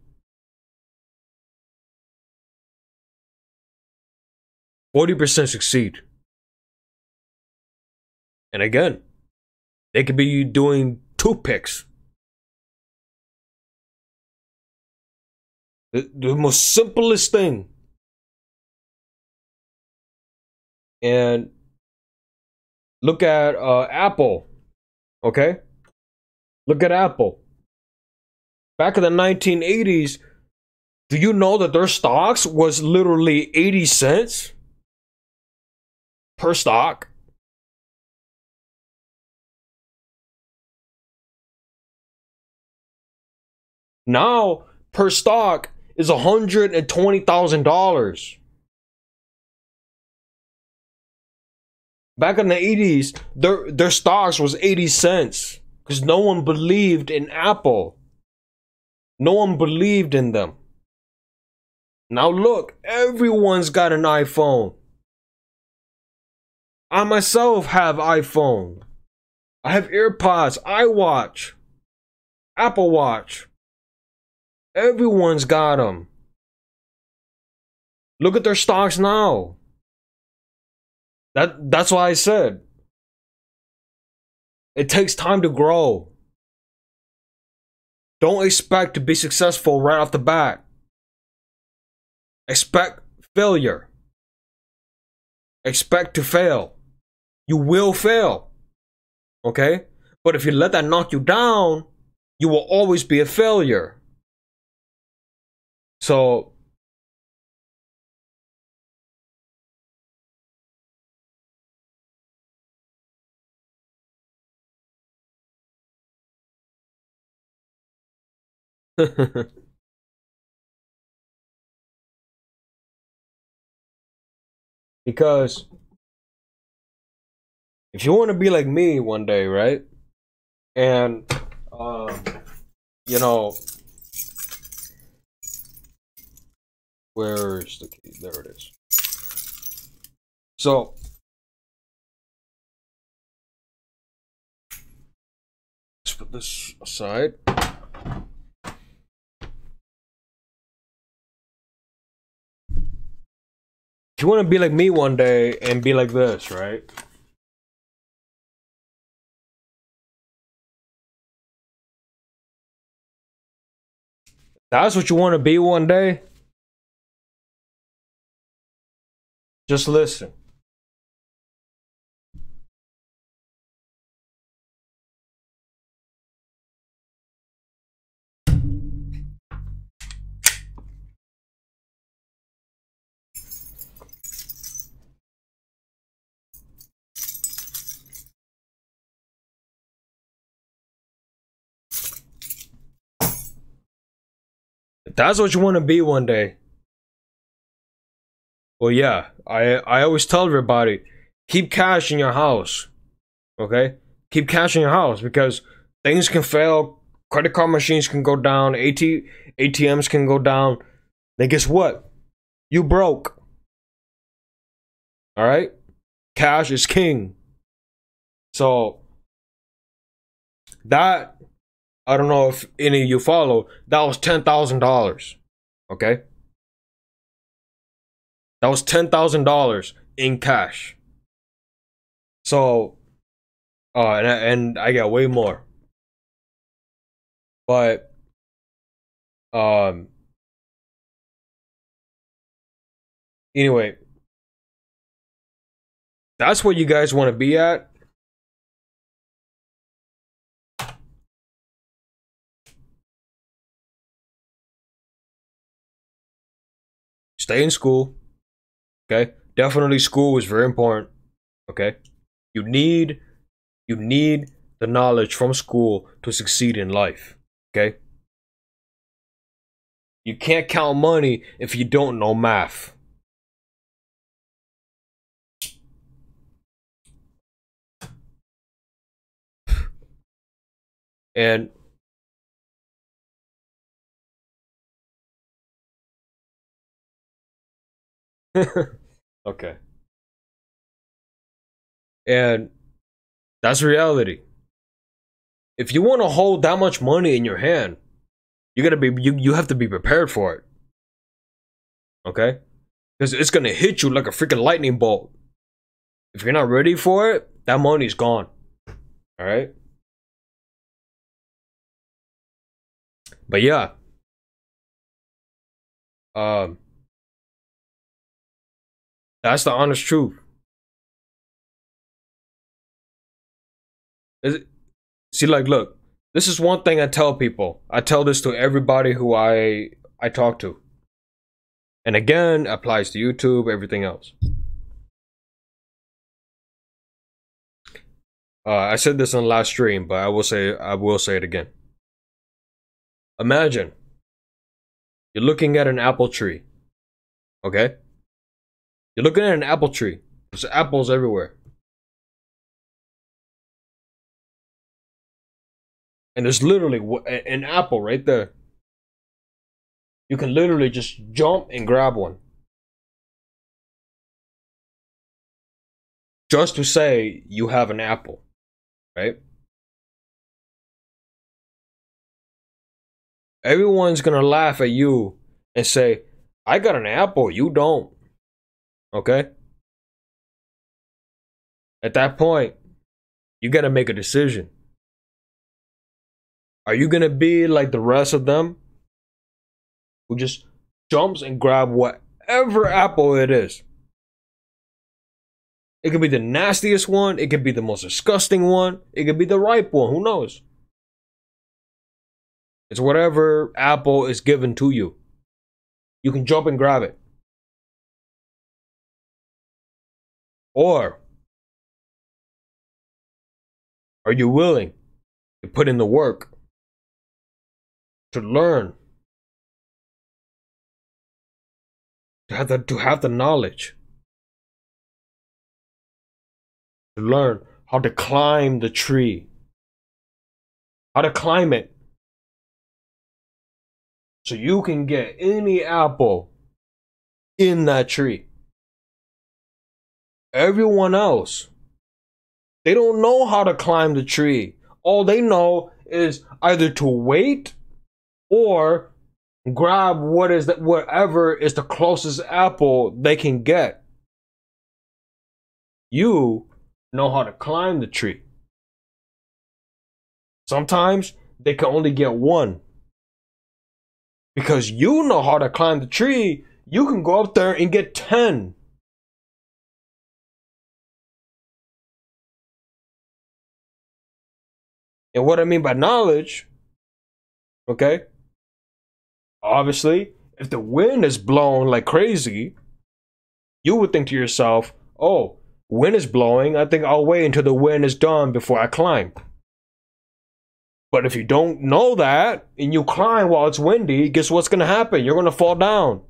Speaker 1: 40% succeed. And again, they could be doing toothpicks. The most simplest thing. And look at Apple. Okay? Look at Apple. Back in the 1980s, do you know that their stocks was literally 80 cents per stock? Now, per stock is $120,000. Back in the 80s, their stocks was 80 cents because no one believed in Apple. No one believed in them. Now look, everyone's got an iPhone. I myself have iPhone. I have AirPods, iWatch, Apple Watch. Everyone's got them. Look at their stocks now. That's why I said it takes time to grow. Don't expect to be successful right off the bat. Expect failure. Expect to fail. You will fail. Okay? But if you let that knock you down, you will always be a failure. So, because if you want to be like me one day, right? And, you know, where's the key? There it is. So, let's put this aside. If you want to be like me one day and be like this, right? That's what you want to be one day. Just listen. If that's what you want to be one day. Well, yeah, I always tell everybody, keep cash in your house. Okay? Keep cash in your house because things can fail. Credit card machines can go down. ATMs can go down. Then guess what? You broke. All right? Cash is king. So, that, I don't know if any of you follow, that was $10,000. Okay? That was $10,000 in cash. So, and I got way more. But, anyway, that's what you guys want to be at. Stay in school. Okay? Definitely school is very important. Okay? You need the knowledge from school to succeed in life. Okay? You can't count money if you don't know math. And okay. And that's reality. If you want to hold that much money in your hand, you have to be prepared for it. Okay? Because it's gonna hit you like a freaking lightning bolt. If you're not ready for it, that money's gone. Alright? But yeah. That's the honest truth. See, like, look, this is one thing I tell people. I tell this to everybody who I talk to. And again, applies to YouTube, everything else. I said this on the last stream, but I will say it again. Imagine you're looking at an apple tree. Okay? You're looking at an apple tree. There's apples everywhere. And there's literally an apple right there. You can literally just jump and grab one. Just to say you have an apple, right? Everyone's gonna laugh at you and say, I got an apple, you don't. Okay? At that point, you gotta make a decision. Are you gonna be like the rest of them who just jumps and grab whatever apple it is? It could be the nastiest one, it could be the most disgusting one, it could be the ripe one, who knows? It's whatever apple is given to you. You can jump and grab it. Or are you willing to put in the work to learn, to have the knowledge, to learn how to climb the tree, how to climb it, so you can get any apple in that tree? Everyone else, they don't know how to climb the tree. All they know is either to wait or grab whatever is the closest apple they can get. You know how to climb the tree. Sometimes they can only get one. Because you know how to climb the tree, you can go up there and get 10. And what I mean by knowledge, okay? Obviously, if the wind is blowing like crazy, you would think to yourself, oh, wind is blowing, I think I'll wait until the wind is done before I climb. But if you don't know that, and you climb while it's windy, guess what's gonna happen? You're gonna fall down.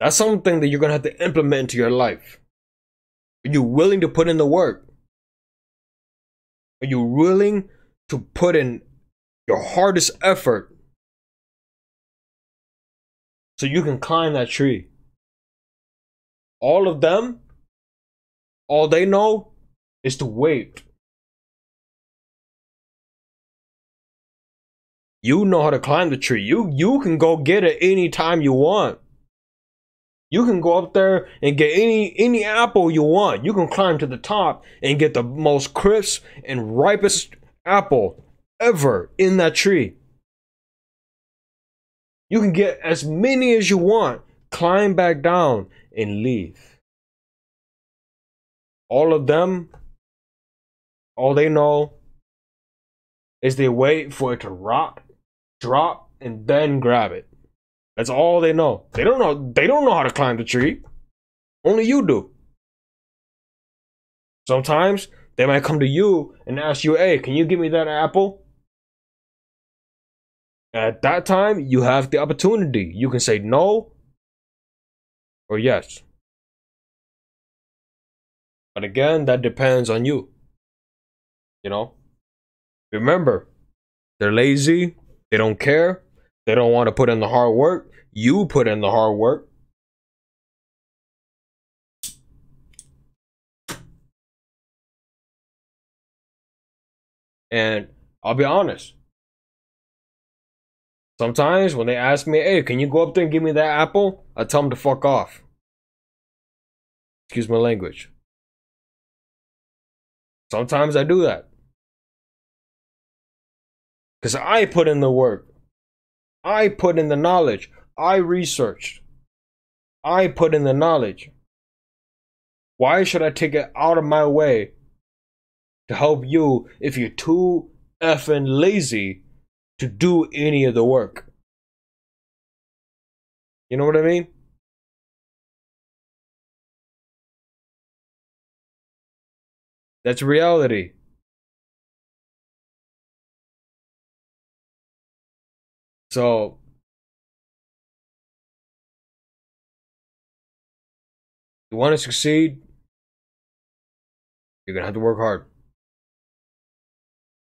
Speaker 1: That's something that you're gonna have to implement into your life. Are you willing to put in the work? Are you willing to put in your hardest effort so you can climb that tree? All of them, all they know is to wait. You know how to climb the tree. You can go get it anytime you want. You can go up there and get any apple you want. You can climb to the top and get the most crisp and ripest apple ever in that tree. You can get as many as you want, climb back down, and leave. All of them, all they know is they wait for it to rot, drop, and then grab it. That's all they know. They don't know how to climb the tree. Only you do. Sometimes they might come to you and ask you, hey, can you give me that apple? At that time, you have the opportunity. You can say no or yes. But again, that depends on you. You know? Remember, they're lazy. They don't care. They don't want to put in the hard work. You put in the hard work. And I'll be honest. Sometimes when they ask me, hey, can you go up there and give me that apple? I tell them to fuck off. Excuse my language. Sometimes I do that. Because I put in the work. I put in the knowledge. I researched. I put in the knowledge. Why should I take it out of my way to help you if you're too effing lazy to do any of the work? You know what I mean? That's reality. So, you want to succeed? You're gonna have to work hard.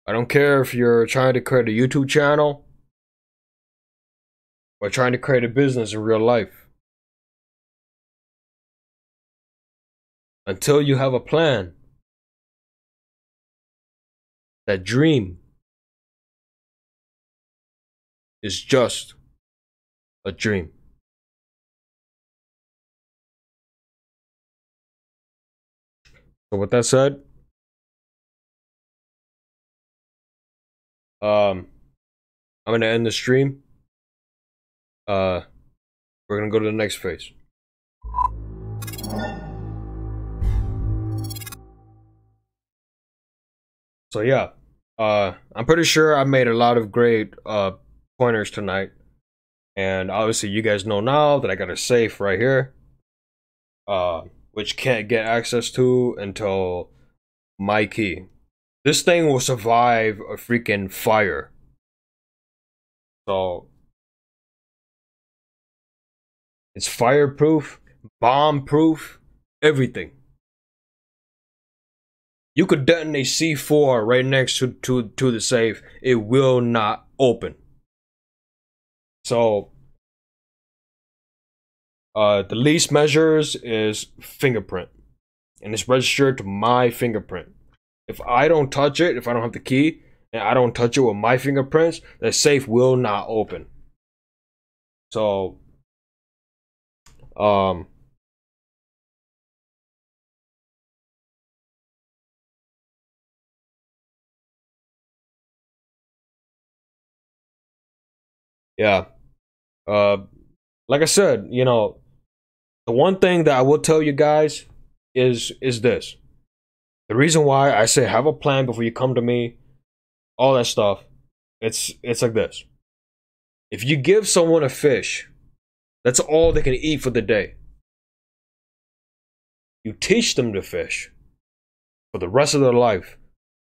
Speaker 1: I don't care if you're trying to create a YouTube channel or trying to create a business in real life. Until you have a plan, that dream is just a dream. So with that said, I'm gonna end the stream. We're gonna go to the next phase. So yeah, I'm pretty sure I made a lot of great pointers tonight, and obviously you guys know now that I got a safe right here, which can't get access to until my key. This thing will survive a freaking fire. So it's fireproof, bomb-proof, everything. You could detonate C4 right next to the safe. It will not open. So the least measures is fingerprint, and it's registered to my fingerprint. If I don't touch it, if I don't have the key, and I don't touch it with my fingerprints, the safe will not open. So, yeah. Like I said, you know, the one thing that I will tell you guys is this. The reason why I say have a plan before you come to me, all that stuff, it's like this. If you give someone a fish, that's all they can eat for the day. You teach them to fish for the rest of their life,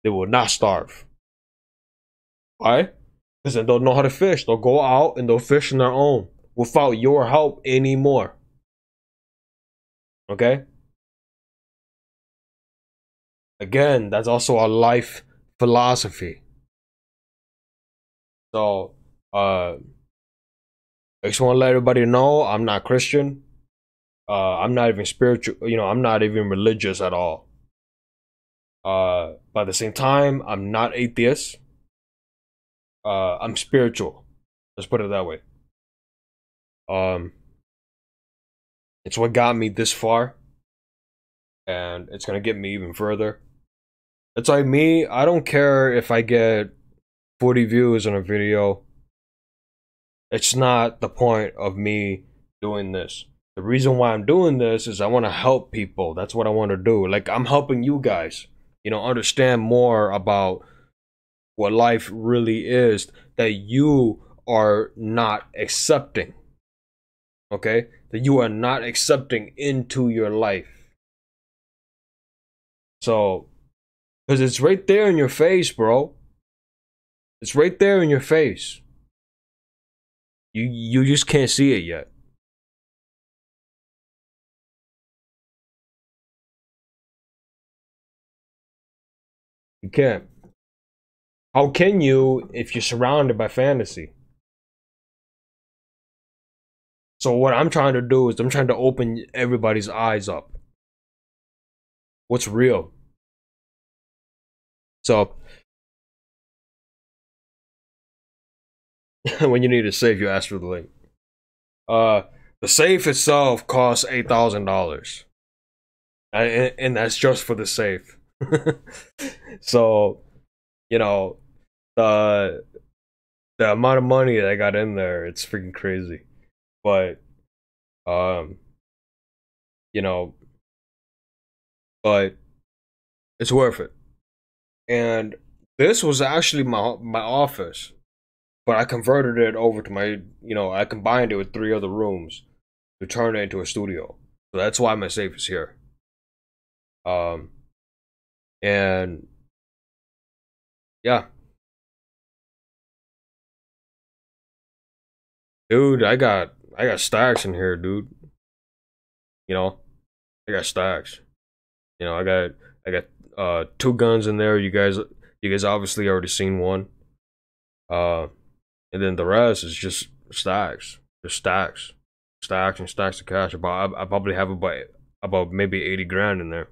Speaker 1: they will not starve. Why? Because they don't know how to fish. They'll go out and they'll fish on their own without your help anymore. Okay? Again, that's also a life philosophy. So, I just want to let everybody know I'm not Christian. I'm not even spiritual. You know, I'm not even religious at all. But at the same time, I'm not atheist. I'm spiritual. Let's put it that way. It's what got me this far, and it's gonna get me even further. It's like me. I don't care if I get 40 views on a video. It's not the point of me doing this. The reason why I'm doing this is I want to help people. That's what I want to do. Like, I'm helping you guys, you know, understand more about what life really is that you are not accepting. Okay? That you are not accepting into your life. So, because it's right there in your face, bro. It's right there in your face. You just can't see it yet. You can't. How can you if you're surrounded by fantasy? So what I'm trying to do is I'm trying to open everybody's eyes up. What's real? So when you need a safe, you ask for the link. The safe itself costs $8,000, and that's just for the safe. So, you know, the amount of money that I got in there, it's freaking crazy. But you know, but it's worth it. And this was actually my office, but I converted it over to my, you know, I combined it with 3 other rooms to turn it into a studio. So that's why my safe is here. And yeah, dude, I got stacks in here, dude. You know, I got stacks. You know, I got two guns in there. You guys obviously already seen one. And then the rest is just stacks, stacks and stacks of cash. I probably have about maybe 80 grand in there.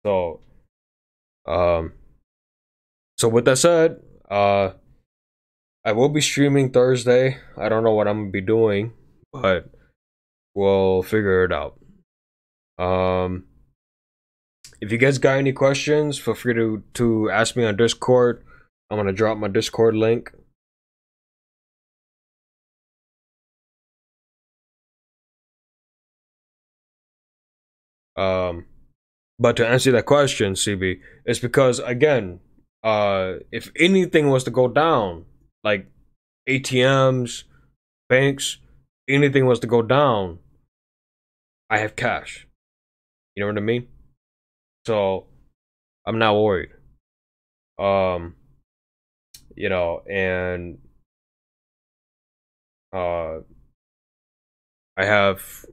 Speaker 1: So, so with that said, I will be streaming Thursday. I don't know what I'm gonna be doing, but we'll figure it out. If you guys got any questions, feel free to ask me on Discord. I'm gonna drop my Discord link. But to answer that question, CB, it's because again, if anything was to go down, like ATMs, banks, anything was to go down, I have cash. You know what I mean? So I'm not worried. You know, and I have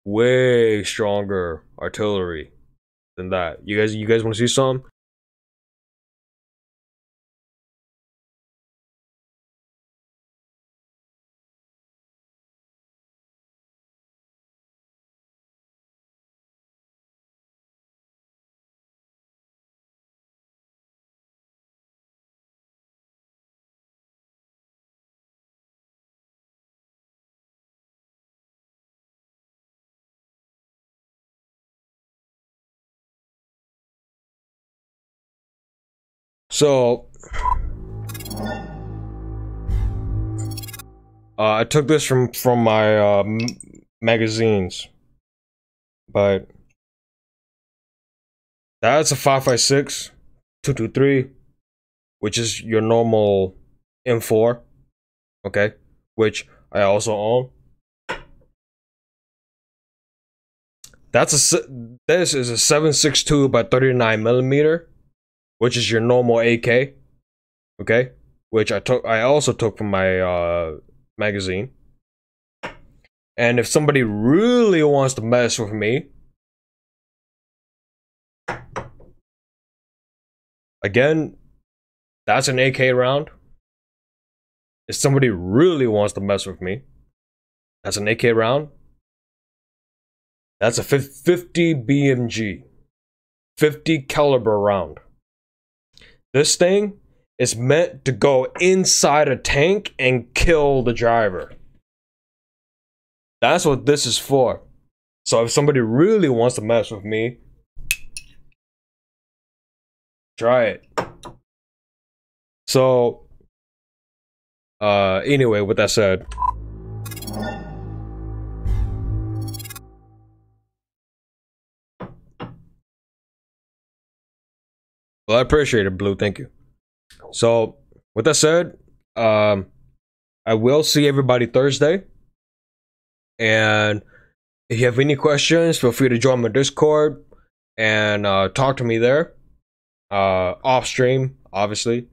Speaker 1: way stronger artillery than that. You guys want to see some? So I took this from my magazines, but that's a 5.56 223, which is your normal M4, okay, which I also own. This is a 7.62 by 39 millimeter, which is your normal AK, okay, which I also took from my magazine. And if somebody really wants to mess with me, again, that's an AK round. If somebody really wants to mess with me, that's an AK round. That's a 50 BMG, 50 caliber round. This thing is meant to go inside a tank and kill the driver. That's what this is for. So if somebody really wants to mess with me, try it. So, anyway, with that said, well, I appreciate it, Blue. Thank you. So, with that said, I will see everybody Thursday. And if you have any questions, feel free to join my Discord and talk to me there. Off stream, obviously.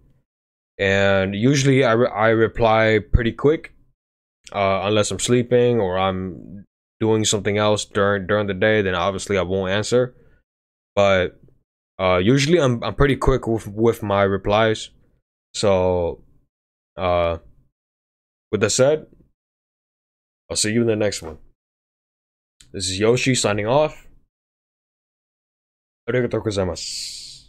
Speaker 1: And usually I reply pretty quick, unless I'm sleeping or I'm doing something else during the day. Then obviously I won't answer. But usually I'm pretty quick with my replies. So with that said, I'll see you in the next one. This is Yoshi signing off. Arigatou gozaimasu.